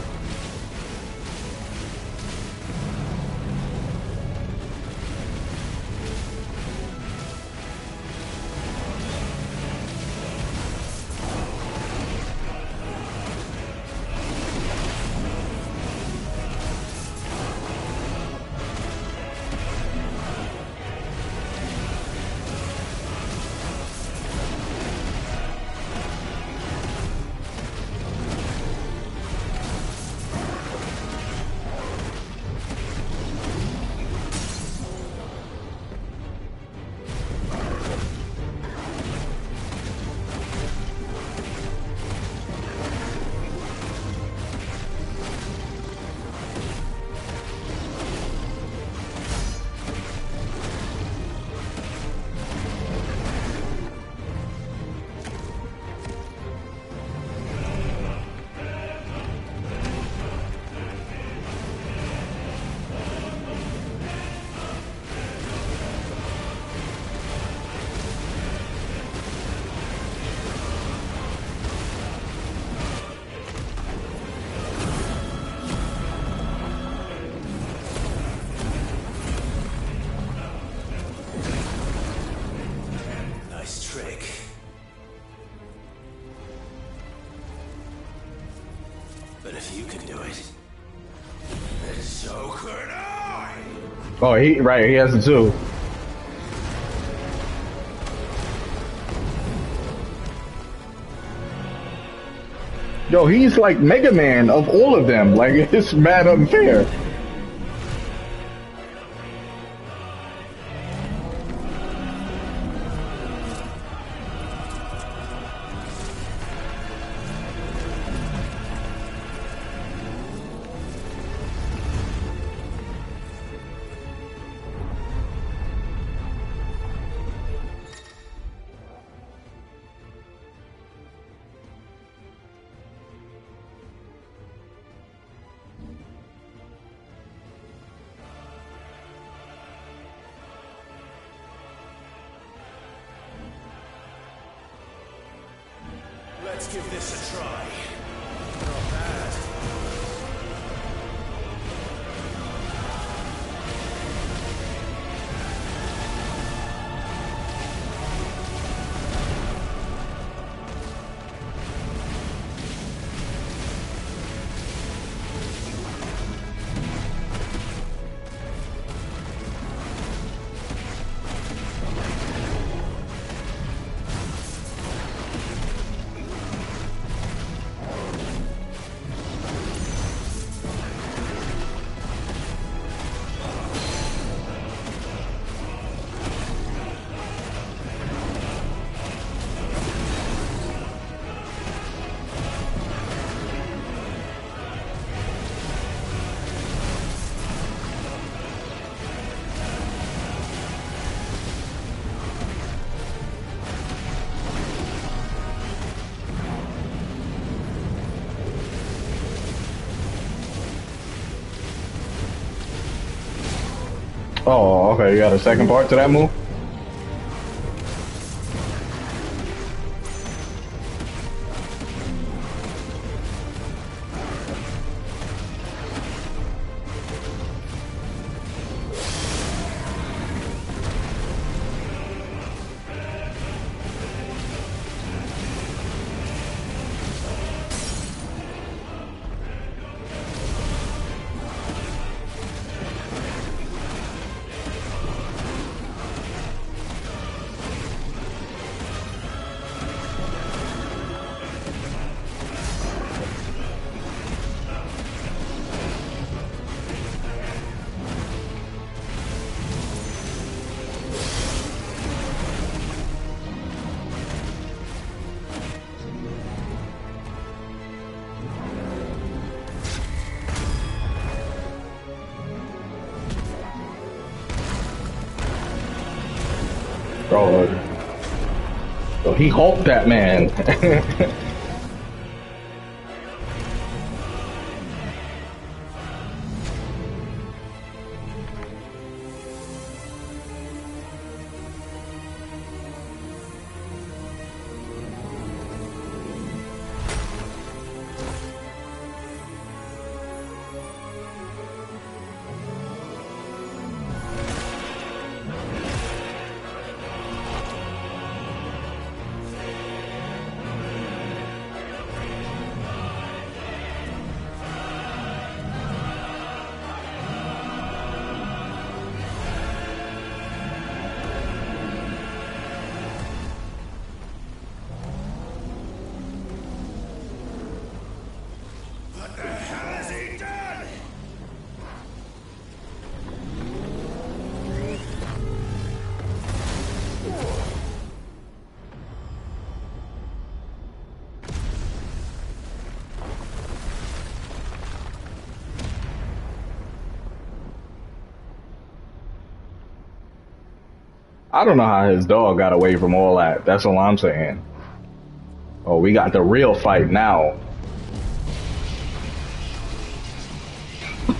Oh, he has it too. Yo, he's like Mega Man of all of them. Like, it's mad unfair. Let's give this a try. Not bad. Oh, okay. You got a second part to that move? Bro, he hulked that man. I don't know how his dog got away from all that. That's all I'm saying. Oh, we got the real fight now.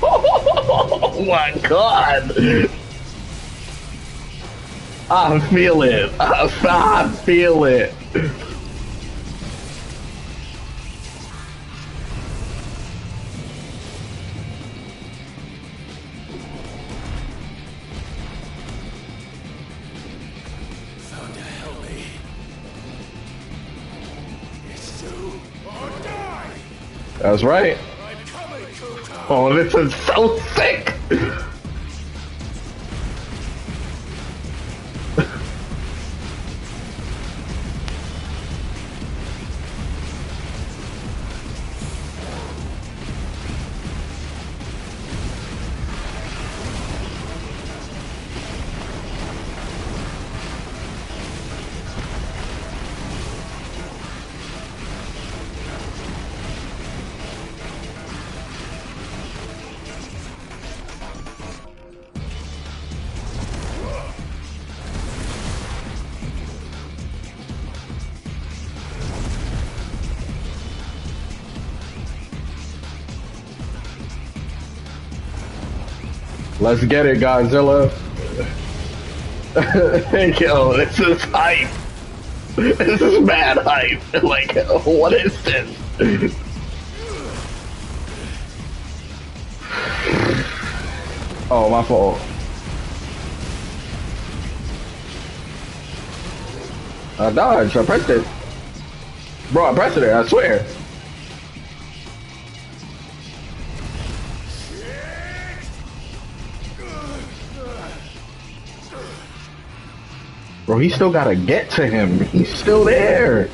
Oh my god! I feel it. I feel it. That's right. Oh, this is so sick. Let's get it, Godzilla. Yo, this is hype. This is mad hype. Like, what is this? Oh, my fault. I dodged. I pressed it. Bro, I pressed it, I swear. Bro, he still gotta get to him. He's still there.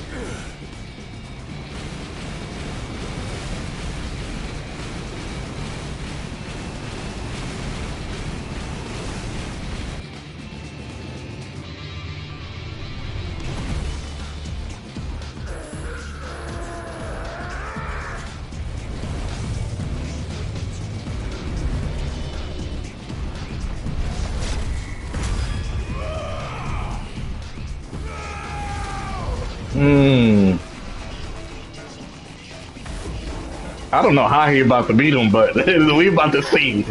I don't know how he about to beat him, but we about to see.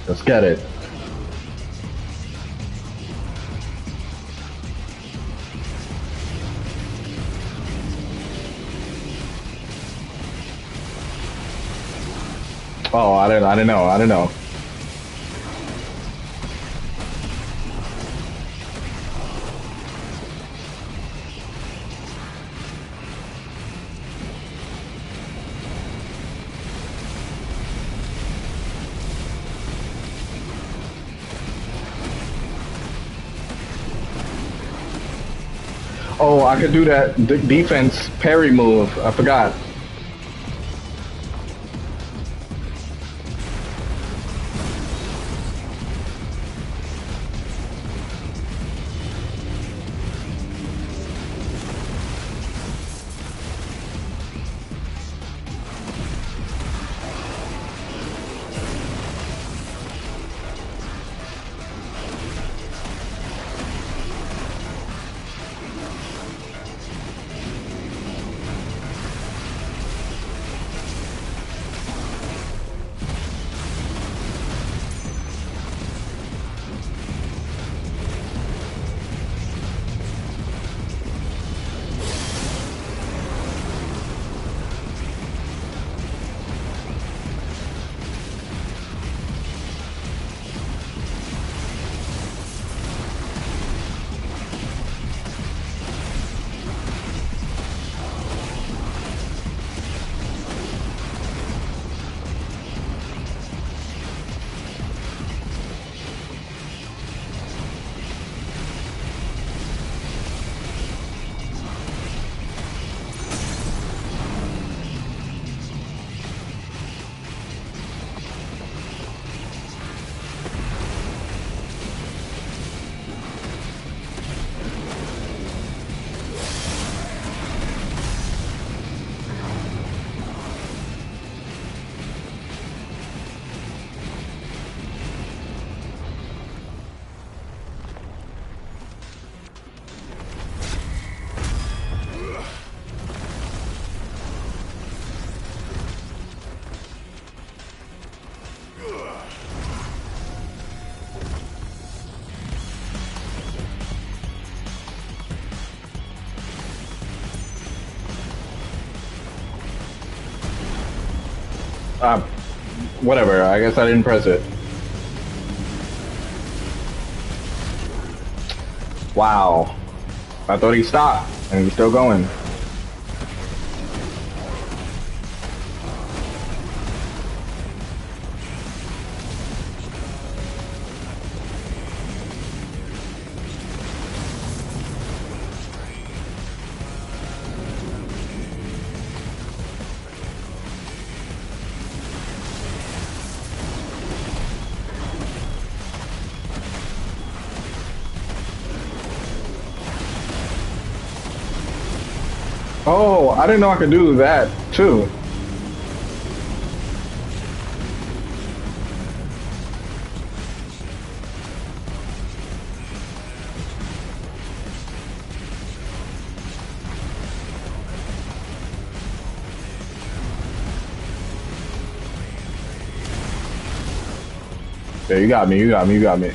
Let's get it. Oh, I didn't know. Oh, I could do that defense parry move. I forgot. Whatever. I guess I didn't press it. Wow. I thought he stopped, and he's still going. Oh, I didn't know I could do that, too. Yeah, you got me.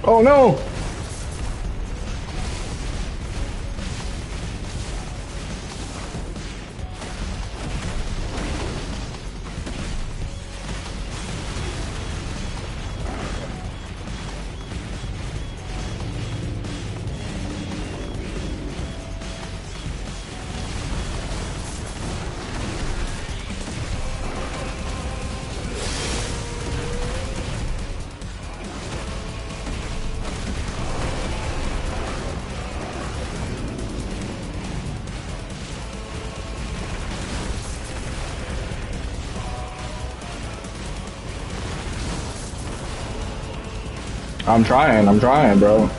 Oh no! I'm trying, bro.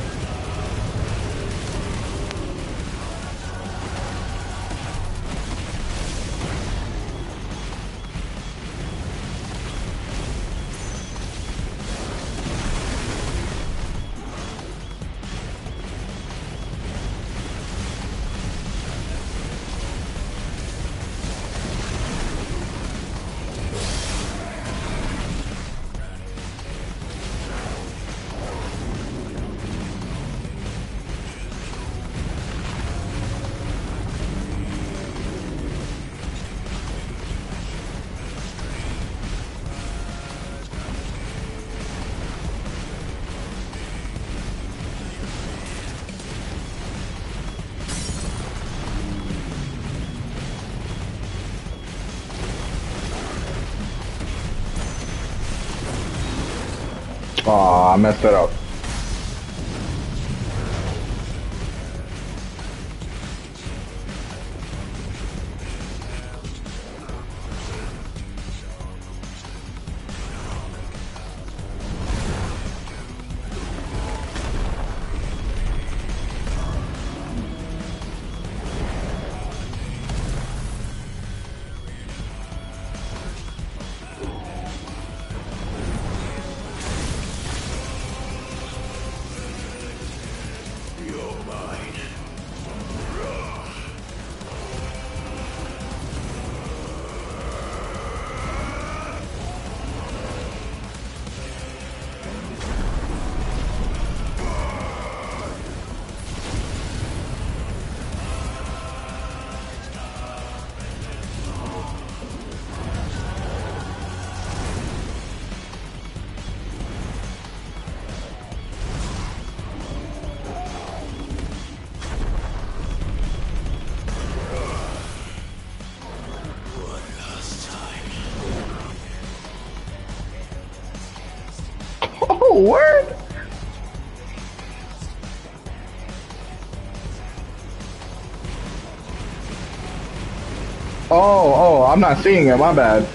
Aw, I messed it up. Oh, word! Oh, I'm not seeing it, my bad.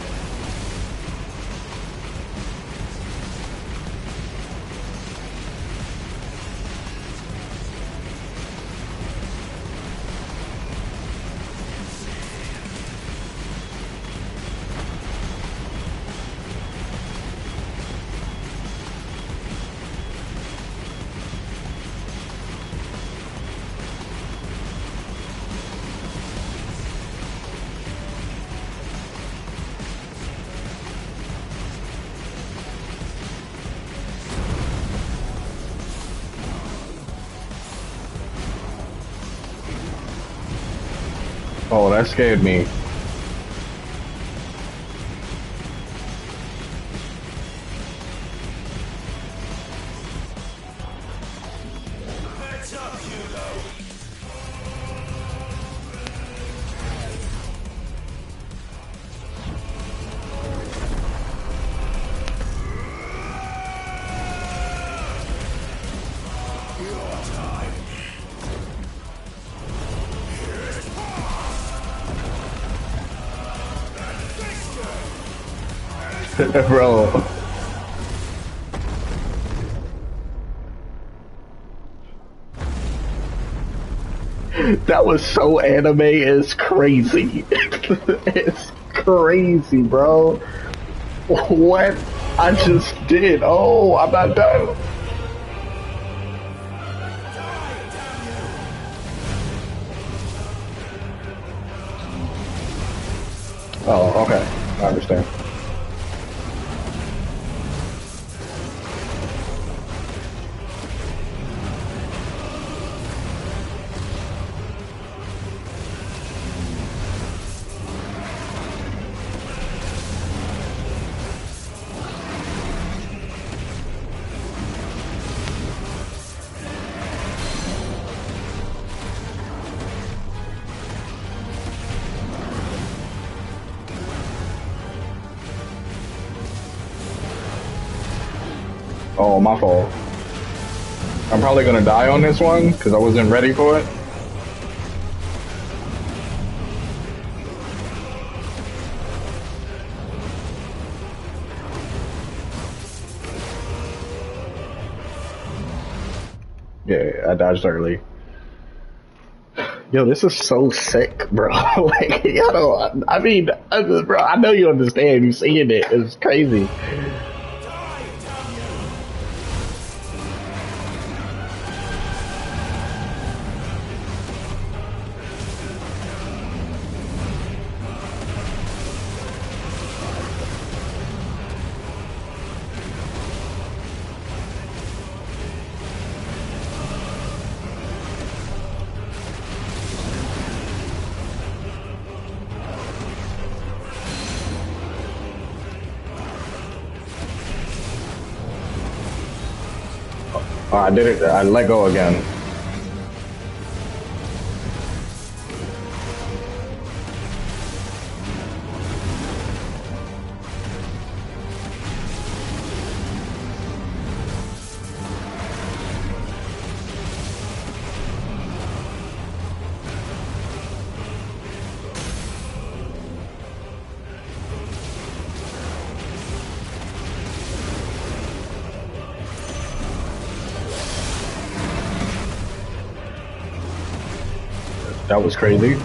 Oh, that scared me. Bro. That was so anime, it's crazy. It's crazy, bro. What I just did. Oh, I'm not done. Oh, okay. I understand. Oh, my fault. I'm probably gonna die on this one because I wasn't ready for it. Yeah, I dodged early. Yo, this is so sick, bro. Like, you know, I mean, bro, I know you understand. You seeing it. It's crazy. Oh, I did it. I let go again. That was crazy.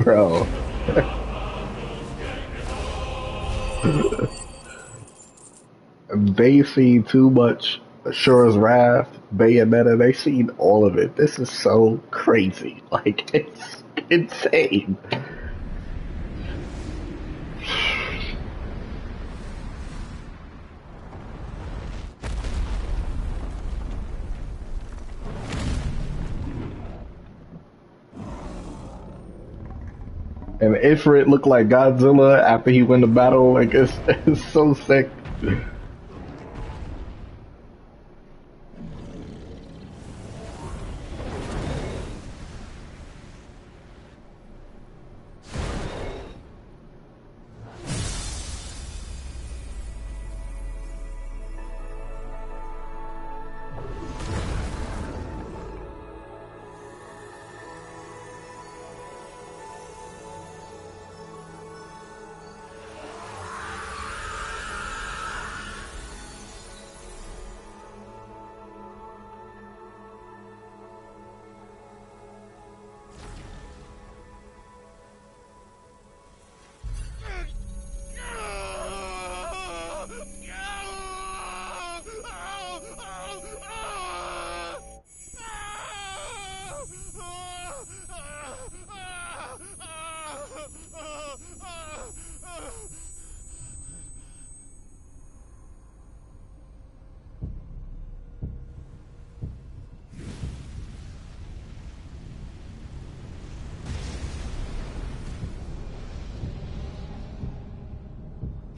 Bro. They see too much Asura's Wrath, Bayonetta, they seen all of it. This is so crazy. Like, it's insane. And Ifrit looked like Godzilla after he went to battle. Like, it's so sick.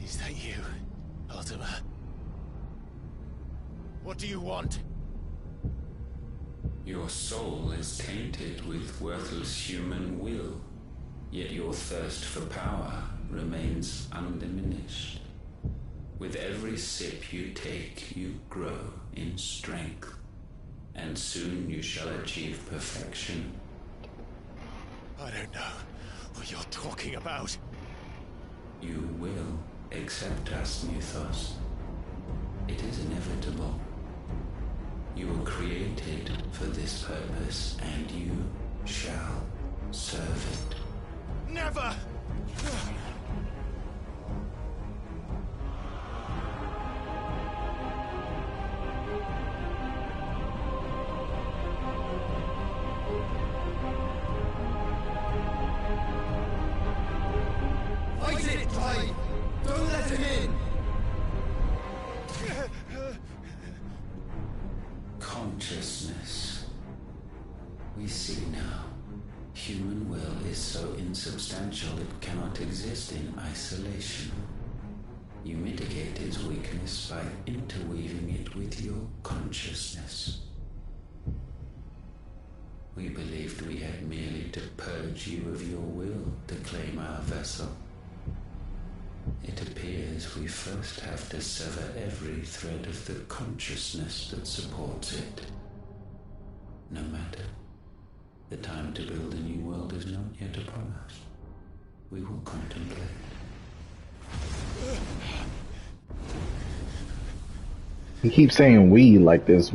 Is that you, Ultima? What do you want? Your soul is tainted with worthless human will, yet your thirst for power remains undiminished. With every sip you take, you grow in strength, and soon you shall achieve perfection. I don't know what you're talking about. You will accept us, Mythos. It is inevitable. You were created for this purpose, and you shall serve it. Never! Fight it, Tide! Don't let him in! Consciousness. We see now. Human will is so insubstantial it cannot exist in isolation. You mitigate its weakness by interweaving it with your consciousness. We believed we had merely to purge you of your will to claim our vessel. It appears we first have to sever every thread of the consciousness that supports it. No matter. The time to build a new world is not yet upon us. We will contemplate. He keeps saying we like there's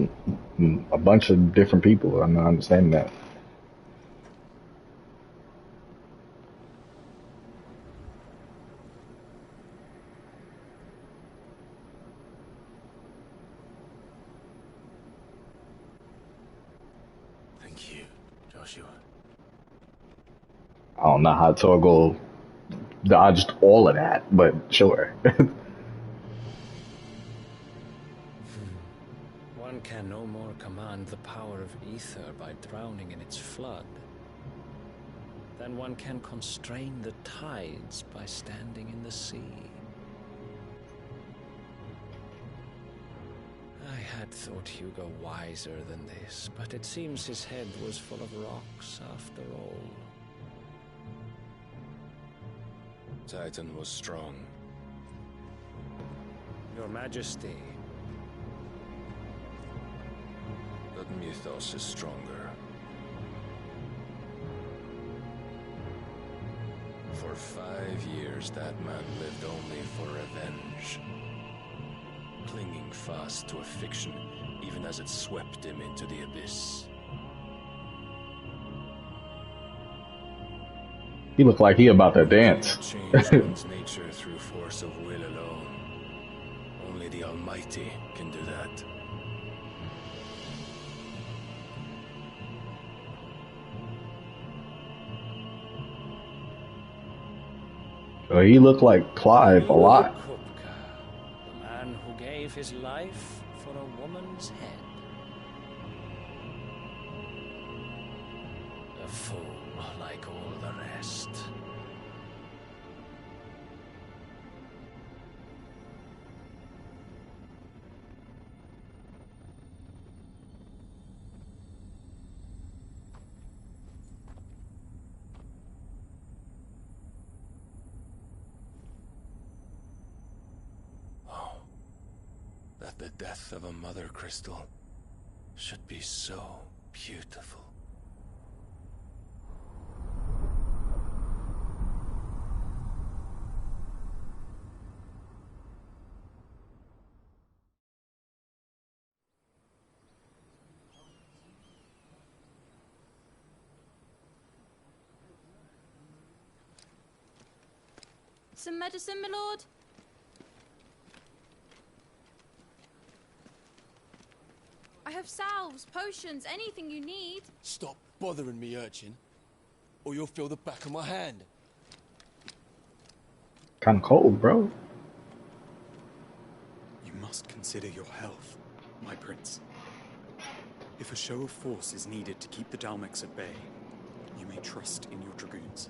a bunch of different people. I'm not understanding that. Thank you, Joshua. I don't know how Torgal dodged all of that, but sure. One can no more command the power of ether by drowning in its flood than one can constrain the tides by standing in the sea. I had thought Hugo wiser than this, but it seems his head was full of rocks after all. Titan was strong. Your Majesty. But Mythos is stronger. For 5 years, that man lived only for revenge. Clinging fast to a fiction, even as it swept him into the abyss. He looked like he about to You dance. cannot change one's nature through force of will alone. Only the Almighty can do that. He looked like Clive a lot. The man who gave his life for a woman's head. A fool like all the rest. That the death of a mother crystal should be so beautiful. Some medicine, my lord? I have salves, potions, anything you need. Stop bothering me, urchin, or you'll feel the back of my hand. Kind of cold, bro. You must consider your health, my prince. If a show of force is needed to keep the Dalmex at bay, you may trust in your dragoons.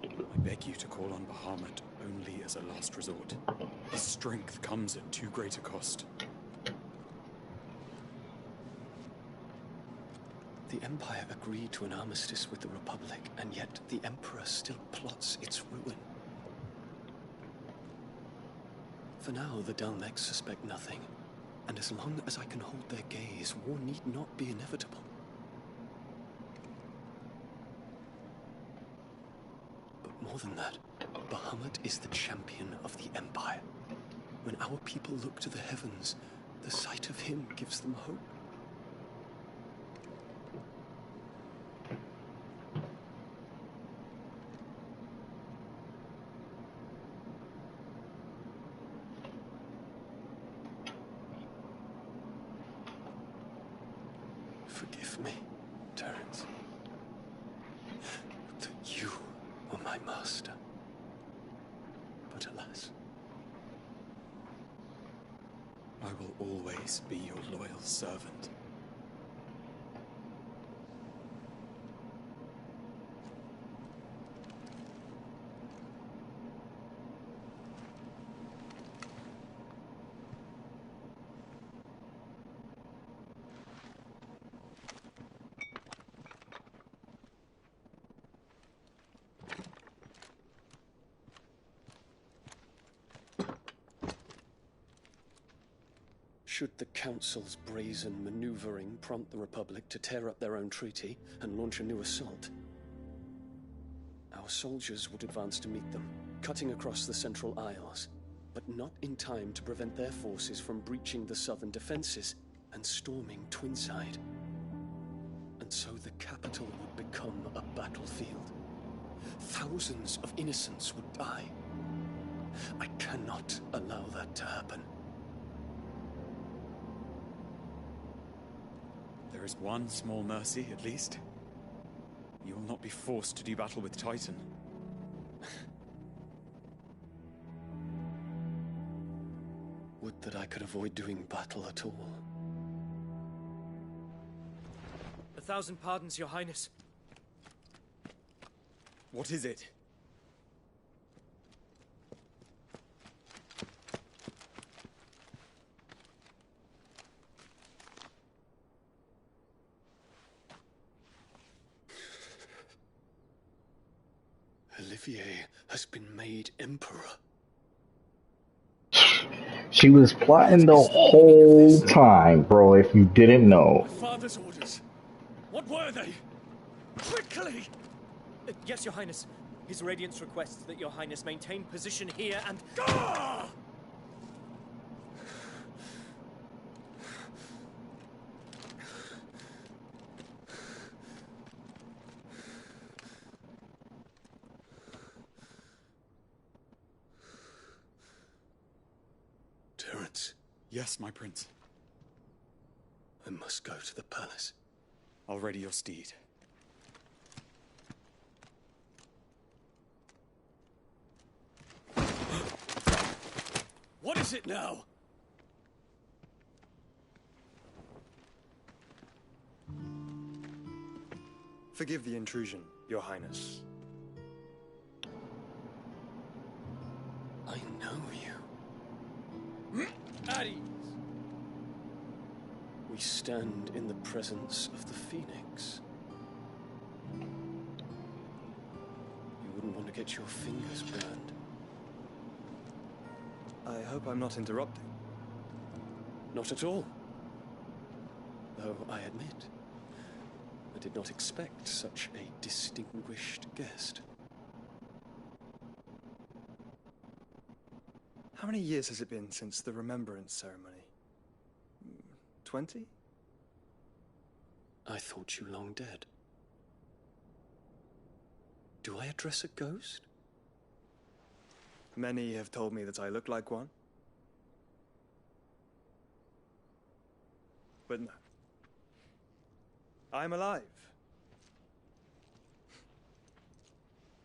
I beg you to call on Bahamut only as a last resort. His strength comes at too great a cost. The Empire agreed to an armistice with the Republic, and yet the Emperor still plots its ruin. For now, the Dalmex suspect nothing, and as long as I can hold their gaze, war need not be inevitable. But more than that, Bahamut is the champion of the Empire. When our people look to the heavens, the sight of him gives them hope. Forgive me, Terence, that you were my master. But alas, I will always be your loyal servant. should the Council's brazen maneuvering prompt the Republic to tear up their own treaty and launch a new assault, our soldiers would advance to meet them, cutting across the Central Isles, but not in time to prevent their forces from breaching the southern defenses and storming Twinside. And so the capital would become a battlefield. Thousands of innocents would die. I cannot allow that to happen. There is one small mercy, at least. You will not be forced to do battle with Titan. Would that I could avoid doing battle at all. 1,000 pardons, Your Highness. What is it? Olivier has been made Emperor. She was plotting the whole time, bro, if you didn't know. My father's orders. What were they? Quickly! Yes, Your Highness. His Radiance requests that Your Highness maintain position here and... Gah! Yes, my prince. I must go to the palace. I'll ready your steed. What is it now? Forgive the intrusion, Your Highness. I know you. At ease. We stand in the presence of the Phoenix. You wouldn't want to get your fingers burned. I hope I'm not interrupting. Not at all. Though I admit, I did not expect such a distinguished guest. How many years has it been since the Remembrance ceremony? 20? I thought you long dead. Do I address a ghost? Many have told me that I look like one. But no. I'm alive.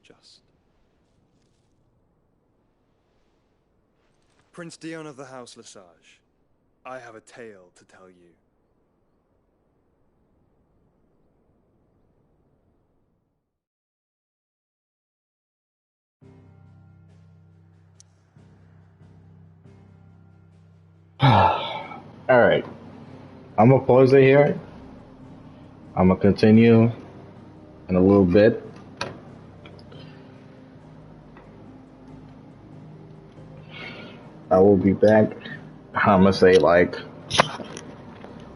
Just. Prince Dion of the House Lesage, I have a tale to tell you. Alright. I'm gonna pause it here. I'm gonna continue in a little bit. I will be back. I'm gonna say like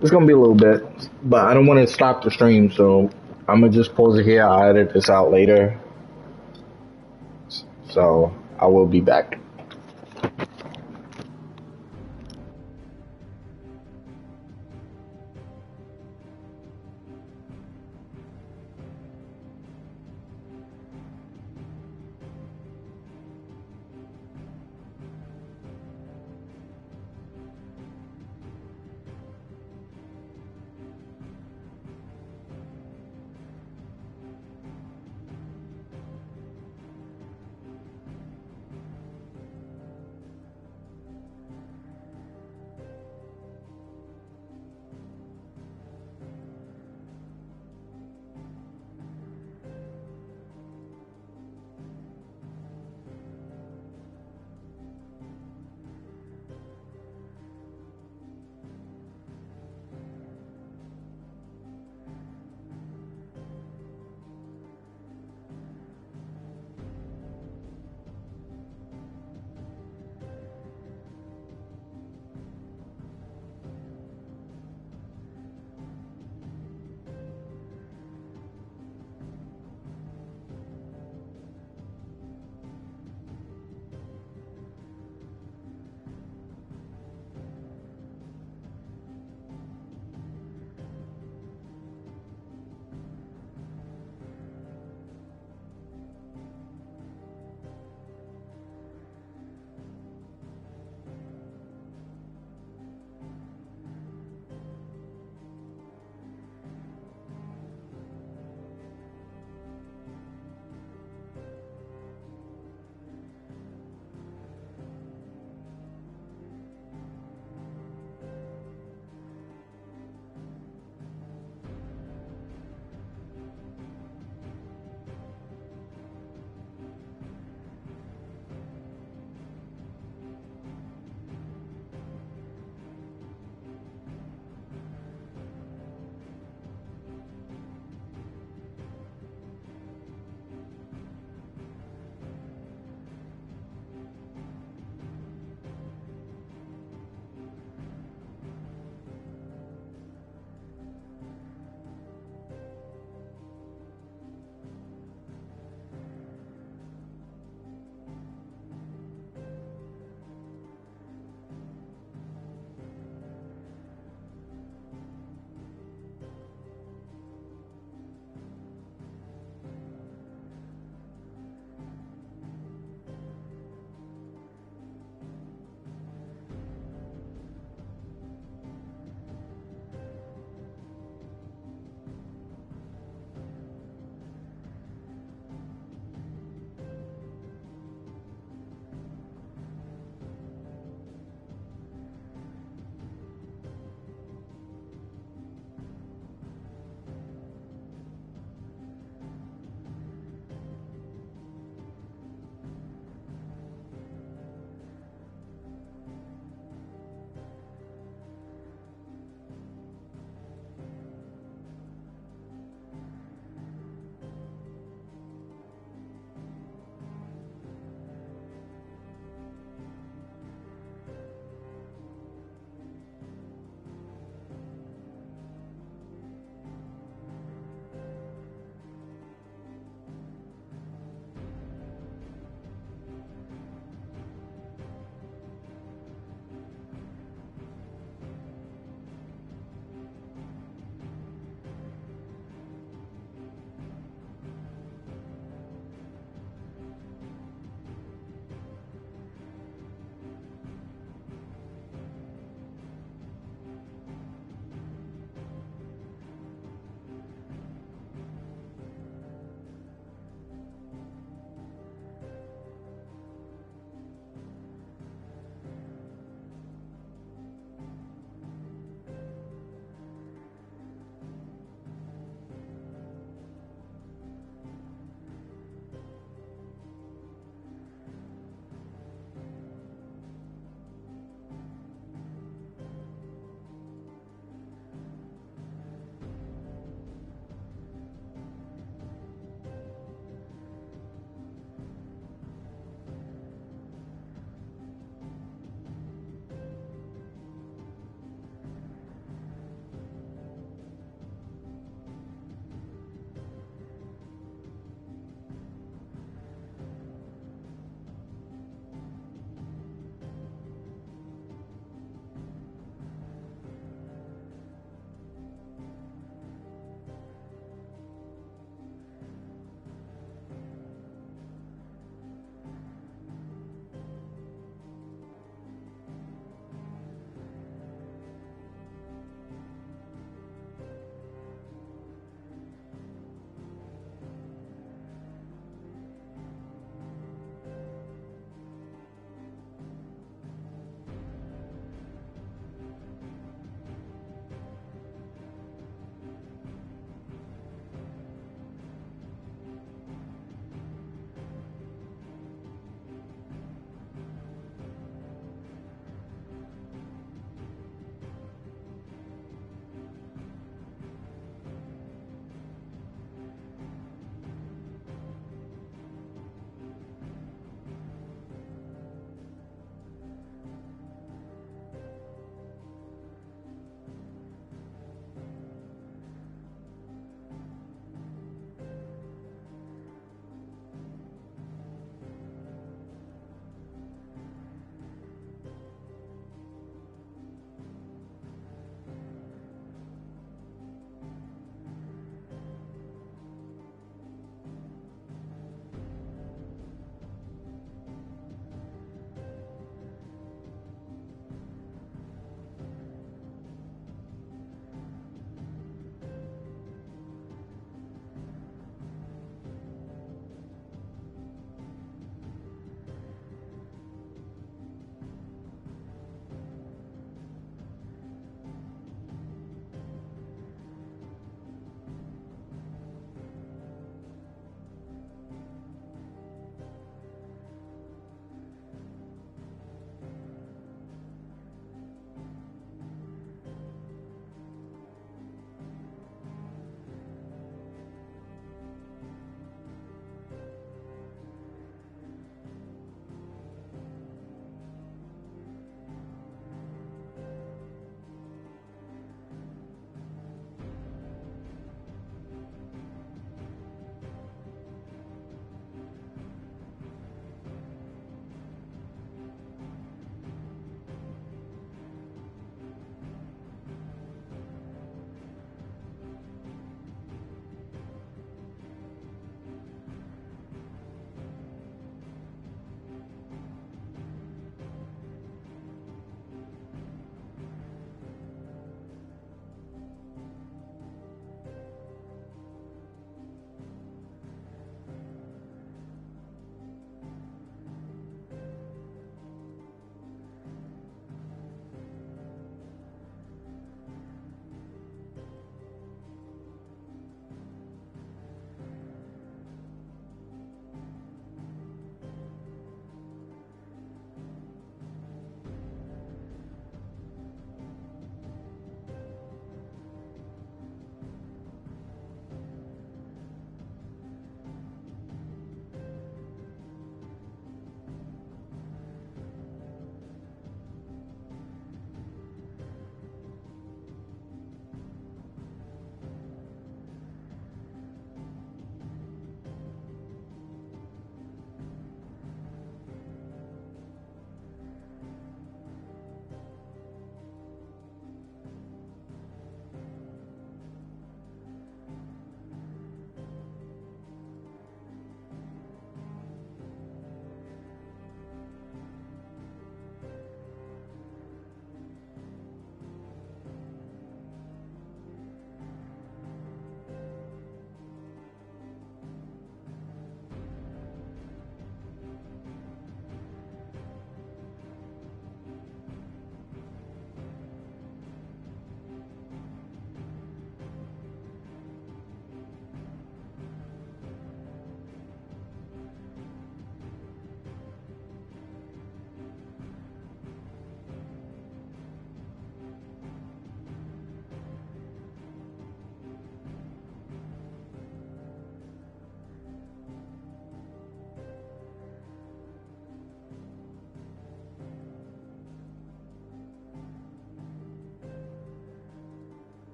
it's gonna be a little bit, but I don't want to stop the stream, so I'm gonna just pause it here. I'll edit this out later. So I will be back.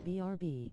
BRB.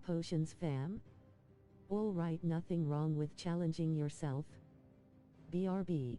potions, fam? All right, nothing wrong with challenging yourself. BRB.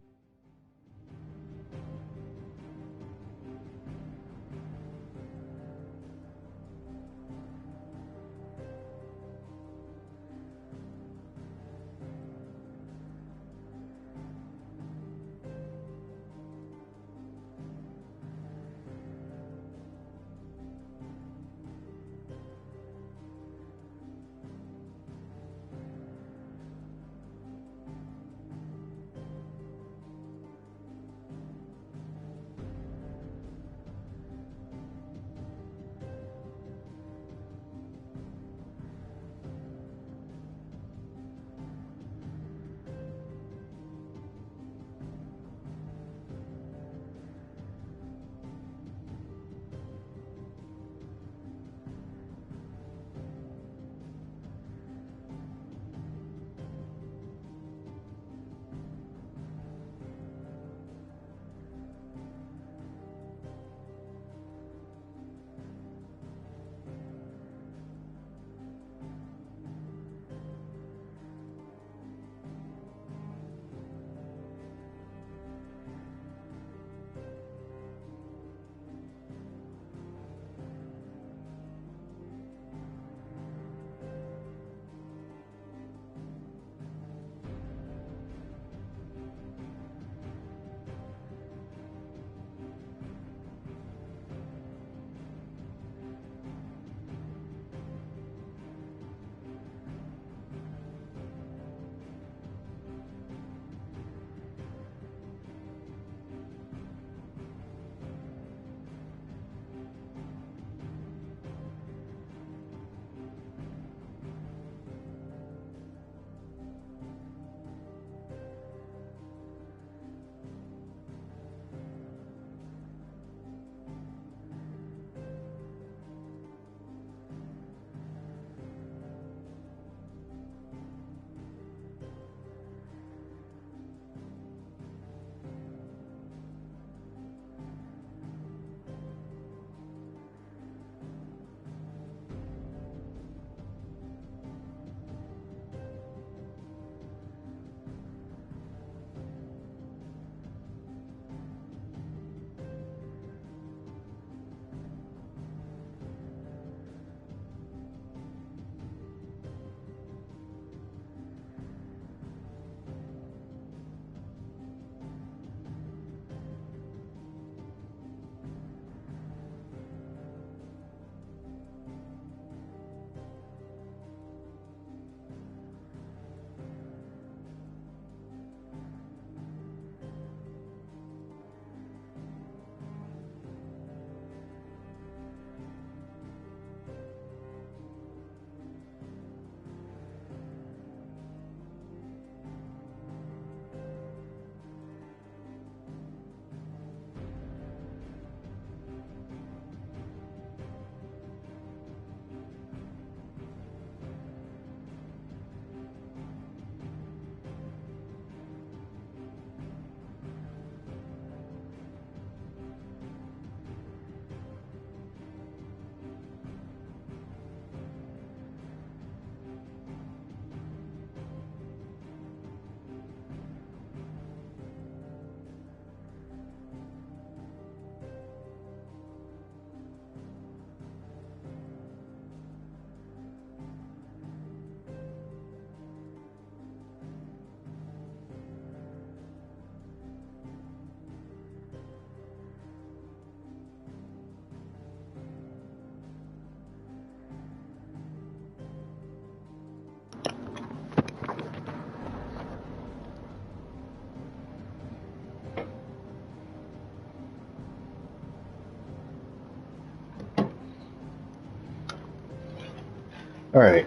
Alright.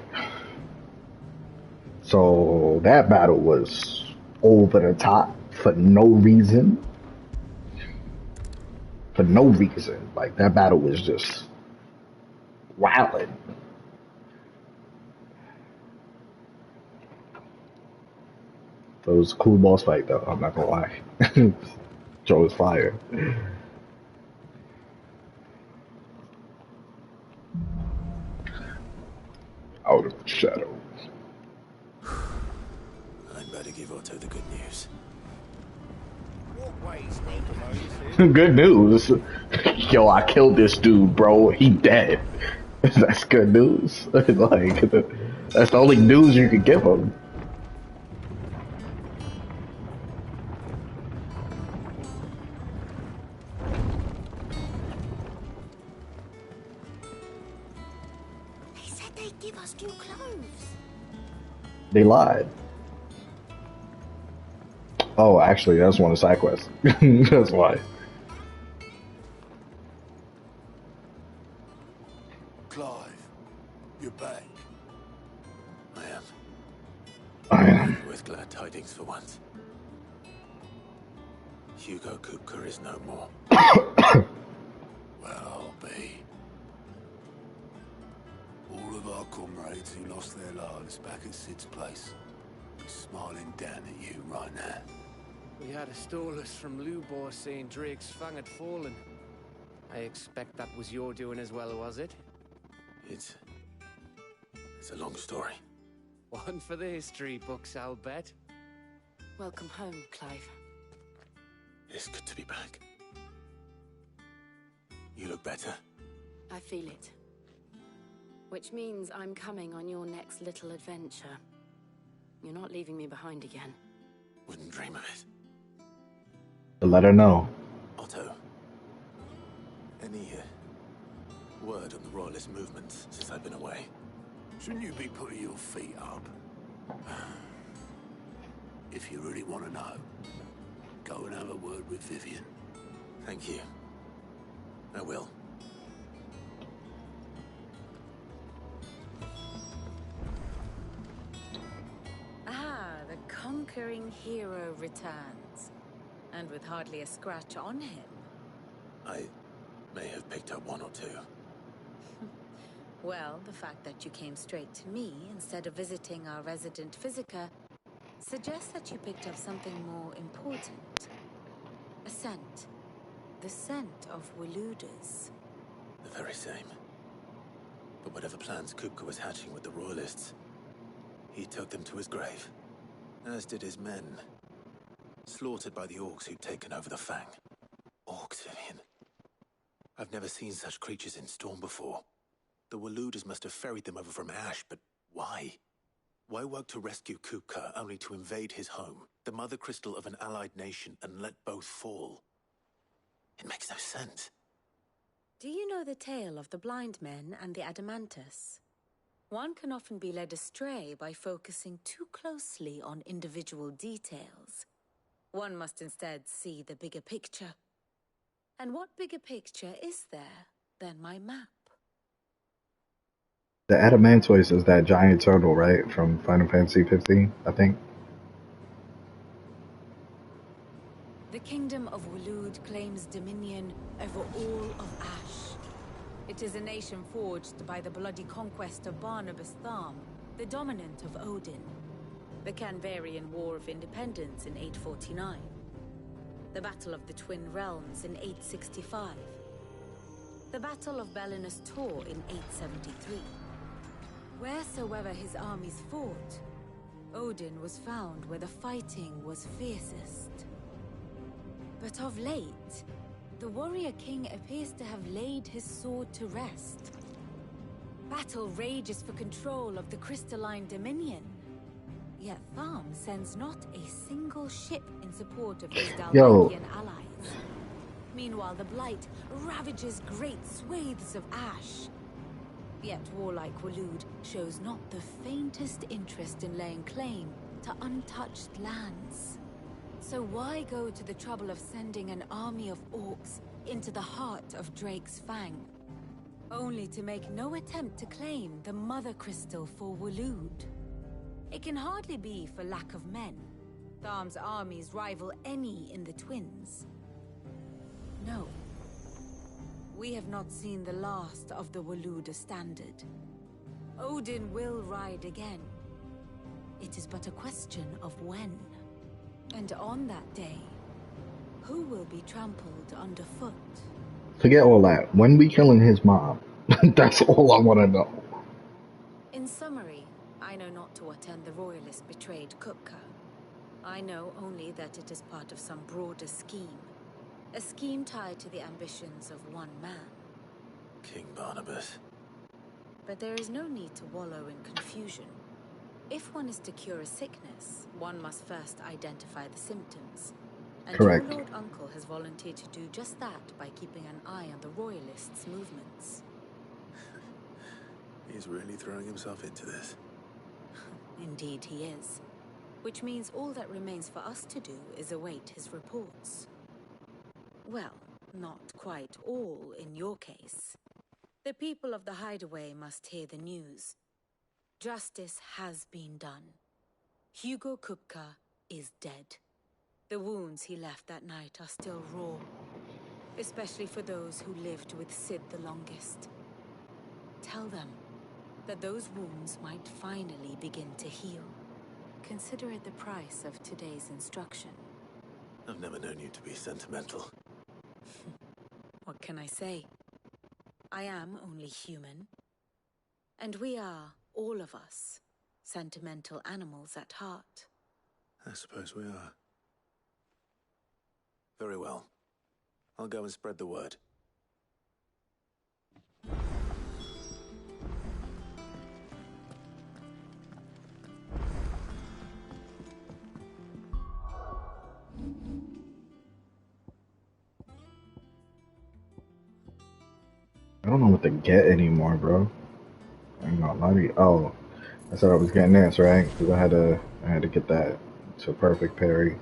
So that battle was over the top for no reason. For no reason. Like, that battle was just wildin'. So it was a cool boss fight, though. I'm not gonna lie. Joe was fire. out of the shadows. I'd better give Otto the good news. Good news. Yo, I killed this dude, bro. He dead. That's good news. Like, that's the only news you could give him. They said they'd give us new clothes. They lied. Oh, actually, that's one of the side quests. That's why. Clive, you're back. I am. With glad tidings for once. Hugo Kupka is no more. Well, I'll be. All of our comrades who lost their lives back at Sid's place are smiling down at you right now. We had a stolus from Lubor saying Drake's fang had fallen. I expect that was your doing as well, was it? It's a long story. One for the history books, I'll bet. Welcome home, Clive. It's good to be back. You look better. I feel it. Which means I'm coming on your next little adventure. You're not leaving me behind again. Wouldn't dream of it. Let her know. Otto, any word on the royalist movement since I've been away? Shouldn't you be putting your feet up? If you really want to know, go and have a word with Vivian. Thank you. I will. Ah, the conquering hero returns. And with hardly a scratch on him. I may have picked up one or two. Well, the fact that you came straight to me instead of visiting our resident physiker suggests that you picked up something more important. A scent. The scent of Waludas. The very same. But whatever plans Kupka was hatching with the royalists, he took them to his grave. As did his men. Slaughtered by the orcs who'd taken over the Fang. Orcs, Vivian. I've never seen such creatures in Storm before. The Waludas must have ferried them over from Ash, but why? Why work to rescue Kupka only to invade his home, the mother crystal of an allied nation, and let both fall? It makes no sense. Do you know the tale of the blind men and the Adamantus? One can often be led astray by focusing too closely on individual details. One must instead see the bigger picture. And what bigger picture is there than my map? The Adamantoise is that giant turtle, right? From Final Fantasy 15, I think. The kingdom of Waloed claims dominion over all of Ash. It is a nation forged by the bloody conquest of Barnabas Tharm, the dominant of Odin. The Canvarian War of Independence in 849. The Battle of the Twin Realms in 865. The Battle of Belinus Tor in 873. Wheresoever his armies fought, Odin was found where the fighting was fiercest. But of late, the warrior king appears to have laid his sword to rest. Battle rages for control of the crystalline dominion. Yet Tharm sends not a single ship in support of his Dalmakian allies. Meanwhile, the Blight ravages great swathes of Ash. Yet warlike Waloed shows not the faintest interest in laying claim to untouched lands. So why go to the trouble of sending an army of orcs into the heart of Drake's Fang? Only to make no attempt to claim the Mother Crystal for Waloed. It can hardly be for lack of men. Tharm's armies rival any in the Twins. No. We have not seen the last of the Waluda standard. Odin will ride again. It is but a question of when. And on that day, who will be trampled underfoot? Forget all that. When we killing his mom? That's all I want to know. summary, I know not to what end the Royalists betrayed Kupka. I know only that it is part of some broader scheme. A scheme tied to the ambitions of one man. King Barnabas. But there is no need to wallow in confusion. If one is to cure a sickness, one must first identify the symptoms. And Correct. your Lord Uncle has volunteered to do just that by keeping an eye on the Royalists' movements. He's really throwing himself into this. Indeed he is. Which means all that remains for us to do is await his reports. Well, not quite all in your case. The people of the Hideaway must hear the news. Justice has been done. Hugo Kupka is dead. The wounds he left that night are still raw, especially for those who lived with Sid the longest. Tell them that those wounds might finally begin to heal. Consider it the price of today's instruction. I've never known you to be sentimental. What can I say? I am only human. And we are, all of us, sentimental animals at heart. I suppose we are. Very well. I'll go and spread the word. I don't know what to get anymore, bro. I ain't gonna lie to you. Oh, I said I was getting this, right? Because I had to get that to perfect parry.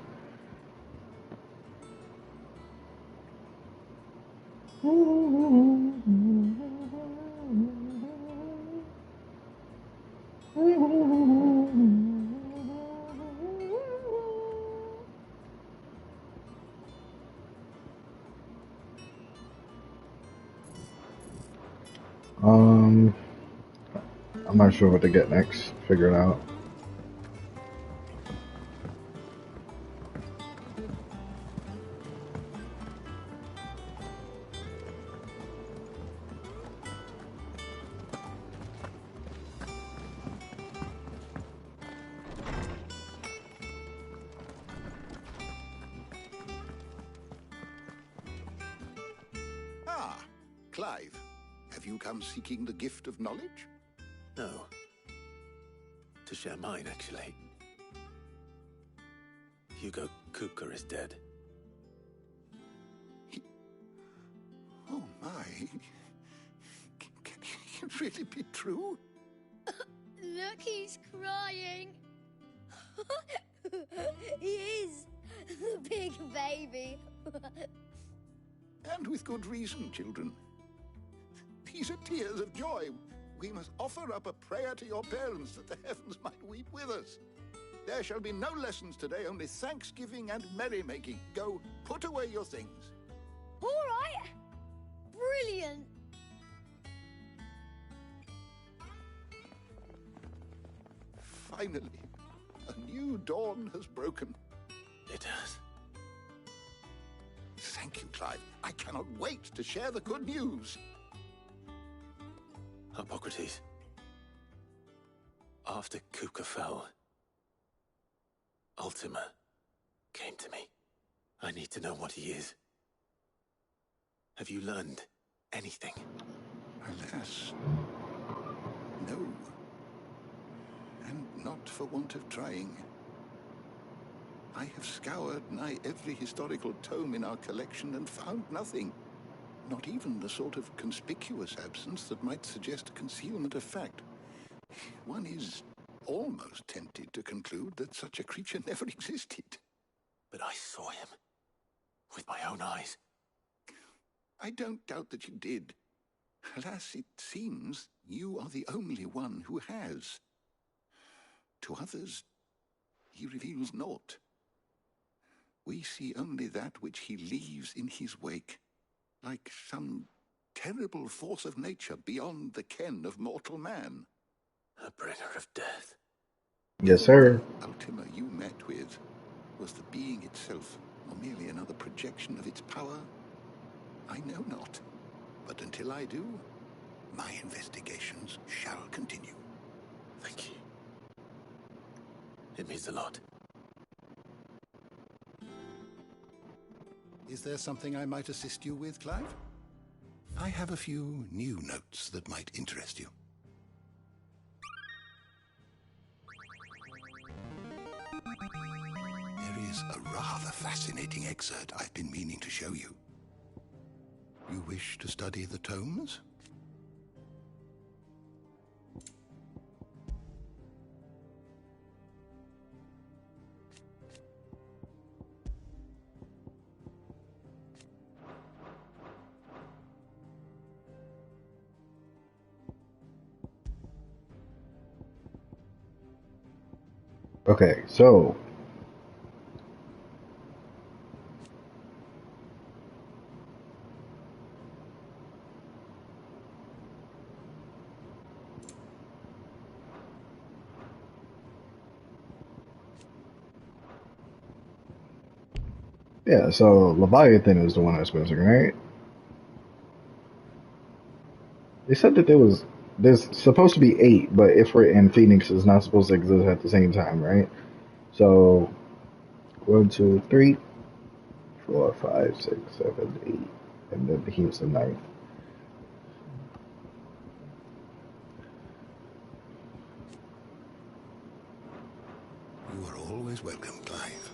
I'm not sure what to get next. Figure it out. Ah, Clive. Have you come seeking the gift of knowledge? No. To share mine, actually. Hugo Kupka is dead. Oh my. Can it really be true? Look, he's crying. He is. The big baby. And with good reason, children. These are tears of joy. We must offer up a prayer to your parents that the heavens might weep with us. There shall be no lessons today, only thanksgiving and merrymaking. Go, put away your things. All right. Brilliant. Finally, a new dawn has broken. It has. Thank you, Clive. I cannot wait to share the good news. Hippocrates. After Kupka fell, Ultima came to me. I need to know what he is. Have you learned anything? Alas, no. And not for want of trying. I have scoured nigh every historical tome in our collection and found nothing. Not even the sort of conspicuous absence that might suggest concealment of fact. One is almost tempted to conclude that such a creature never existed. But I saw him. With my own eyes. I don't doubt that you did. Alas, it seems you are the only one who has. To others, he reveals naught. We see only that which he leaves in his wake, like some terrible force of nature beyond the ken of mortal man. A bringer of death. Yes, sir. Ultima you met with was the being itself, or merely another projection of its power? I know not. But until I do, my investigations shall continue. Thank you. It means a lot. Is there something I might assist you with, Clive? I have a few new notes that might interest you. There is a rather fascinating excerpt I've been meaning to show you. You wish to study the tomes? Okay, so yeah, so Leviathan is the one that's missing, right? They said that there's supposed to be 8, but Ifrit and Phoenix is not supposed to exist at the same time, right? So 1, 2, 3, 4, 5, 6, 7, 8, and then he's the 9th. You are always welcome, Clive.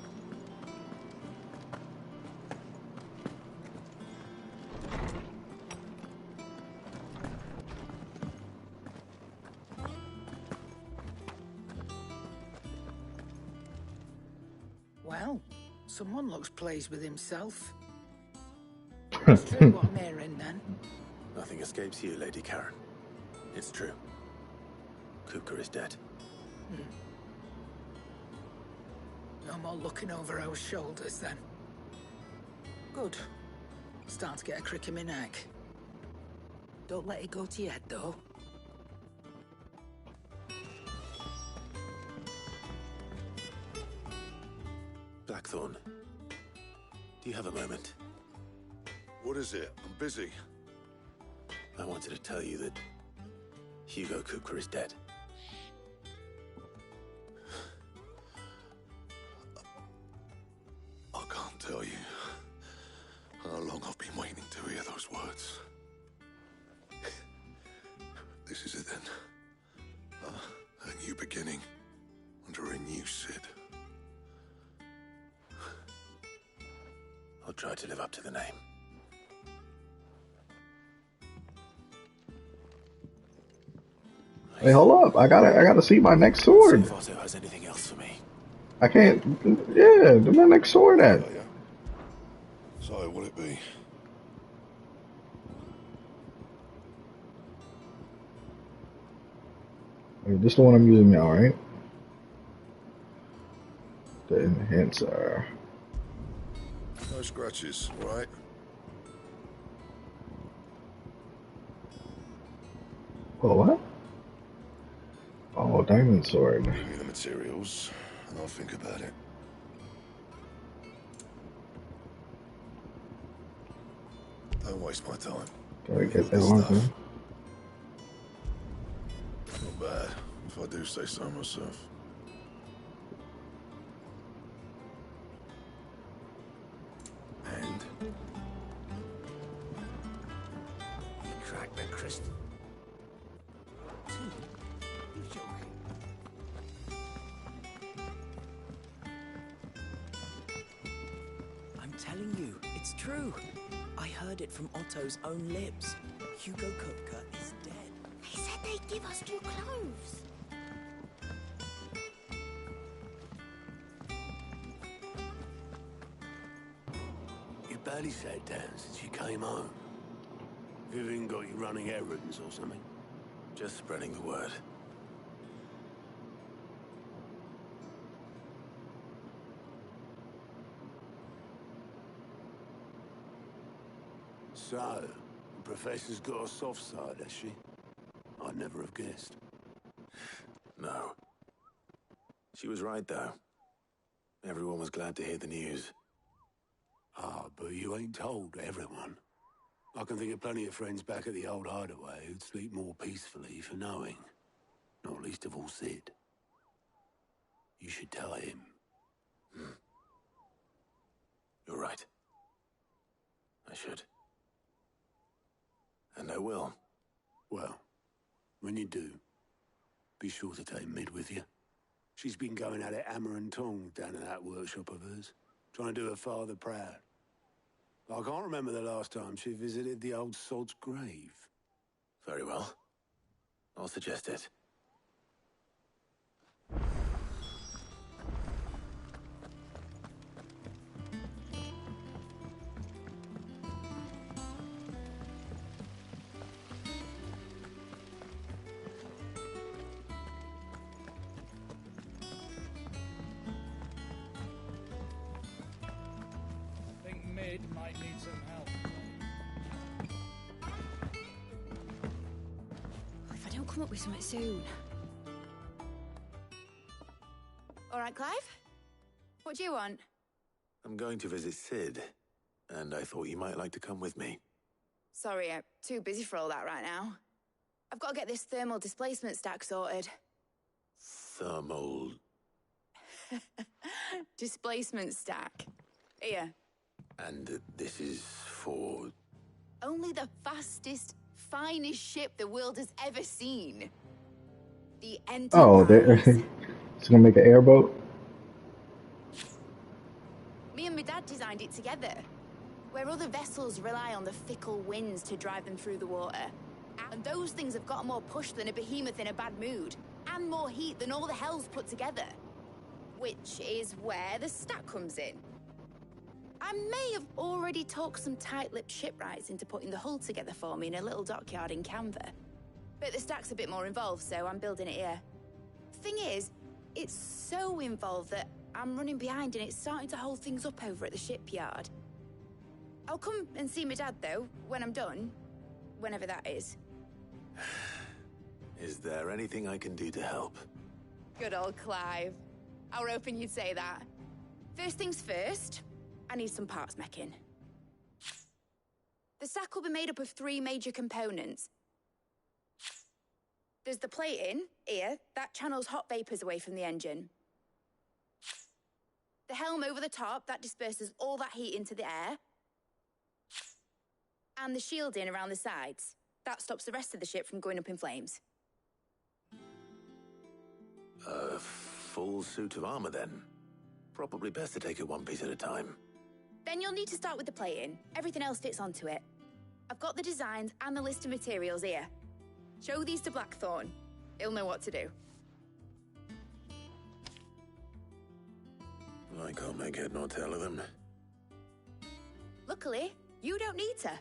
Well, someone looks pleased with himself. It's true what I'm hearing, then. Nothing escapes you, Lady Karen. It's true. Kupka is dead. No more looking over our shoulders, then. Good. Starting to get a crick in my neck. Don't let it go to your head, though. Blackthorn, do you have a moment? What is it? I'm busy. I wanted to tell you that Hugo Kupka is dead. I can't tell you how long I've been waiting to hear those words. This is it then. A new beginning under a new Sid. I'll try to live up to the name. Hey, hold up! I gotta see my next sword. See if Otto has anything else for me. I can't. Yeah, do my next sword at. So, will it be? Okay, this is the one I'm using now, right? The enhancer. No scratches, right? Oh, what? Oh, diamond sword. Give me the materials, and I'll think about it. Don't waste my time. Gotta get that one thing. Not bad, if I do say so myself. And? You cracked the crystal. You're joking. I'm telling you, it's true. I heard it from Otto's own lips. Hugo Kupka is dead. They said they'd give us new clothes. You barely sat down since you came home. Vivian got you running errands or something? Just spreading the word. So, the Professor's got a soft side, has she? I'd never have guessed. No. She was right, though. Everyone was glad to hear the news. Ah, but you ain't told everyone. I can think of plenty of friends back at the old hideaway who'd sleep more peacefully for knowing. Not least of all Sid. You should tell him. You're right. I should. And I will. Well, when you do, be sure to take Mid with you. She's been going at it hammer and tong down in that workshop of hers, trying to do her father proud. I can't remember the last time she visited the old sod's grave. Very well. I'll suggest it. Might need some help. If I don't come up with something soon. All right, Clive? What do you want? I'm going to visit Sid, and I thought you might like to come with me. Sorry, I'm too busy for all that right now. I've got to get this thermal displacement stack sorted. Thermal... Displacement stack. Here. And this is for... Only the fastest, finest ship the world has ever seen. The Enterprise. Oh, it's gonna make an airboat? Me and my dad designed it together. Where other vessels rely on the fickle winds to drive them through the water. And those things have got more push than a behemoth in a bad mood. And more heat than all the hells put together. Which is where the stack comes in. I may have already talked some tight-lipped shipwrights into putting the hull together for me in a little dockyard in Canva. But the stack's a bit more involved, so I'm building it here. Thing is, it's so involved that I'm running behind and it's starting to hold things up over at the shipyard. I'll come and see my dad, though, when I'm done. Whenever that is. Is there anything I can do to help? Good old Clive. I were hoping you'd say that. First things first, I need some parts meching. The stack will be made up of 3 major components. There's the plating, here, that channels hot vapors away from the engine. The helm over the top, that disperses all that heat into the air. And the shielding around the sides. That stops the rest of the ship from going up in flames. A full suit of armor, then. Probably best to take it one piece at a time. Then you'll need to start with the plating. Everything else fits onto it. I've got the designs and the list of materials here. Show these to Blackthorn. He'll know what to do. I can't make head nor tail of them. Luckily, you don't need to.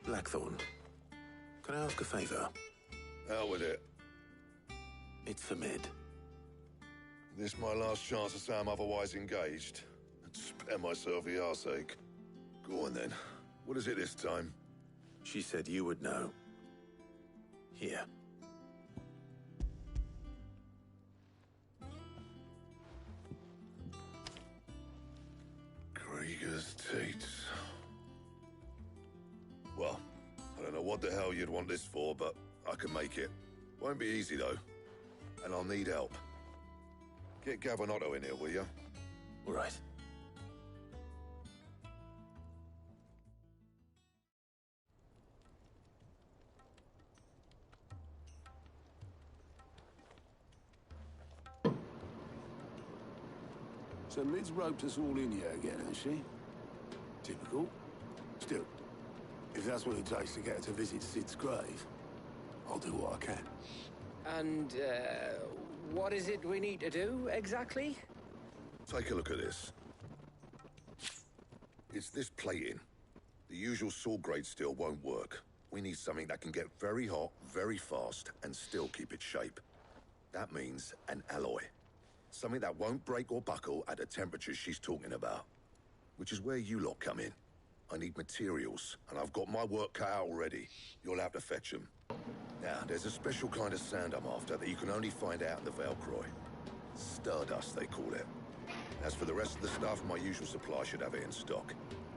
Blackthorn, can I ask a favor? Out with it. It's for Mid. This my last chance to say I'm otherwise engaged. I'd spare myself the arseache. Go on then. What is it this time? She said you would know. Here. Krieger's teats. Well, I don't know what the hell you'd want this for, but I can make it. Won't be easy, though. And I'll need help. Get Gavin-Otto in here, will you? All right. So Mid's roped us all in here again, has she? Typical. Still, If that's what it takes to get her to visit Sid's grave, I'll do what I can. And, what is it we need to do, exactly? Take a look at this. It's this plating. The usual saw grade steel won't work. We need something that can get very hot, very fast, and still keep its shape. That means an alloy. Something that won't break or buckle at the temperatures she's talking about. Which is where you lot come in. I need materials, and I've got my work cut out already. You'll have to fetch them. Now, there's a special kind of sand I'm after that you can only find out in the Velcroy. Stardust, they call it. As for the rest of the stuff, my usual supply should have it in stock.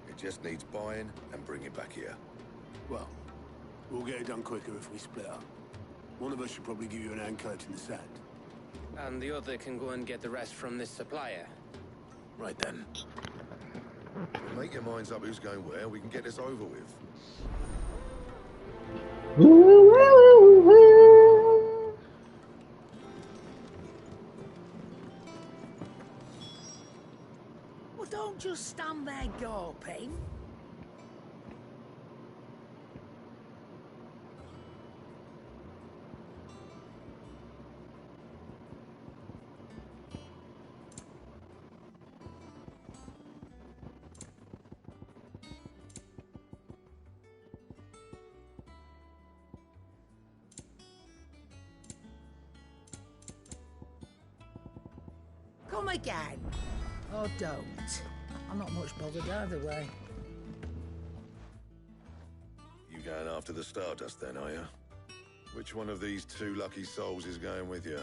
It just needs buying and bringing back here. Well, we'll get it done quicker if we split up. One of us should probably give you an hand collecting the sand. And the other can go and get the rest from this supplier. Right then. Make your minds up who's going where, we can get this over with. Well, don't just stand there gawping. Come again. Or don't. I'm not much bothered either way. You going after the Stardust then, are you? Which one of these two lucky souls is going with you?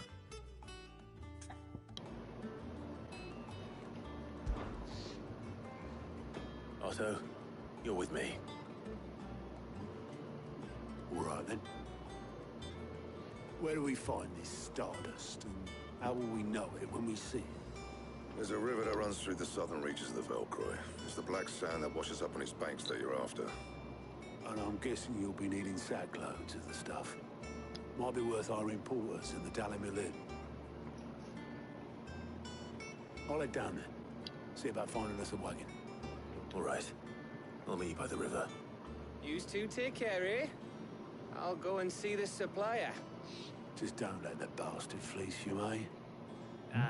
Otto, you're with me. All right then. Where do we find this Stardust, and how will we know it when we see it? There's a river that runs through the southern reaches of the Velcroy. It's the black sand that washes up on its banks that you're after. And I'm guessing you'll be needing sackloads of the stuff. Might be worth hiring porters at the Dalimil Inn. I'll head down there. See about finding us a wagon. All right. I'll meet you by the river. You two take care, eh? I'll go and see the supplier. Just don't let the bastard fleece you, eh?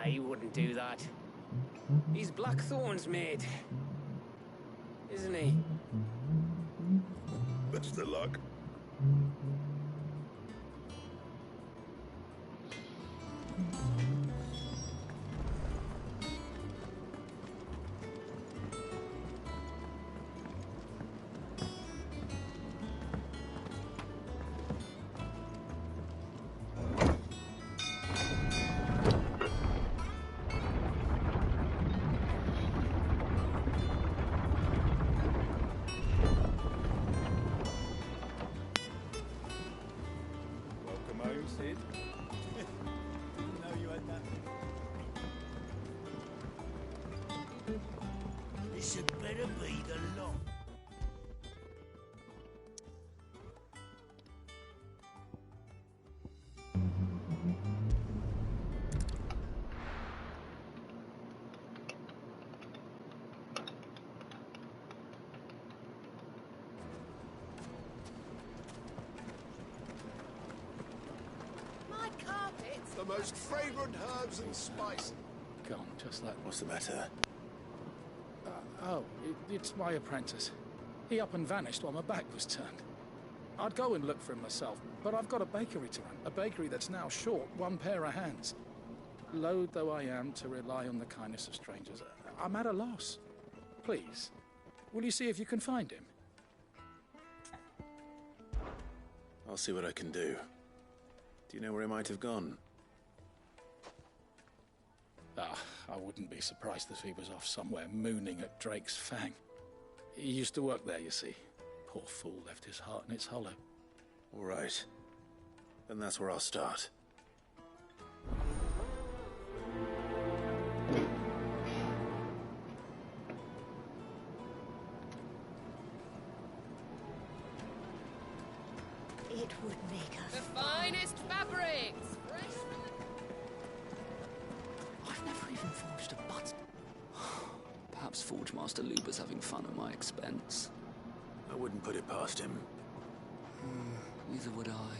He wouldn't do that. He's Blackthorn's mate, isn't he? That's the luck. Sid. Didn't know you had that. This had better be the lot. The most fragrant herbs and spices. Gone, just like... What's the matter? It's my apprentice. He up and vanished while my back was turned. I'd go and look for him myself, but I've got a bakery to run. A bakery that's now short one pair of hands. Loath though I am to rely on the kindness of strangers, I'm at a loss. Please, will you see if you can find him? I'll see what I can do. Do you know where he might have gone? I wouldn't be surprised if he was off somewhere mooning at Drake's Fang. He used to work there, you see. Poor fool left his heart in its hollow. All right. Then that's where I'll start. It would make us... The finest fabrics! I've never even forged a button. Perhaps Forge Master Luber's having fun at my expense. wouldn't put it past him. Neither would I.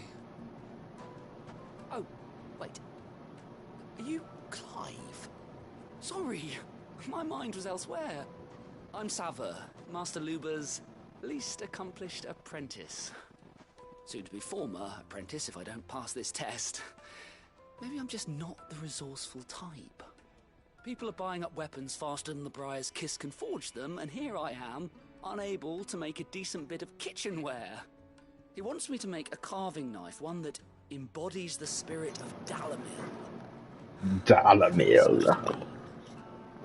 Oh, wait. Are you Clive? Sorry, my mind was elsewhere. I'm Sava, Master Luba's least accomplished apprentice. Soon to be former apprentice if I don't pass this test. Maybe I'm just not the resourceful type. People are buying up weapons faster than the Briar's Kiss can forge them, and here I am, unable to make a decent bit of kitchenware. He wants me to make a carving knife, one that embodies the spirit of Dalamil. Dalamil.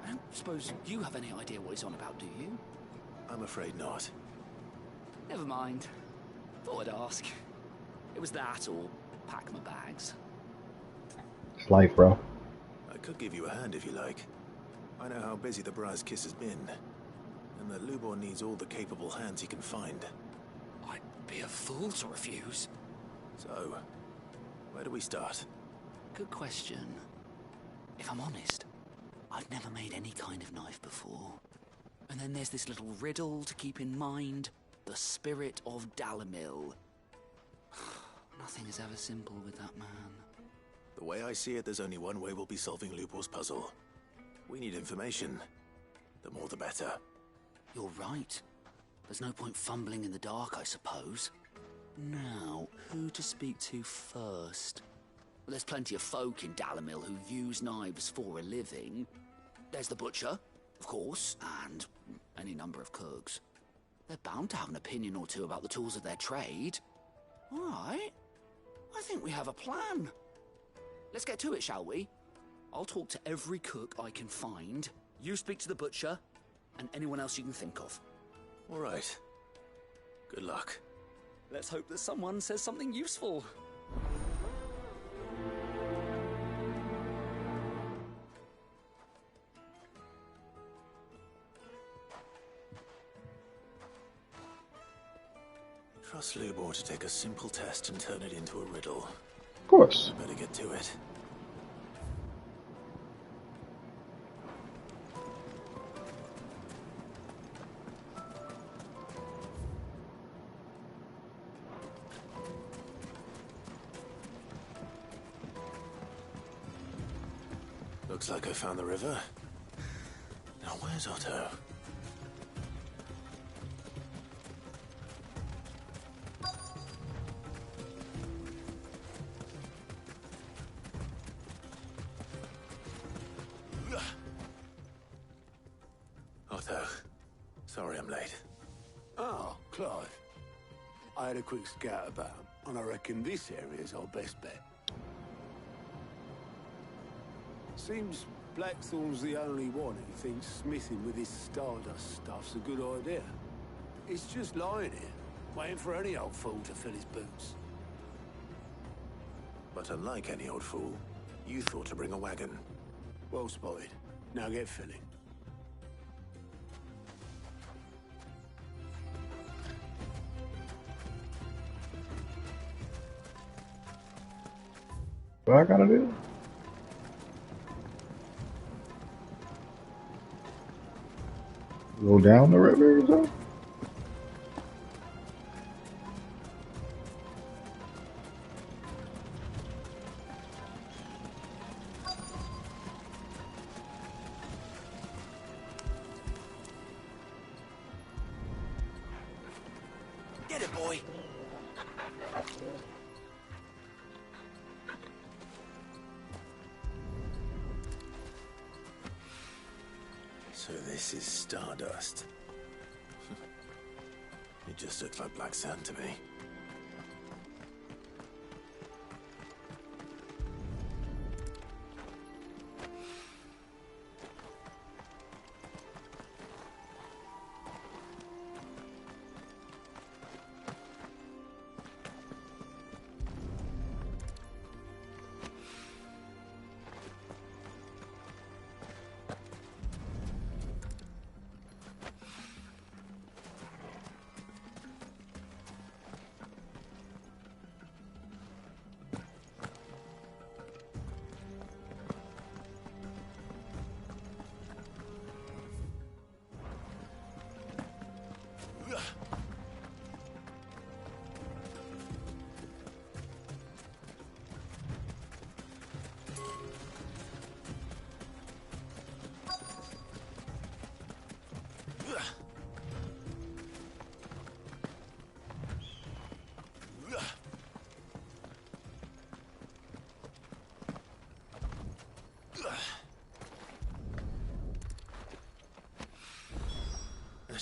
I don't suppose you have any idea what he's on about, do you? I'm afraid not. Never mind. Thought I'd ask. It was that, or pack my bags. It's life, bro. I could give you a hand if you like. I know how busy the Briar's Kiss has been, and that Lubor needs all the capable hands he can find. I'd be a fool to refuse. So, where do we start? Good question. If I'm honest, I've never made any kind of knife before. And then there's this little riddle to keep in mind. The spirit of Dalamil. Nothing is ever simple with that man. The way I see it, there's only one way we'll be solving Lubor's puzzle. We need information. The more the better. You're right. There's no point fumbling in the dark, I suppose. Now, who to speak to first? Well, there's plenty of folk in Dalamil who use knives for a living. There's the butcher, of course, and any number of cooks. They're bound to have an opinion or two about the tools of their trade. All right. I think we have a plan. Let's get to it, shall we? I'll talk to every cook I can find. You speak to the butcher, and anyone else you can think of. All right. Good luck. Let's hope that someone says something useful. Trust Lubor to take a simple test and turn it into a riddle. Of course. Better get to it. Looks like I found the river. Now where's Otto? Otto, sorry I'm late. Oh, Clive. I had a quick scout about, and I reckon this area's our best bet. Seems Blackthorn's the only one who thinks smithing with this Stardust stuff's a good idea. It's just lying here, waiting for any old fool to fill his boots. But unlike any old fool, you thought to bring a wagon. Well spotted. Now get filling. What I gotta do? Go down the river or something? Get it, boy. So this is Stardust. It just looks like black sand to me.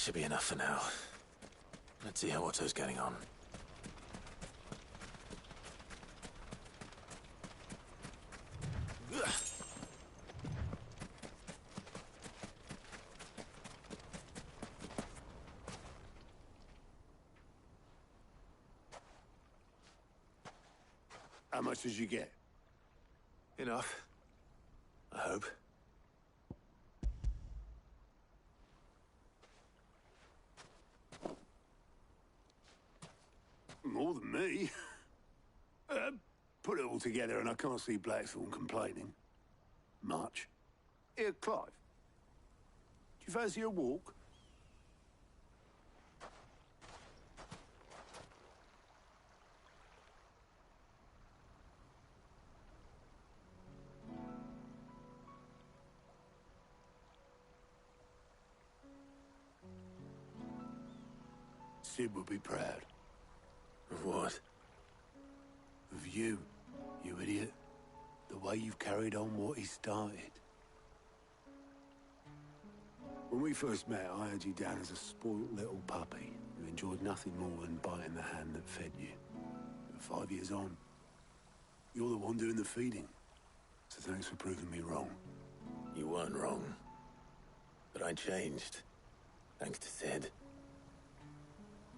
should be enough for now. Let's see how Otto's getting on. How much did you get? Enough. I hope. More than me. Put it all together and I can't see Blackthorn complaining. Much. Here, Clive. Do you fancy a walk? Sid would be proud. Of what? Of you, you idiot. The way you've carried on what he started. When we first met, I had you down as a spoilt little puppy who enjoyed nothing more than biting the hand that fed you. But 5 years on, you're the one doing the feeding. So thanks for proving me wrong. You weren't wrong. But I changed. Thanks to Sid.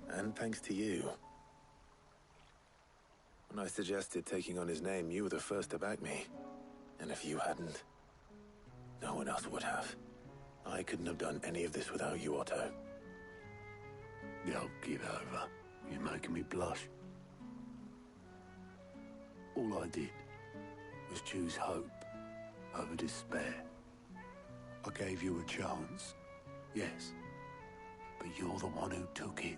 And thanks to you. When I suggested taking on his name, you were the first to back me. And if you hadn't, no one else would have. I couldn't have done any of this without you, Otto. Yo, give over. You're making me blush. All I did was choose hope over despair. I gave you a chance, yes, but you're the one who took it.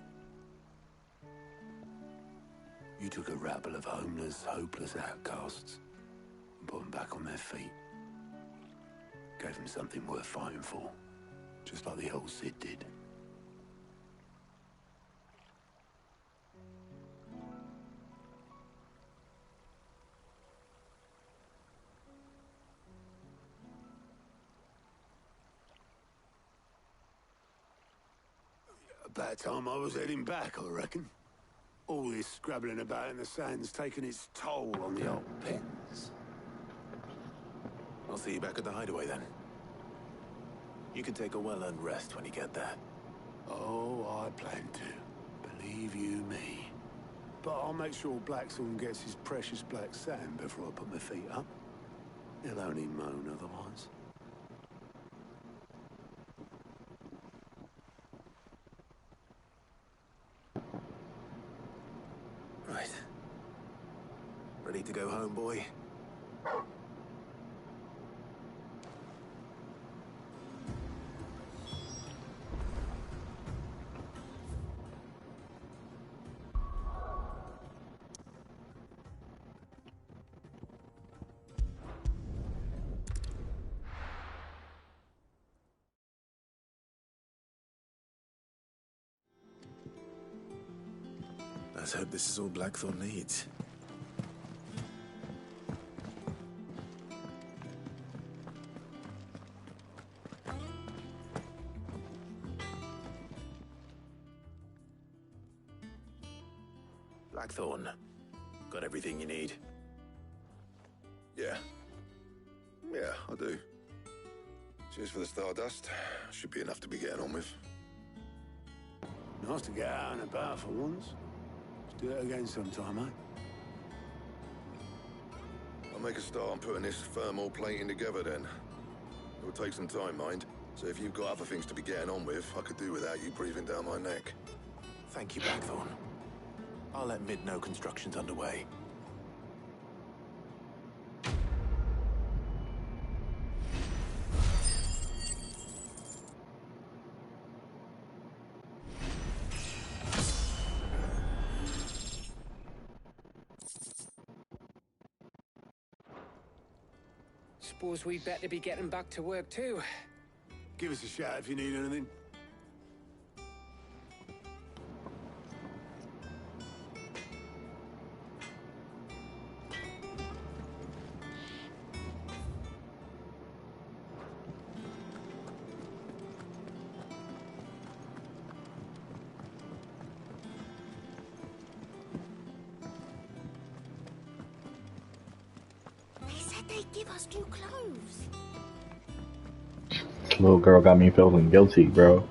You took a rabble of homeless, hopeless outcasts and put them back on their feet. Gave them something worth fighting for, just like the old Sid did. About time I was heading back, I reckon. All this scrabbling about in the sand's taken its toll on the old pens. I'll see you back at the hideaway then. You can take a well-earned rest when you get there. Oh, I plan to. Believe you me. But I'll make sure Blackthorn gets his precious black sand before I put my feet up. He'll only moan otherwise. Right. Ready to go home, boy? Let's hope this is all Blackthorn needs. Blackthorn, got everything you need? Yeah. Yeah, I do. Cheers for the stardust. Should be enough to be getting on with. Nice to get out and about for once. Let's do it again sometime, eh? I'll make a start on putting this thermal plating together then. It will take some time, mind. So if you've got other things to be getting on with, I could do without you breathing down my neck. Thank you, Blackthorn. I'll let Mid know construction's underway. Suppose we'd better be getting back to work too. Give us a shout if you need anything. said they'd give us new clothes. This little girl got me feeling guilty, bro.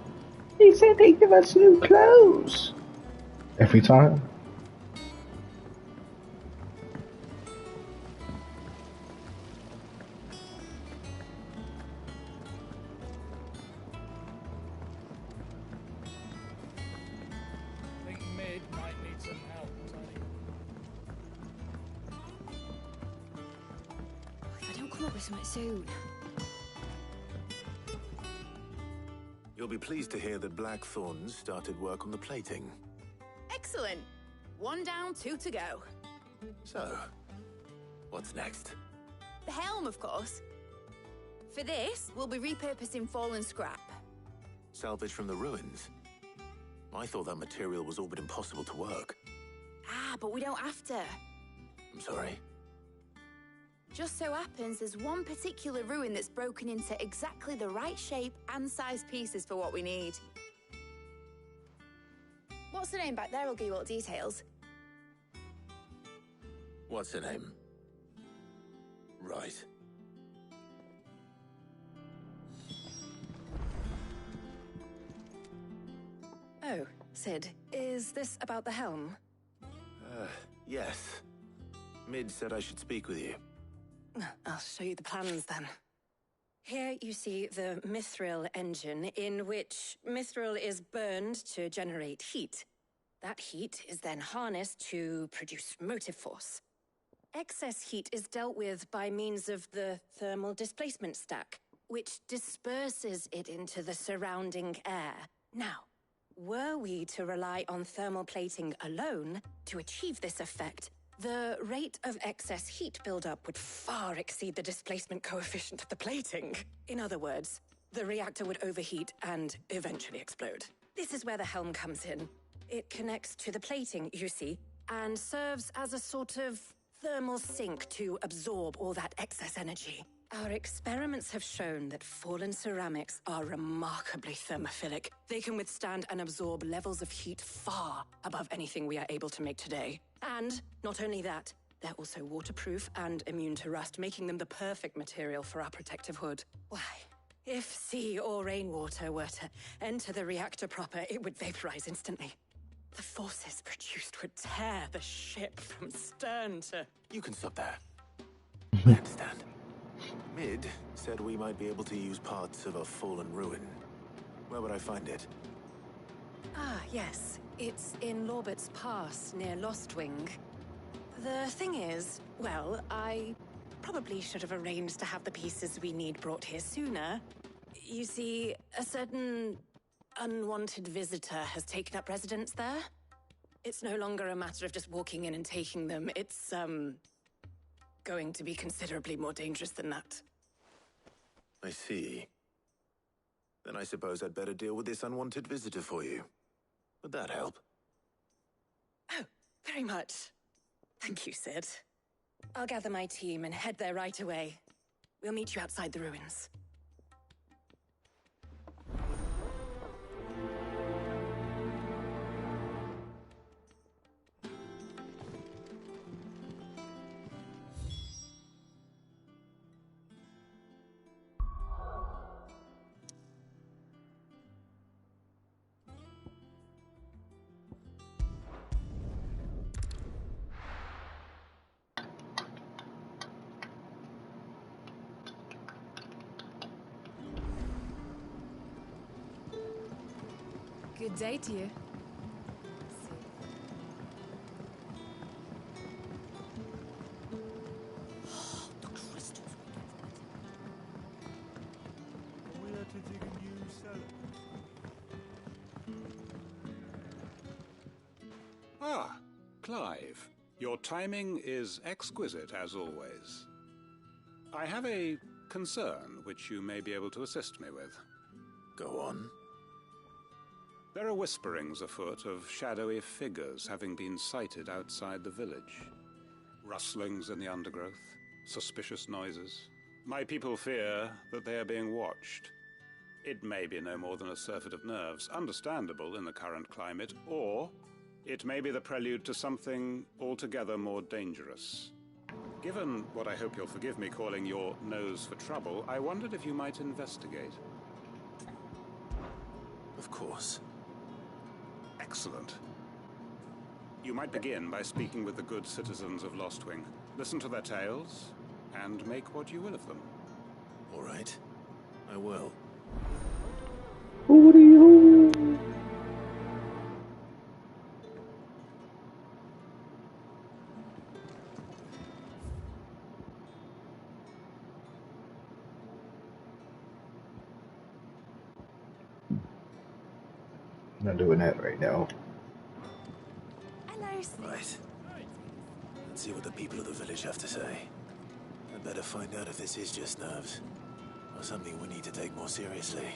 They said they'd give us new clothes. Every time. I think Mid might need some help, Tony. If I don't come up with something soon. You'll be pleased to hear that Blackthorn's started work on the plating. Excellent. 1 down, 2 to go. So, what's next? The helm, of course. For this, we'll be repurposing fallen scrap. Salvage from the ruins? I thought that material was all but impossible to work. Ah, but we don't have to. I'm sorry. Just so happens there's one particular ruin that's broken into exactly the right shape and size pieces for what we need. What's the name back there? I'll give you all the details. What's her name? Right. Oh, Sid, is this about the helm? Yes. Mid said I should speak with you. I'll show you the plans then. Here you see the mithril engine, in which mithril is burned to generate heat. That heat is then harnessed to produce motive force. Excess heat is dealt with by means of the thermal displacement stack, which disperses it into the surrounding air. Now, were we to rely on thermal plating alone to achieve this effect, the rate of excess heat buildup would far exceed the displacement coefficient of the plating. In other words, the reactor would overheat and eventually explode. This is where the helm comes in. It connects to the plating, you see, and serves as a sort of thermal sink to absorb all that excess energy. Our experiments have shown that fallen ceramics are remarkably thermophilic. They can withstand and absorb levels of heat far above anything we are able to make today. And not only that, they're also waterproof and immune to rust, making them the perfect material for our protective hood. Why, if sea or rainwater were to enter the reactor proper, it would vaporize instantly. The forces produced would tear the ship from stern to... You can stop there. I understand. Mid said we might be able to use parts of a fallen ruin. Where would I find it? Ah, yes. It's in Lorbert's Pass, near Lostwing. The thing is, well, I probably should have arranged to have the pieces we need brought here sooner. You see, a certain unwanted visitor has taken up residence there. It's no longer a matter of just walking in and taking them. It's, going to be considerably more dangerous than that. I see. Then I suppose I'd better deal with this unwanted visitor for you. Would that help? Oh, very much. Thank you, Sid. I'll gather my team and head there right away. We'll meet you outside the ruins. Good day to you. The crystals. Where to dig a new cellar? Ah, Clive. Your timing is exquisite, as always. I have a concern which you may be able to assist me with. Go on. There are whisperings afoot of shadowy figures having been sighted outside the village. Rustlings in the undergrowth, suspicious noises. My people fear that they are being watched. It may be no more than a surfeit of nerves, understandable in the current climate, or it may be the prelude to something altogether more dangerous. Given what I hope you'll forgive me calling your nose for trouble, I wondered if you might investigate. Of course. Excellent. You might begin by speaking with the good citizens of Lostwing. Listen to their tales, and make what you will of them. All right. I will. I'm not doing that right now. Right. Let's see what the people of the village have to say. I'd better find out if this is just nerves, or something we need to take more seriously.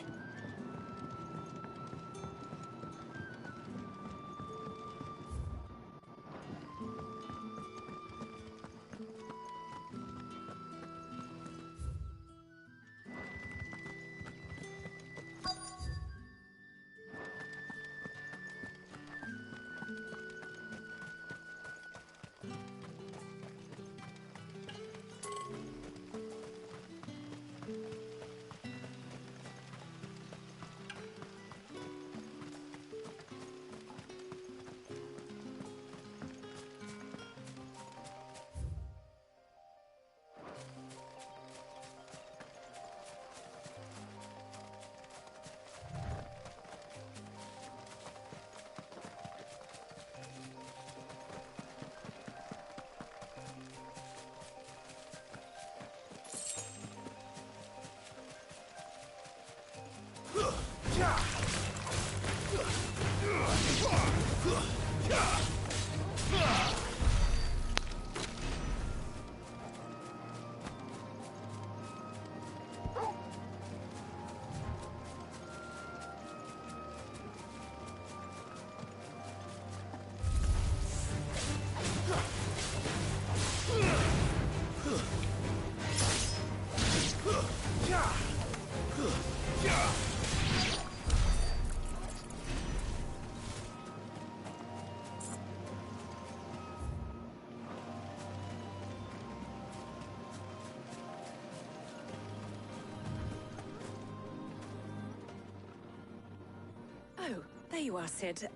Oh, there you are, Sid.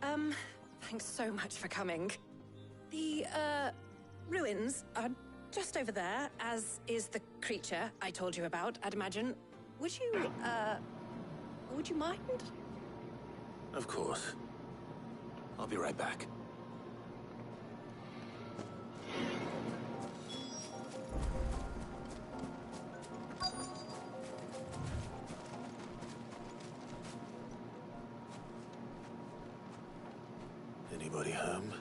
Thanks so much for coming. The, ruins are just over there, as is the creature I told you about, I'd imagine. Would you mind? Of course. I'll be right back. Anybody home?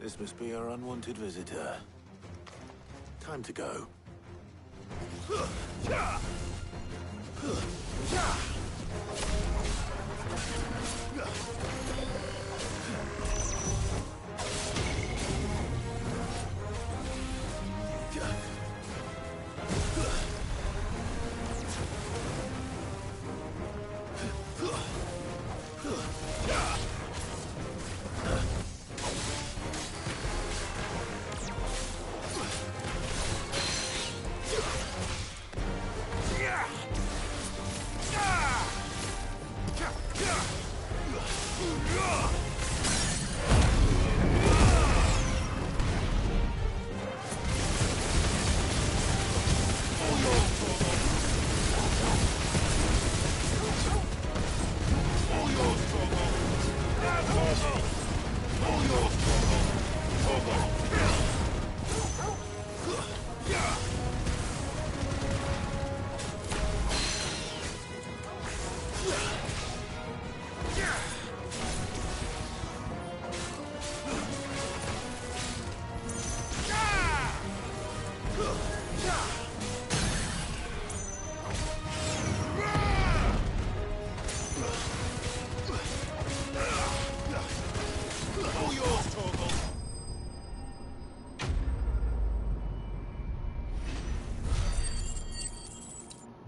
This must be our unwanted visitor. Time to go.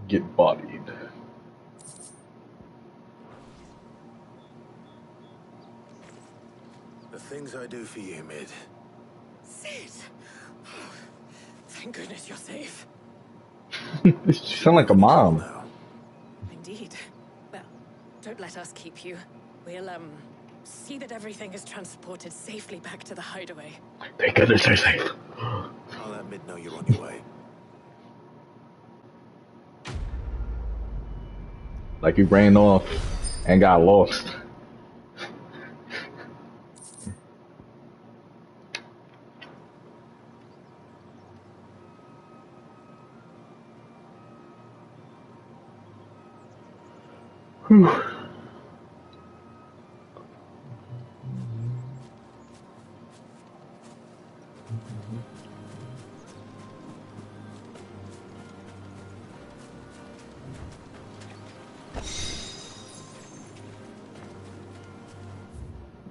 Get bodied. The things I do for you, Mid. Sid! Oh, thank goodness you're safe. You sound like a mom. Indeed. Well, don't let us keep you. We'll, see that everything is transported safely back to the hideaway. Thank goodness they're safe. I'll let Mid know you're on your way. Like you ran off and got lost. Whew.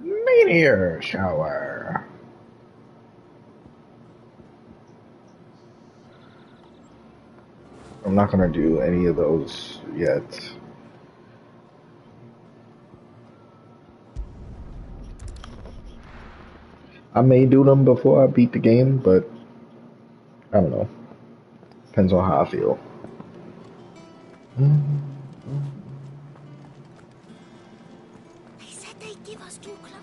Meteor shower. I'm not gonna do any of those yet. I may do them before I beat the game, but I don't know. Depends on how I feel. They said they'd give us new clothes.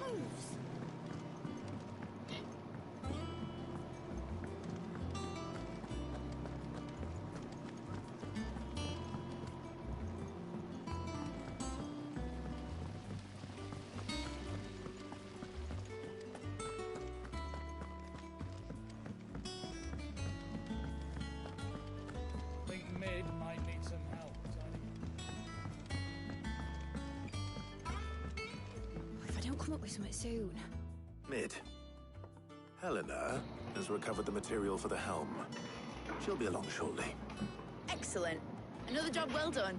Think Mid might need some help, If I don't come up with something soon. Mid. Helena has recovered the material for the helm. She'll be along shortly. Excellent. Another job well done.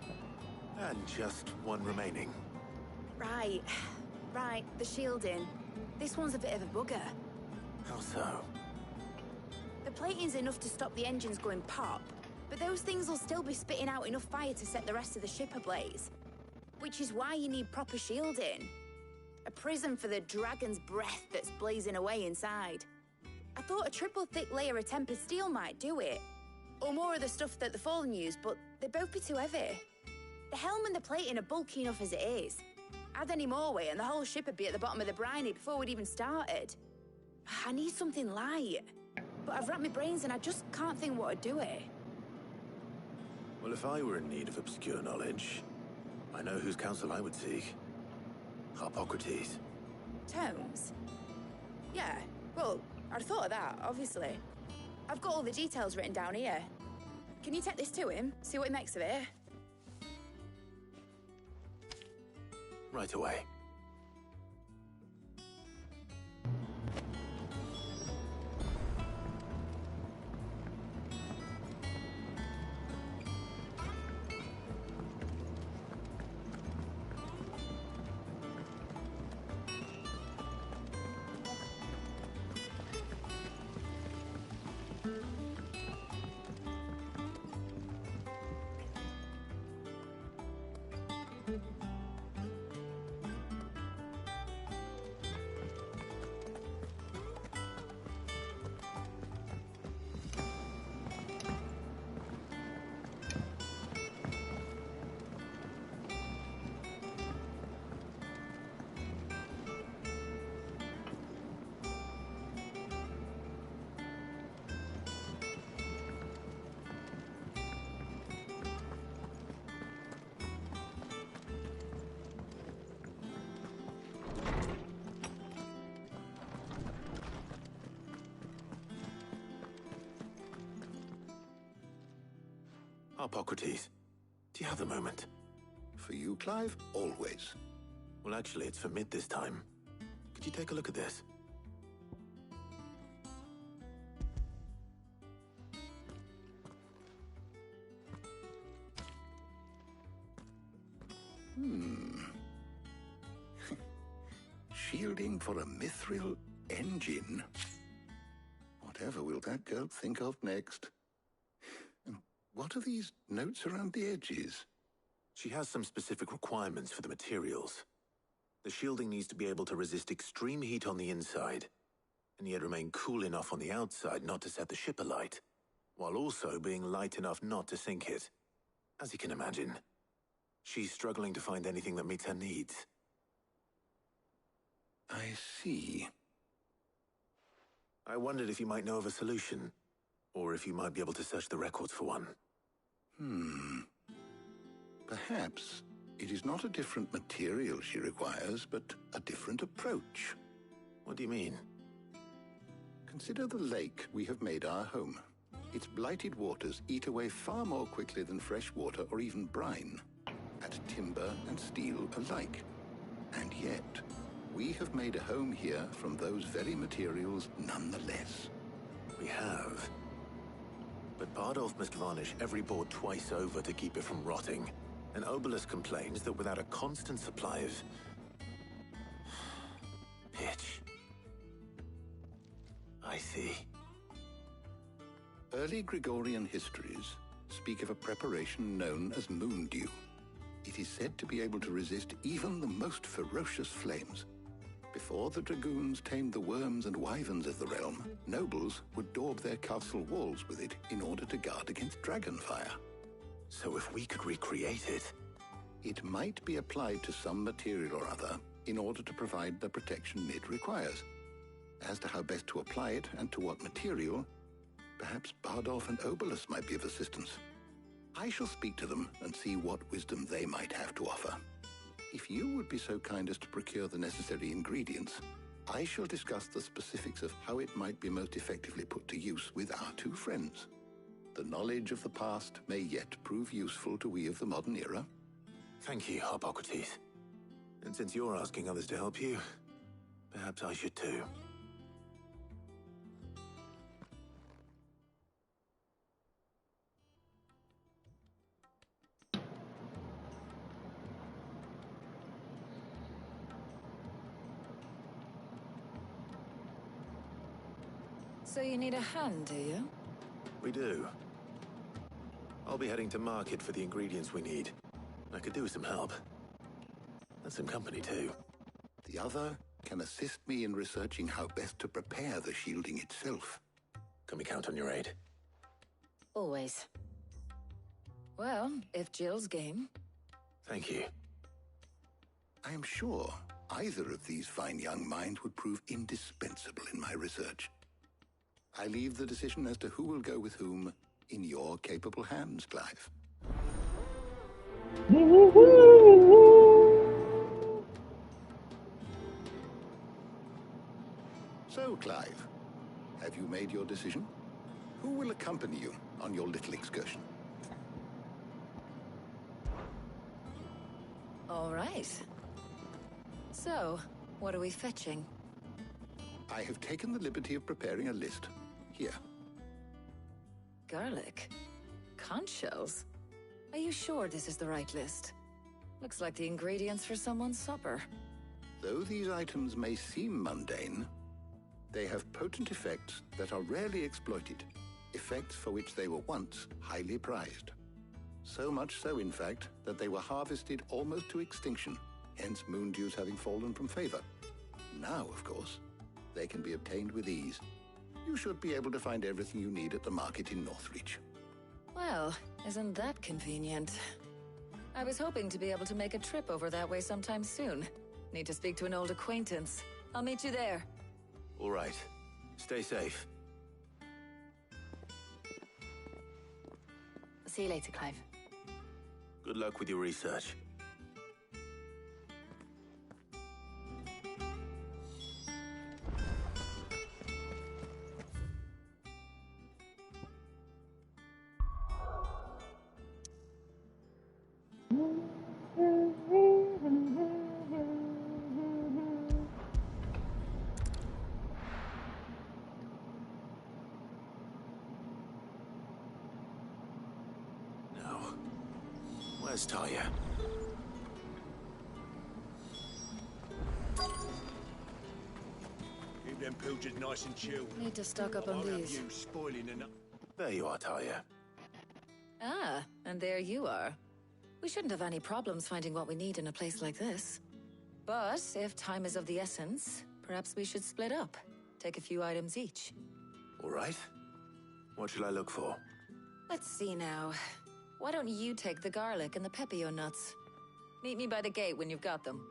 And just one remaining. Right. Right, the shielding. This one's a bit of a bugger. How so? The plating's enough to stop the engines going pop, but those things will still be spitting out enough fire to set the rest of the ship ablaze. Which is why you need proper shielding. A prison for the dragon's breath that's blazing away inside. I thought a triple thick layer of tempered steel might do it. Or more of the stuff that the Fallen use, but they'd both be too heavy. The helm and the plating are bulky enough as it is. Add any more weight and the whole ship would be at the bottom of the briny before we'd even started. I need something light. But I've racked my brains and I just can't think what would do it. Well, if I were in need of obscure knowledge, I know whose counsel I would seek. Harpocrates. Tomes? Yeah, well, I'd thought of that, obviously. I've got all the details written down here. Can you take this to him, see what he makes of it? Right away. Harpocrates, do you have a moment? For you, Clive? Always. Well, actually, it's for Mid this time. Could you take a look at this? Shielding for a mithril engine. Whatever will that girl think of next? And what are these notes around the edges? She has some specific requirements for the materials. The shielding needs to be able to resist extreme heat on the inside, and yet remain cool enough on the outside not to set the ship alight, while also being light enough not to sink it. As you can imagine, she's struggling to find anything that meets her needs. I see. I wondered if you might know of a solution, or if you might be able to search the records for one. Perhaps it is not a different material she requires, but a different approach. What do you mean? Consider the lake we have made our home. Its blighted waters eat away far more quickly than fresh water or even brine, at timber and steel alike. And yet, we have made a home here from those very materials nonetheless. We have. But Bardolph must varnish every board twice over to keep it from rotting. And Obelus complains that without a constant supply of pitch. I see. Early Gregorian histories speak of a preparation known as moon dew. It is said to be able to resist even the most ferocious flames. Before the dragoons tamed the worms and wyverns of the realm, nobles would daub their castle walls with it in order to guard against dragon fire. So if we could recreate it... It might be applied to some material or other in order to provide the protection it requires. As to how best to apply it and to what material, perhaps Bardolph and Obelus might be of assistance. I shall speak to them and see what wisdom they might have to offer. If you would be so kind as to procure the necessary ingredients, I shall discuss the specifics of how it might be most effectively put to use with our two friends. The knowledge of the past may yet prove useful to we of the modern era. Thank you, Hippocrates. And since you're asking others to help you, perhaps I should too. So you need a hand, do you? We do. I'll be heading to market for the ingredients we need. I could do with some help. And some company, too. The other can assist me in researching how best to prepare the shielding itself. Can we count on your aid? Always. Well, if Jill's game. Thank you. I am sure either of these fine young minds would prove indispensable in my research. I leave the decision as to who will go with whom in your capable hands, Clive. So, Clive, have you made your decision? Who will accompany you on your little excursion? All right. So, what are we fetching? I have taken the liberty of preparing a list. Here. Garlic? Conch shells? Are you sure this is the right list? Looks like the ingredients for someone's supper. Though these items may seem mundane, they have potent effects that are rarely exploited, effects for which they were once highly prized. So much so, in fact, that they were harvested almost to extinction, hence moon dews having fallen from favor. Now, of course, they can be obtained with ease. You should be able to find everything you need at the market in Northreach. Well, isn't that convenient? I was hoping to be able to make a trip over that way sometime soon. Need to speak to an old acquaintance. I'll meet you there. All right. Stay safe. See you later, Clive. Good luck with your research. Where's Talia? Keep them pilgers nice and chilled. Need to stock up on these. You spoiling enough. There you are, Talia. Ah, and there you are. We shouldn't have any problems finding what we need in a place like this. But if time is of the essence, perhaps we should split up. Take a few items each. All right. What shall I look for? Let's see now. Why don't you take the garlic and the pepio nuts? Meet me by the gate when you've got them.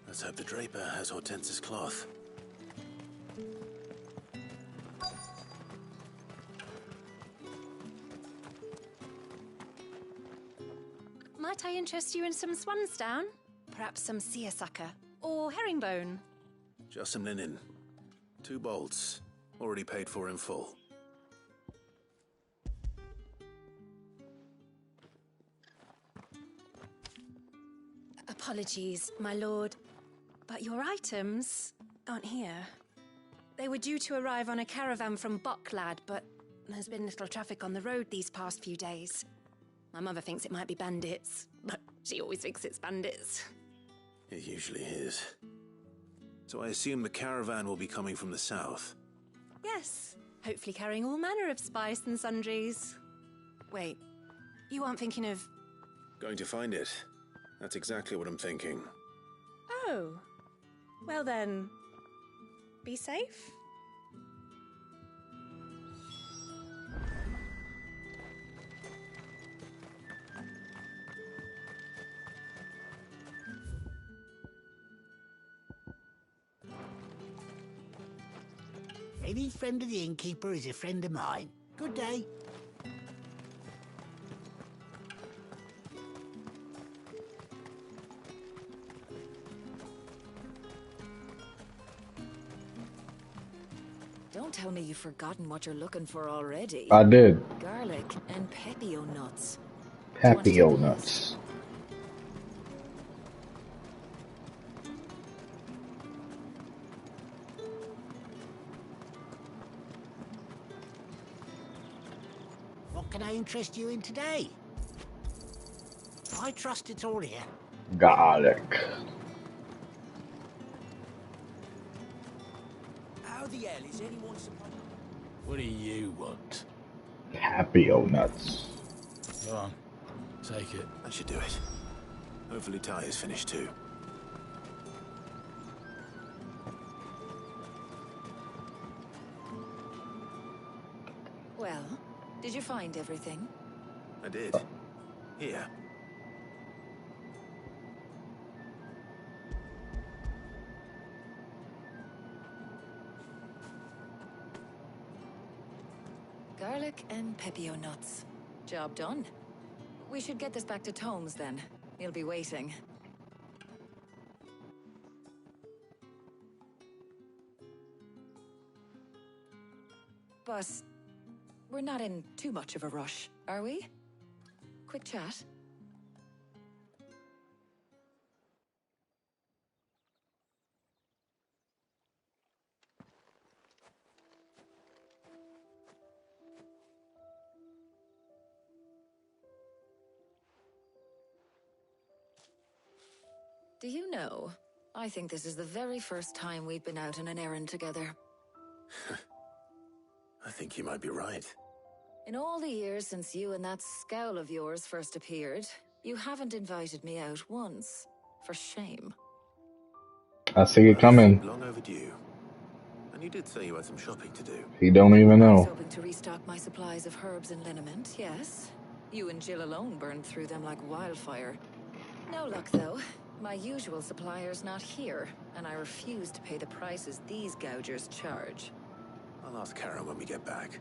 Let's hope the draper has Hortense's cloth. Might I interest you in some swansdown? Perhaps some seersucker or herringbone? Just some linen. 2 bolts. Already paid for in full. Apologies, my lord, but your items aren't here. They were due to arrive on a caravan from Bucklad, but there's been little traffic on the road these past few days. My mother thinks it might be bandits, but she always thinks it's bandits. It usually is. So I assume the caravan will be coming from the south. Yes, hopefully carrying all manner of spice and sundries. Wait, you aren't thinking of... Going to find it. That's exactly what I'm thinking. Oh, well then, be safe. Any friend of the innkeeper is a friend of mine. Good day. Don't tell me you've forgotten what you're looking for already. I did. Garlic and pepio nuts. Pepio nuts. What can I interest you in today? I trust it's all here. Garlic. How the hell is anyone supposed... What do you want? Pepio nuts. Go on, take it. That should do it. Hopefully Ty is finished too. Well, did you find everything? I did. Here. Garlic and pepio nuts. Job done. We should get this back to Tomes then. He'll be waiting. But we're not in too much of a rush, are we? Quick chat. Do you know, I think this is the very first time we've been out on an errand together. I think you might be right. In all the years since you and that scowl of yours first appeared, you haven't invited me out once. For shame. I see it coming. Long overdue. And you did say you had some shopping to do. He don't even I was know. hoping to restock my supplies of herbs and liniment, yes. You and Jill alone burned through them like wildfire. No luck, though. My usual supplier's not here, and I refuse to pay the prices these gougers charge. I'll ask Karen when we get back.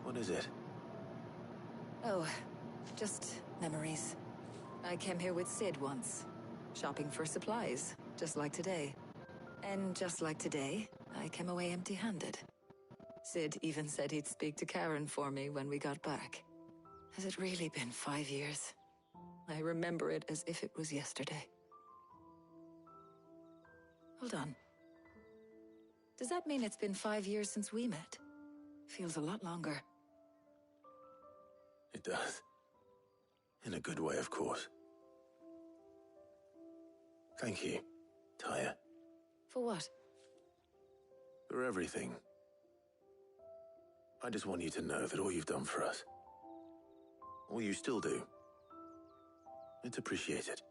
What is it? Oh, just memories. I came here with Sid once, shopping for supplies, just like today. And just like today, I came away empty-handed. Sid even said he'd speak to Karen for me when we got back. Has it really been 5 years? I remember it as if it was yesterday. Hold on. Does that mean it's been 5 years since we met? Feels a lot longer. It does. In a good way, of course. Thank you, Tyre. For what? For everything. I just want you to know that all you've done for us, all you still do, it's appreciated.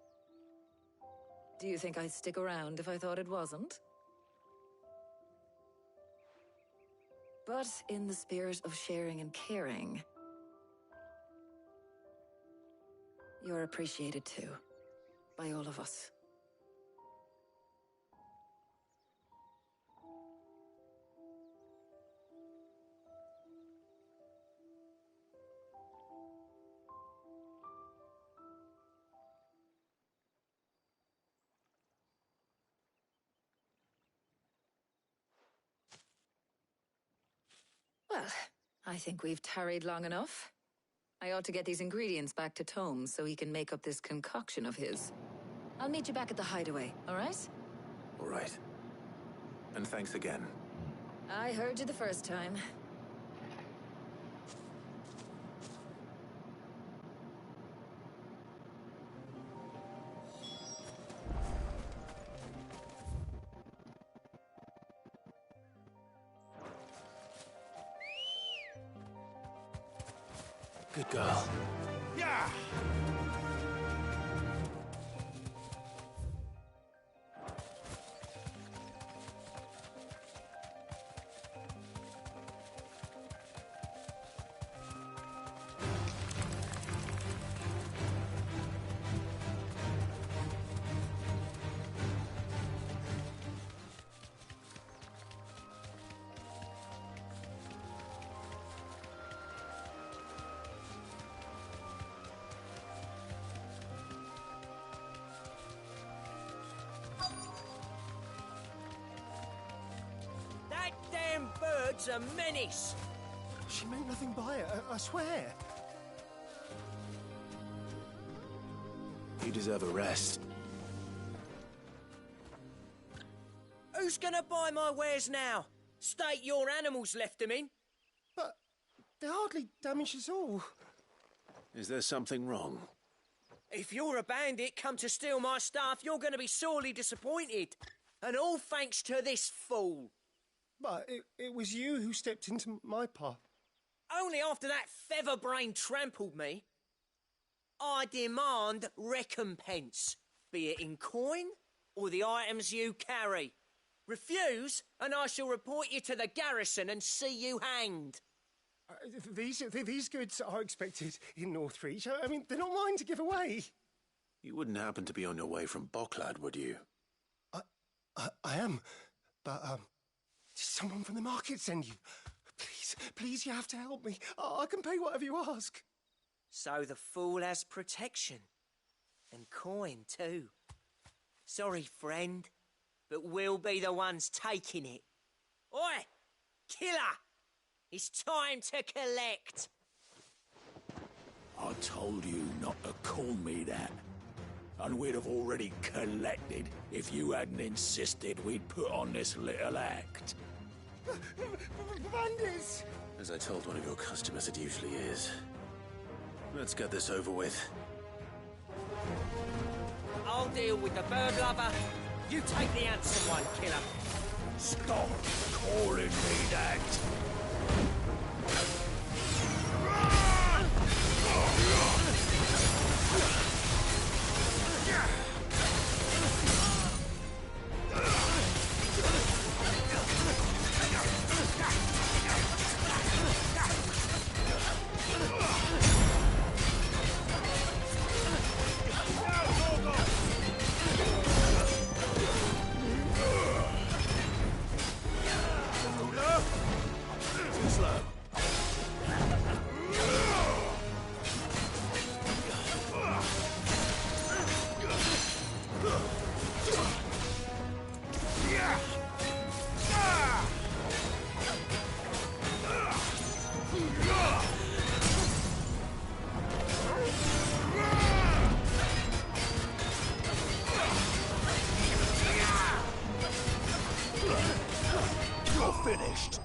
Do you think I'd stick around if I thought it wasn't? But in the spirit of sharing and caring, you're appreciated too, by all of us. Well, I think we've tarried long enough. I ought to get these ingredients back to Tome so he can make up this concoction of his. I'll meet you back at the hideaway, all right? All right. And thanks again. I heard you the first time. Good girl. Yeah! That damn bird's a menace! She meant nothing by it, I swear. You deserve a rest. Who's gonna buy my wares now? State your animals left them in. But they hardly damaged us all. Is there something wrong? If you're a bandit come to steal my stuff, you're gonna be sorely disappointed. And all thanks to this fool. But it was you who stepped into my path. Only after that feather-brain trampled me. I demand recompense, be it in coin or the items you carry. Refuse, and I shall report you to the garrison and see you hanged. These goods are expected in Northreach. I mean, they're not mine to give away. You wouldn't happen to be on your way from Bocklad, would you? I am, but did someone from the market send you? Please, you have to help me. I can pay whatever you ask. So the fool has protection. And coin, too. Sorry, friend, but we'll be the ones taking it. Oi! Killer! It's time to collect! I told you not to call me that. And we'd have already collected if you hadn't insisted we'd put on this little act. Bandits! As I told one of your customers, it usually is. Let's get this over with. I'll deal with the bird lover. You take the handsome one, killer. Stop calling me that! You're finished.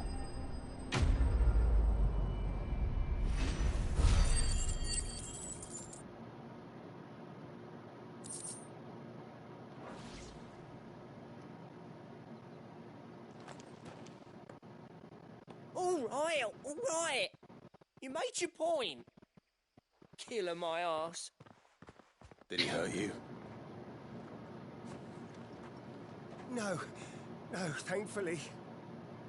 All right. You made your point. Killer my ass. Did he hurt you? No, thankfully.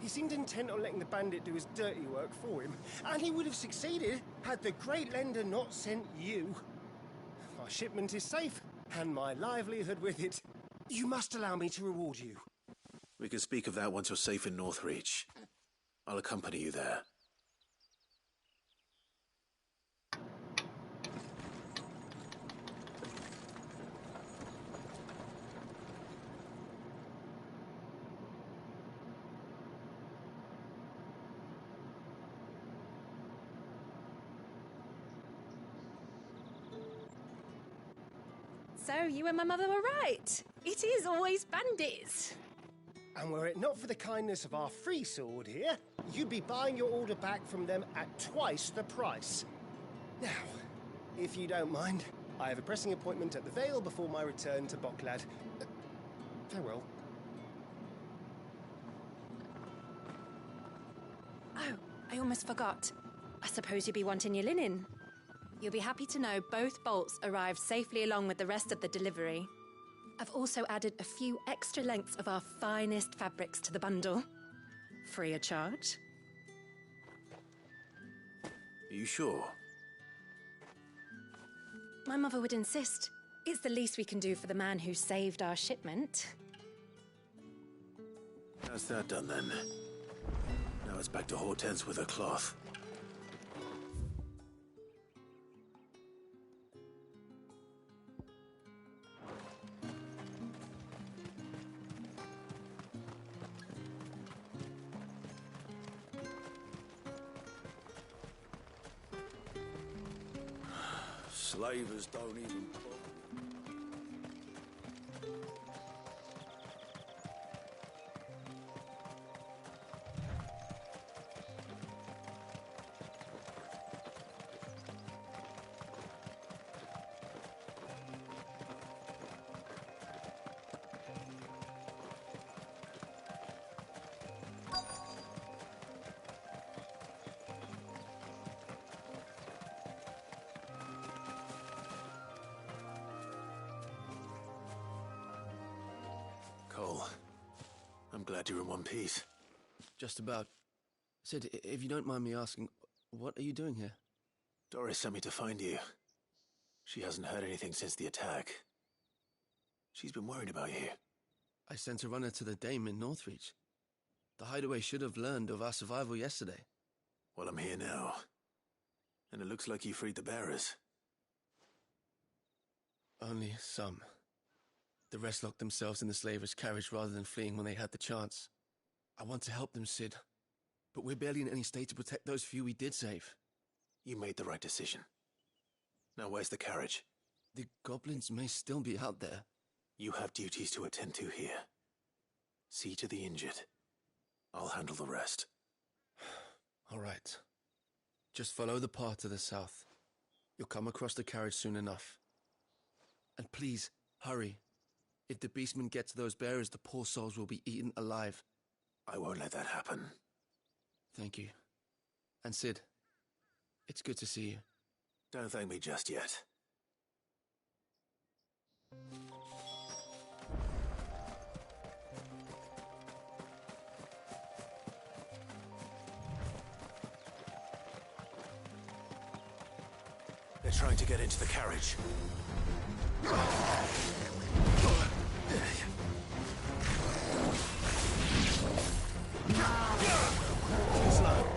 He seemed intent on letting the bandit do his dirty work for him, and he would have succeeded had the Great Lender not sent you. My shipment is safe, and my livelihood with it. You must allow me to reward you. We can speak of that once you're safe in Northreach. I'll accompany you there. So you and my mother were right. It is always bandits. And were it not for the kindness of our free sword here, you'd be buying your order back from them at twice the price. Now, if you don't mind, I have a pressing appointment at the Vale before my return to Boklad. Farewell. Oh, I almost forgot. I suppose you'll be wanting your linen. You'll be happy to know both bolts arrived safely along with the rest of the delivery. I've also added a few extra lengths of our finest fabrics to the bundle. Free of charge. Are you sure? My mother would insist. It's the least we can do for the man who saved our shipment. How's that done then? Now it's back to Hortense with her cloth. Slavers don't even bother. Cole, I'm glad you're in one piece. Just about. Sid, if you don't mind me asking, what are you doing here? Doris sent me to find you. She hasn't heard anything since the attack. She's been worried about you. I sent a runner to the Dame in Northreach. The hideaway should have learned of our survival yesterday. Well, I'm here now. And it looks like you freed the bearers. Only some. The rest locked themselves in the slaver's carriage rather than fleeing when they had the chance. I want to help them, Sid. But we're barely in any state to protect those few we did save. You made the right decision. Now where's the carriage? The goblins may still be out there. You have duties to attend to here. See to the injured. I'll handle the rest. All right. Just follow the path to the south. You'll come across the carriage soon enough. And please, hurry. If the beastmen get to those bearers, the poor souls will be eaten alive. I won't let that happen. Thank you. And Sid, it's good to see you. Don't thank me just yet. They're trying to get into the carriage. Slow.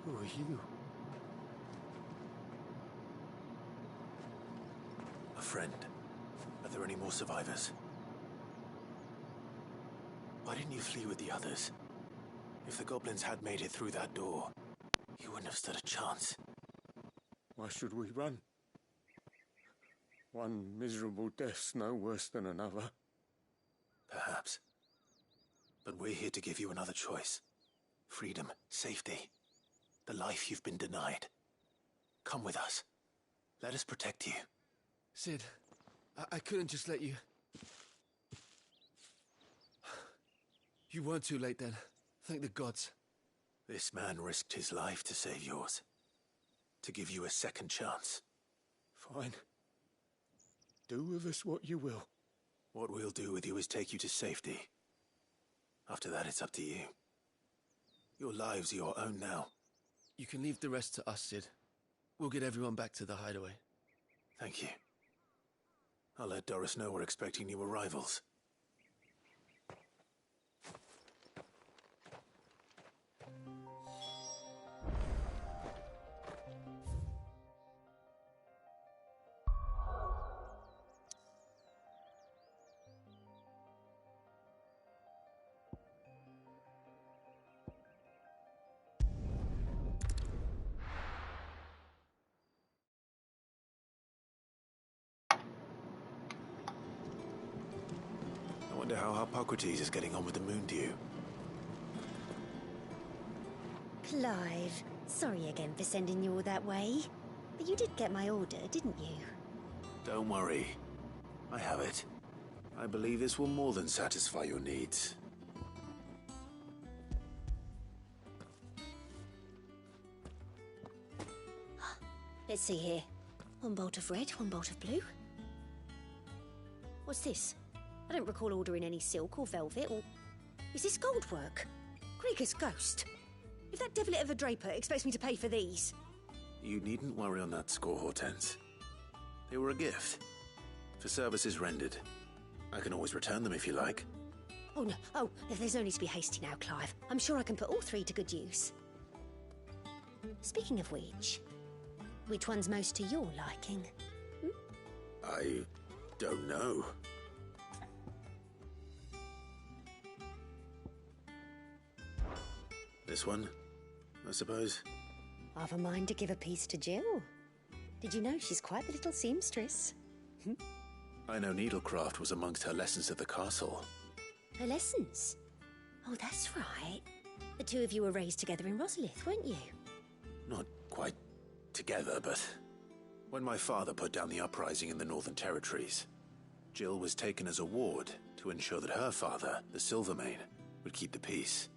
Who are you? A friend. Are there any more survivors? Why didn't you flee with the others? If the goblins had made it through that door, you wouldn't have stood a chance. Why should we run? One miserable death's no worse than another. Perhaps. But we're here to give you another choice. Freedom, safety, the life you've been denied. Come with us. Let us protect you. Sid, I couldn't just let you... You weren't too late then. Thank the gods. This man risked his life to save yours. To give you a second chance. Fine. Do with us what you will. What we'll do with you is take you to safety. After that, it's up to you. Your lives are your own now. You can leave the rest to us, Sid. We'll get everyone back to the hideaway. Thank you. I'll let Doris know we're expecting new arrivals. I wonder how Harpocrates is getting on with the moon dew. Clive, sorry again for sending you all that way. But you did get my order, didn't you? Don't worry. I have it. I believe this will more than satisfy your needs. Let's see here. One bolt of red, one bolt of blue. What's this? I don't recall ordering any silk or velvet or... Is this gold work? Krieger's ghost. If that devilet of a draper expects me to pay for these... You needn't worry on that score, Hortense. They were a gift. For services rendered. I can always return them if you like. Oh, no. Oh, there's no need to be hasty now, Clive. I'm sure I can put all three to good use. Speaking of which one's most to your liking? I don't know. This one, I suppose. I've a mind to give a piece to Jill. Did you know she's quite the little seamstress? I know needlecraft was amongst her lessons at the castle. Her lessons? Oh, that's right. The two of you were raised together in Rosalith, weren't you? Not quite together, but when my father put down the uprising in the Northern Territories, Jill was taken as a ward to ensure that her father, the Silvermane, would keep the peace.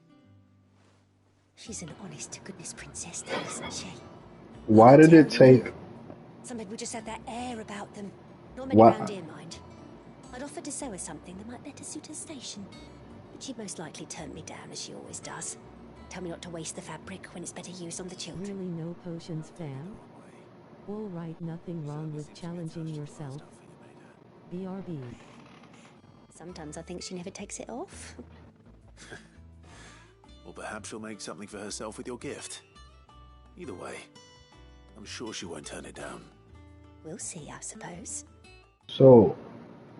She's an honest-to-goodness princess, though, isn't she? Why did it take... Some people just have that air about them. Not many around here, mind. I'd offered to sew her something that might better suit her station. But she'd most likely turn me down, as she always does. Tell me not to waste the fabric when it's better used on the children. Really no potions, fam? All right, nothing wrong with challenging yourself. BRB. Sometimes I think she never takes it off. Or perhaps she'll make something for herself with your gift. Either way, I'm sure she won't turn it down. We'll see, I suppose. So,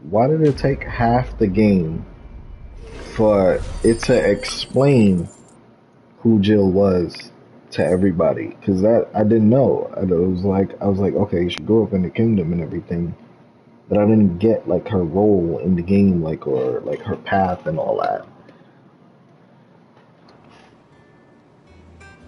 why did it take half the game for it to explain who Jill was to everybody? Because that I didn't know. I was like, okay, she grew up in the kingdom and everything, but I didn't get like her role in the game, or her path and all that.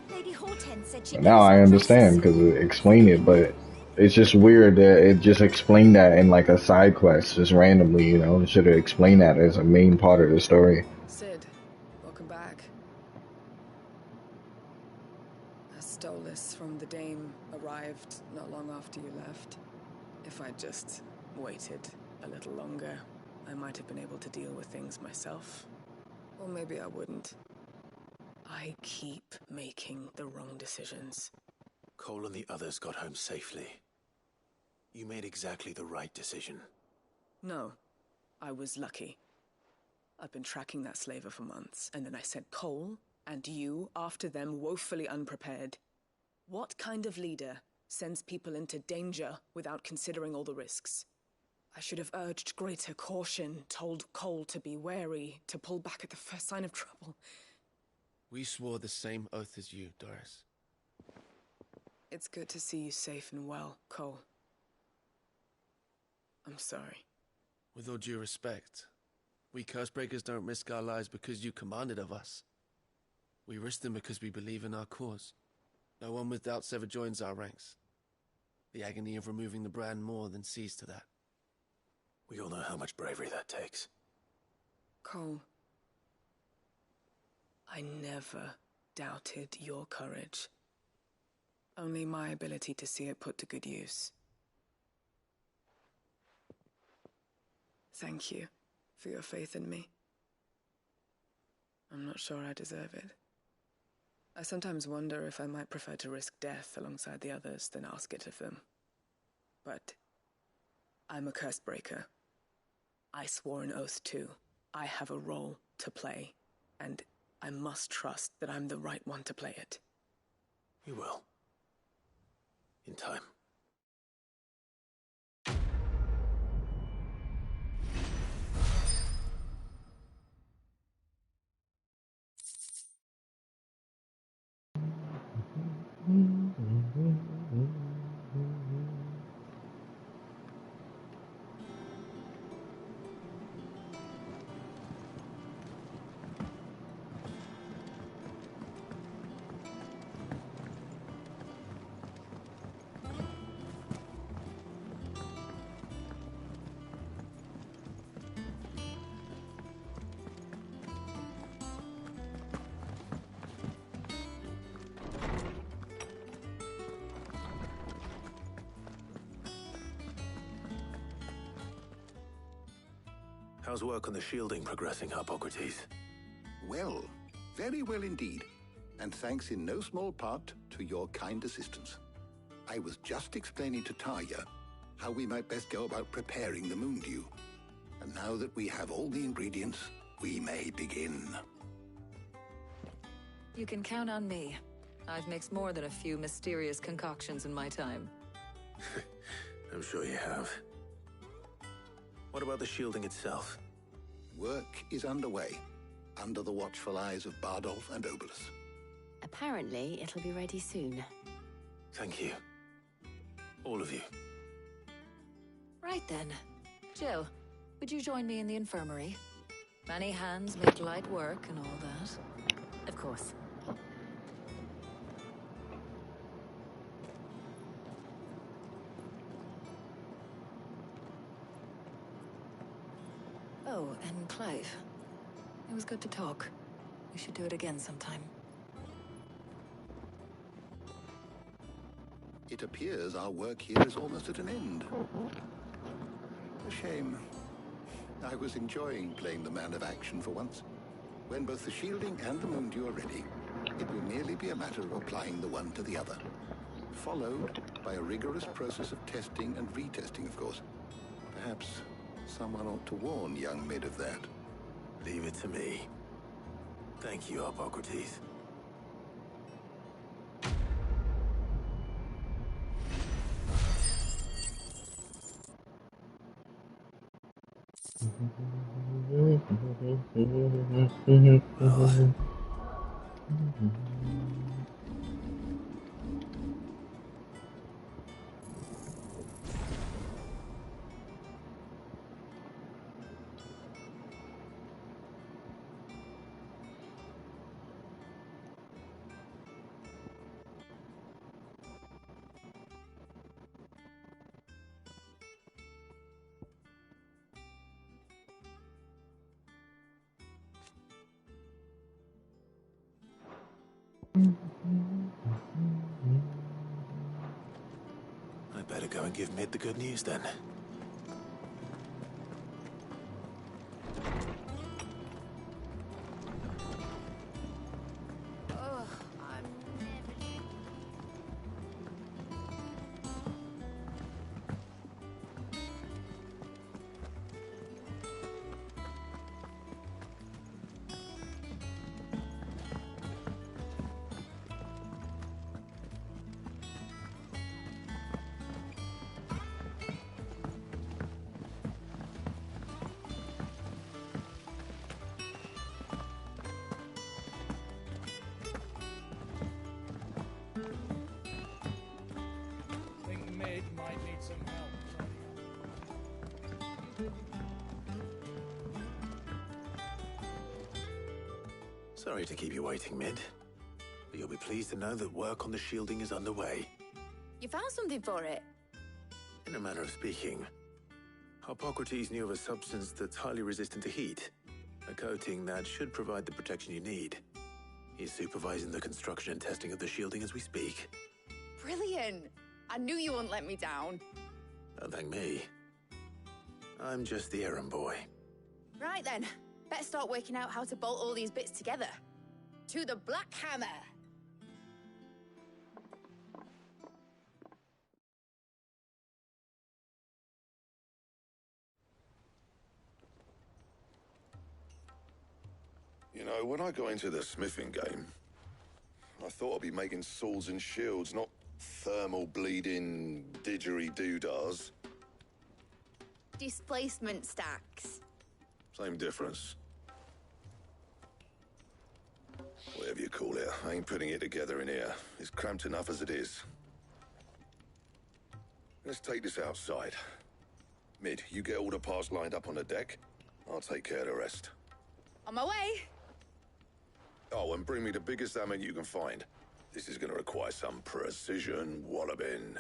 Lady Hortense said she... Now I understand because it explained it, but it's just weird that it just explained that in like a side quest, just randomly, It should have explained that as a main part of the story. Sid, welcome back. A Stolas from the Dame arrived not long after you left. If I'd just waited a little longer, I might have been able to deal with things myself. Or maybe I wouldn't. I keep making the wrong decisions. Cole and the others got home safely. You made exactly the right decision. No, I was lucky. I've been tracking that slaver for months, and then I sent Cole and you after them woefully unprepared. What kind of leader sends people into danger without considering all the risks? I should have urged greater caution, told Cole to be wary, to pull back at the first sign of trouble. We swore the same oath as you, Doris. It's good to see you safe and well, Cole. I'm sorry. With all due respect, we Cursebreakers don't risk our lives because you commanded of us. We risk them because we believe in our cause. No one with doubts ever joins our ranks. The agony of removing the brand more than sees to that. We all know how much bravery that takes. Cole, I never doubted your courage. Only my ability to see it put to good use. Thank you for your faith in me. I'm not sure I deserve it. I sometimes wonder if I might prefer to risk death alongside the others than ask it of them. But I'm a Cursebreaker. I swore an oath too. I have a role to play, and I must trust that I'm the right one to play it. You will. In time. How's work on the shielding progressing, Hippocrates? Well, very well indeed. And thanks in no small part to your kind assistance. I was just explaining to Tarja how we might best go about preparing the moondew. And now that we have all the ingredients, we may begin. You can count on me. I've mixed more than a few mysterious concoctions in my time. I'm sure you have. What about the shielding itself? Work is underway, under the watchful eyes of Bardolph and Obolus. Apparently, it'll be ready soon. Thank you. All of you. Right then. Jill, would you join me in the infirmary? Many hands make light work and all that. Of course. Oh, and Clive. It was good to talk. We should do it again sometime. It appears our work here is almost at an end. A shame. I was enjoying playing the man of action for once. When both the shielding and the moondew are ready, it will merely be a matter of applying the one to the other. Followed by a rigorous process of testing and retesting, of course. Perhaps someone ought to warn young Mid of that. Leave it to me. Thank you, Hippocrates. Well, I better go and give Mid the good news then. Sorry to keep you waiting, Mid. But you'll be pleased to know that work on the shielding is underway. You found something for it? In a manner of speaking, Hippocrates knew of a substance that's highly resistant to heat. A coating that should provide the protection you need. He's supervising the construction and testing of the shielding as we speak. Brilliant! I knew you wouldn't let me down. Don't thank me. I'm just the errand boy. Right then, better start working out how to bolt all these bits together. To the Black Hammer! You know, when I got into the smithing game, I thought I'd be making swords and shields, not thermal bleeding didgeridoo-dahs. Displacement stacks. Same difference. Whatever you call it, I ain't putting it together in here. It's cramped enough as it is. Let's take this outside. Mid, you get all the parts lined up on the deck. I'll take care of the rest. On my way! Oh, and bring me the biggest hammer you can find. This is gonna require some precision walloping.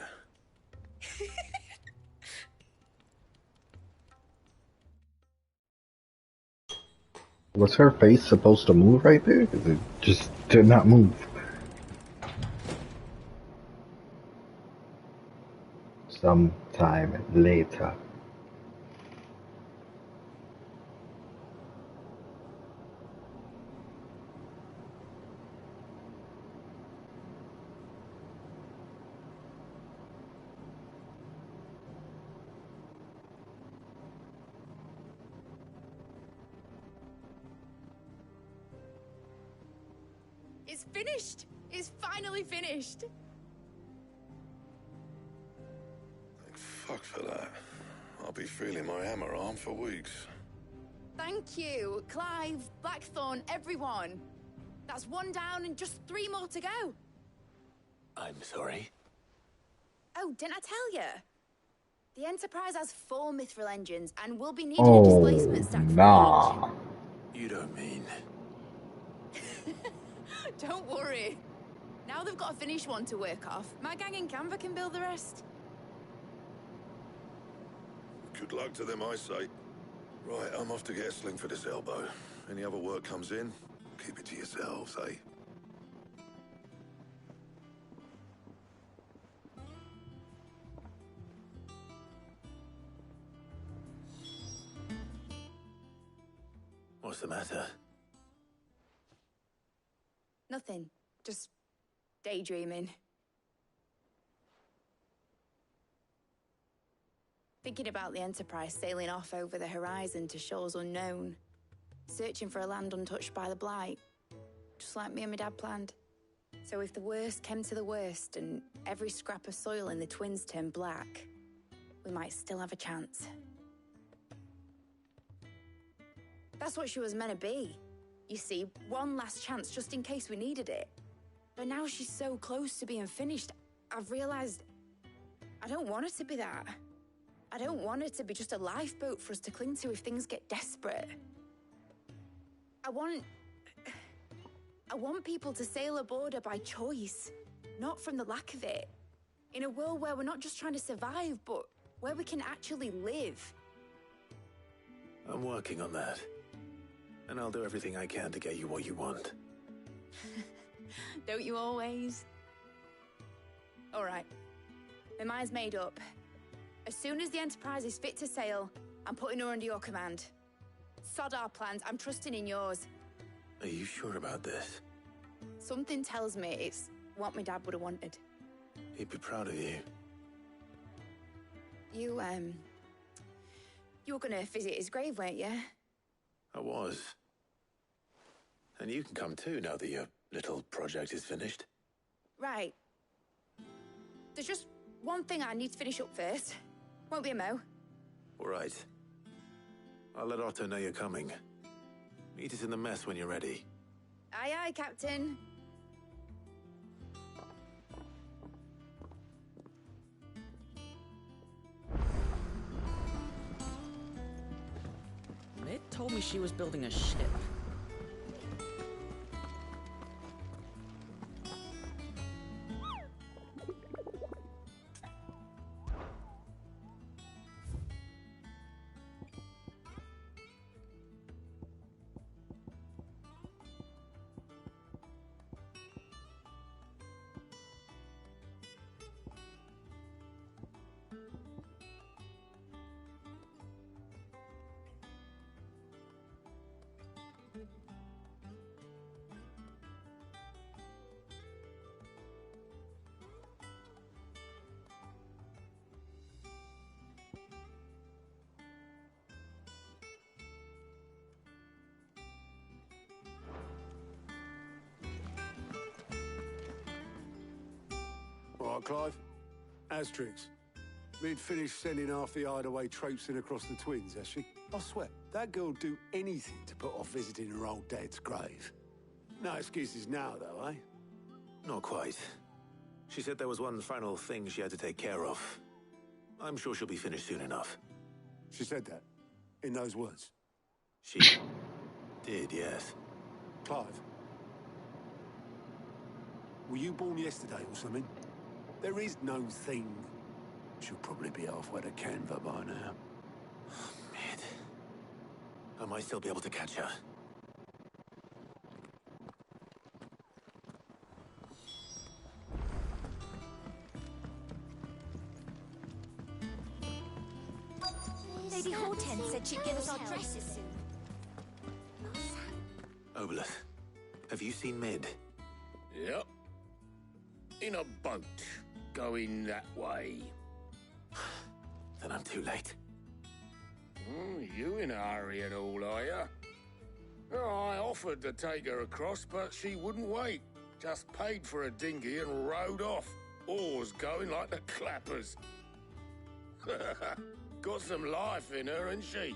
Was her face supposed to move right there? Because it just did not move. Sometime later. It's finished! It's finally finished! Thank fuck for that. I'll be feeling my hammer arm for weeks. Thank you, Clive, Blackthorn, everyone. That's one down and just 3 more to go. I'm sorry. Oh, didn't I tell you? The Enterprise has 4 mithril engines and will be needing a displacement stack nah. for each. You don't mean... Don't worry. Now they've got a finished one to work off. My gang in Canva can build the rest. Good luck to them, I say. Right, I'm off to get a sling for this elbow. Any other work comes in, keep it to yourselves, eh? What's the matter? Nothing. Just daydreaming. Thinking about the Enterprise sailing off over the horizon to shores unknown. Searching for a land untouched by the Blight. Just like me and my dad planned. So if the worst came to the worst and every scrap of soil in the Twins turned black, we might still have a chance. That's what she was meant to be. You see, one last chance just in case we needed it. But now she's so close to being finished, I've realized I don't want it to be that. I don't want it to be just a lifeboat for us to cling to if things get desperate. I want people to sail aboard her by choice, not from the lack of it. In a world where we're not just trying to survive, but where we can actually live. I'm working on that. And I'll do everything I can to get you what you want. Don't you always? All right. My mind's made up. As soon as the Enterprise is fit to sail, I'm putting her under your command. Sod our plans, I'm trusting in yours. Are you sure about this? Something tells me it's what my dad would have wanted. He'd be proud of you. You were gonna visit his grave, weren't you? I was. And you can come too now that your little project is finished. Right. There's just one thing I need to finish up first. Won't be a mo. All right. I'll let Otto know you're coming. Meet us in the mess when you're ready. Aye, aye, Captain. Mid told me she was building a ship. Right, Clive? Asterix. We'd finished sending half the hideaway traipsing across the twins, has she? I swear, that girl'd do anything to put off visiting her old dad's grave. No excuses now, though, eh? Not quite. She said there was one final thing she had to take care of. I'm sure she'll be finished soon enough. She said that? In those words? She did, yes. Clive? Were you born yesterday or something? There is no thing. She'll probably be halfway to Canva by now. Mid. I might still be able to catch her. Lady Hortense said she'd give us our dresses soon. Obelith, have you seen Mid? Yep. In a boat, going that way. Then I'm too late. You in a hurry and all, are ya? Oh, I offered to take her across, but she wouldn't wait. Just paid for a dinghy and rowed off. Oars going like the clappers. Got some life in her, ain't she?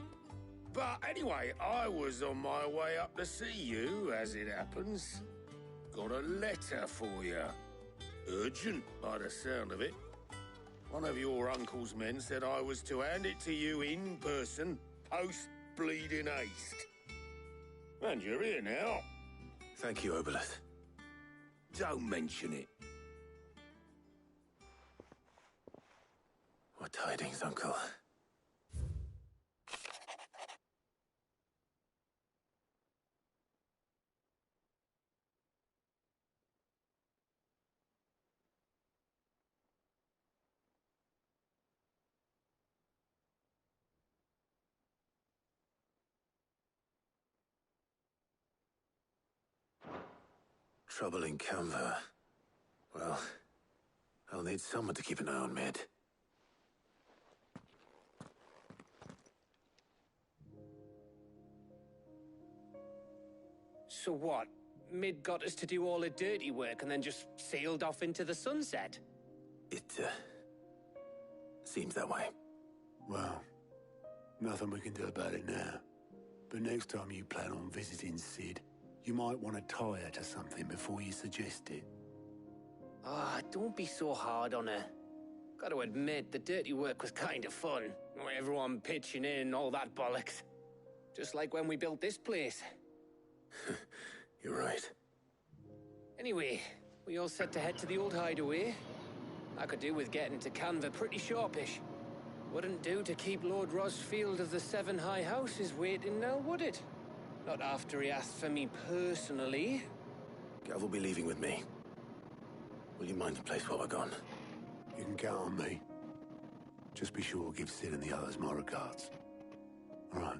But anyway, I was on my way up to see you, as it happens. Got a letter for you. Urgent, by the sound of it. One of your uncle's men said I was to hand it to you in person, post-bleeding haste. And you're here now. Thank you, Obelith. Don't mention it. What tidings, Uncle? Trouble in Canva. Well, I'll need someone to keep an eye on Mid. So what? Mid got us to do all the dirty work and then just sailed off into the sunset? It, seems that way. Well, nothing we can do about it now. But next time you plan on visiting Sid, you might want to tie her to something before you suggest it. Ah, don't be so hard on her. Got to admit, the dirty work was kind of fun. Everyone pitching in, all that bollocks. Just like when we built this place. You're right. Anyway, we all set to head to the old hideaway. I could do with getting to Canva pretty sharpish. Wouldn't do to keep Lord Rosfield of the Seven High Houses waiting now, would it? Not after he asked for me personally. Gav will be leaving with me. Will you mind the place while we're gone? You can count on me. Just be sure to give Sid and the others my regards. All right.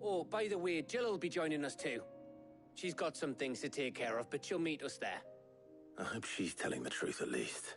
Oh, by the way, Jill will be joining us too. She's got some things to take care of, but she'll meet us there. I hope she's telling the truth at least.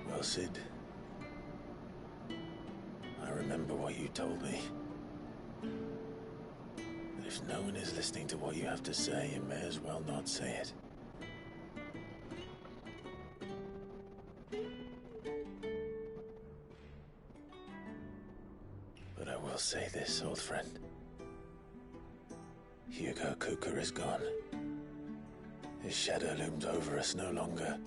Well, Sid, I remember what you told me. But if no one is listening to what you have to say, you may as well not say it. But I will say this, old friend. Hugo Cooker is gone. His shadow looms over us no longer.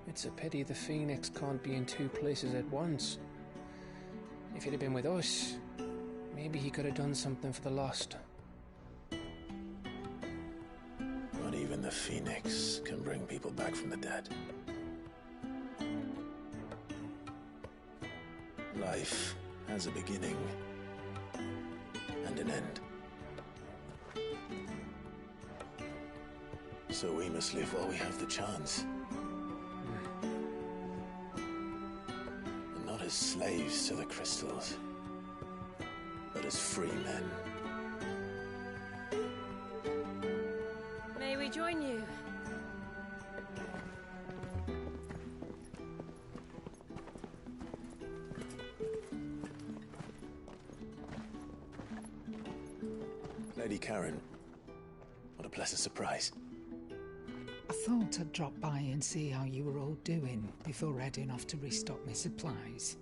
It's a pity the Phoenix can't be in two places at once. If he'd have been with us, maybe he could have done something for the lost. Not even the Phoenix can bring people back from the dead. Life has a beginning and an end. So we must live while we have the chance. And not as slaves to the crystals, but as free men. May we join you? Lady Karen, what a pleasant surprise. I thought I'd drop by and see how you were all doing before heading off to restock my supplies.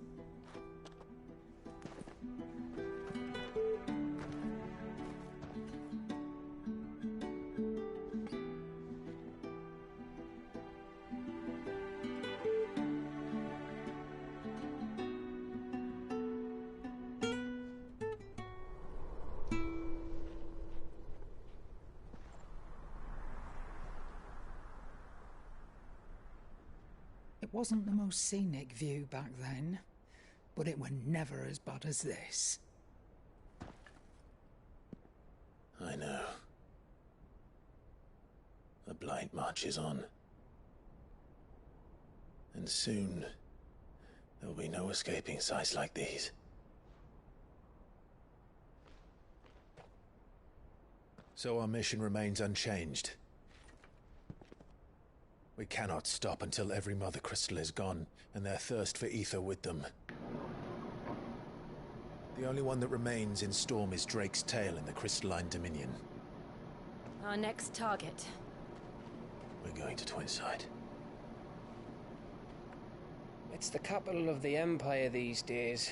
It wasn't the most scenic view back then, but it were never as bad as this. I know. The blight marches on. And soon, there will be no escaping sights like these. So our mission remains unchanged. We cannot stop until every Mother Crystal is gone, and their thirst for ether with them. The only one that remains in Storm is Drake's tail in the Crystalline Dominion. Our next target. We're going to Twinside. It's the capital of the Empire these days.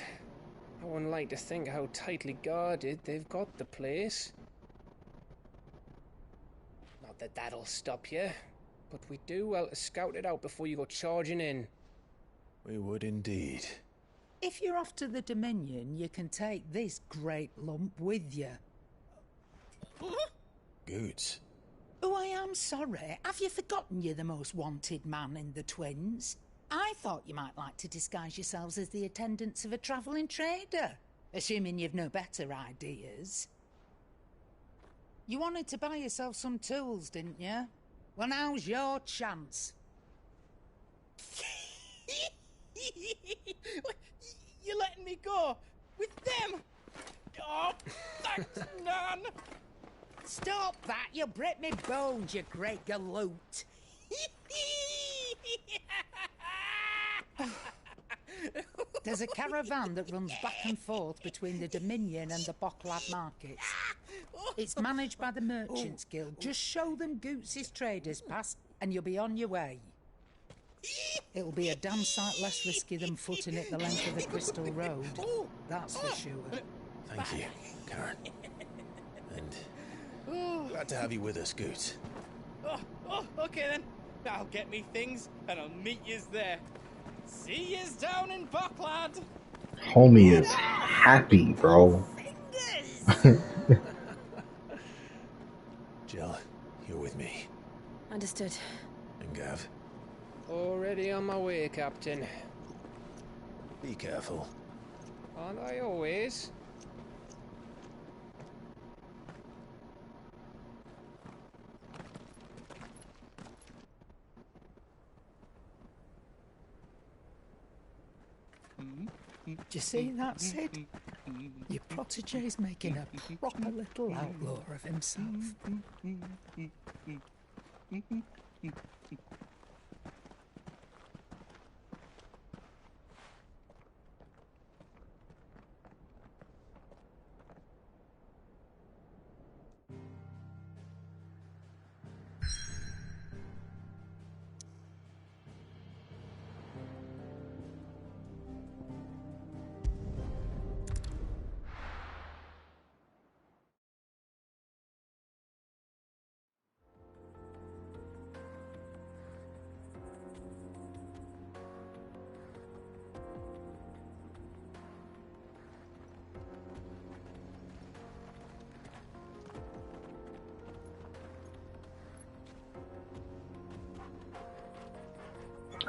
I wouldn't like to think how tightly guarded they've got the place. Not that that'll stop you, but we do well to scout it out before you go charging in. We would indeed. If you're off to the Dominion, you can take this great lump with you. Goods. Oh, I am sorry. Have you forgotten you're the most wanted man in the Twins? I thought you might like to disguise yourselves as the attendants of a travelling trader, assuming you've no better ideas. You wanted to buy yourself some tools, didn't you? Well, now's your chance. You're letting me go? With them? Oh, thanks, Nan! Stop that! You'll break me bones, you great galoot! There's a caravan that runs back and forth between the Dominion and the Bocklad markets. It's managed by the Merchants Guild. Just show them Goots' traders pass and you'll be on your way. It'll be a damn sight less risky than footing it the length of the Crystal Road. That's for sure. Thank you, Karen. And glad to have you with us, Goots. Okay then. I'll get me things and I'll meet yous there. See yous down in Bocklad. Homie is happy, bro. Jill, you're with me. Understood. And Gav? Already on my way, Captain. Be careful. Aren't I always? Do you see that, Sid? Your protege's making a proper little outlaw of himself.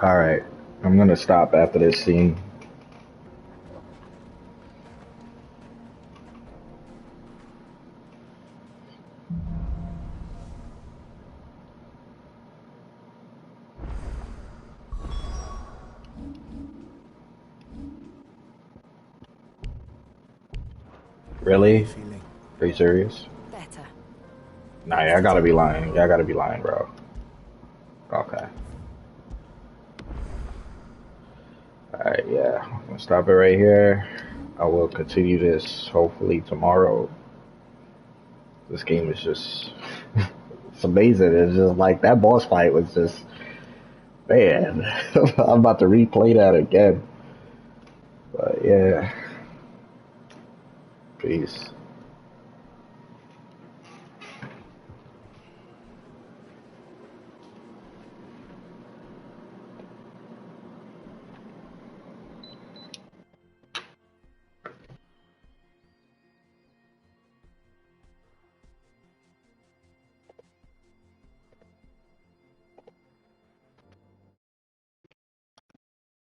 Alright, I'm gonna stop after this scene. Really? Are you serious? Better. Nah, y'all gotta be lying. Y'all gotta be lying, bro. Okay. Alright, yeah. I'm gonna stop it right here. I will continue this hopefully tomorrow. This game is just... it's amazing. It's just like that boss fight was just... Man. I'm about to replay that again. But yeah. Peace.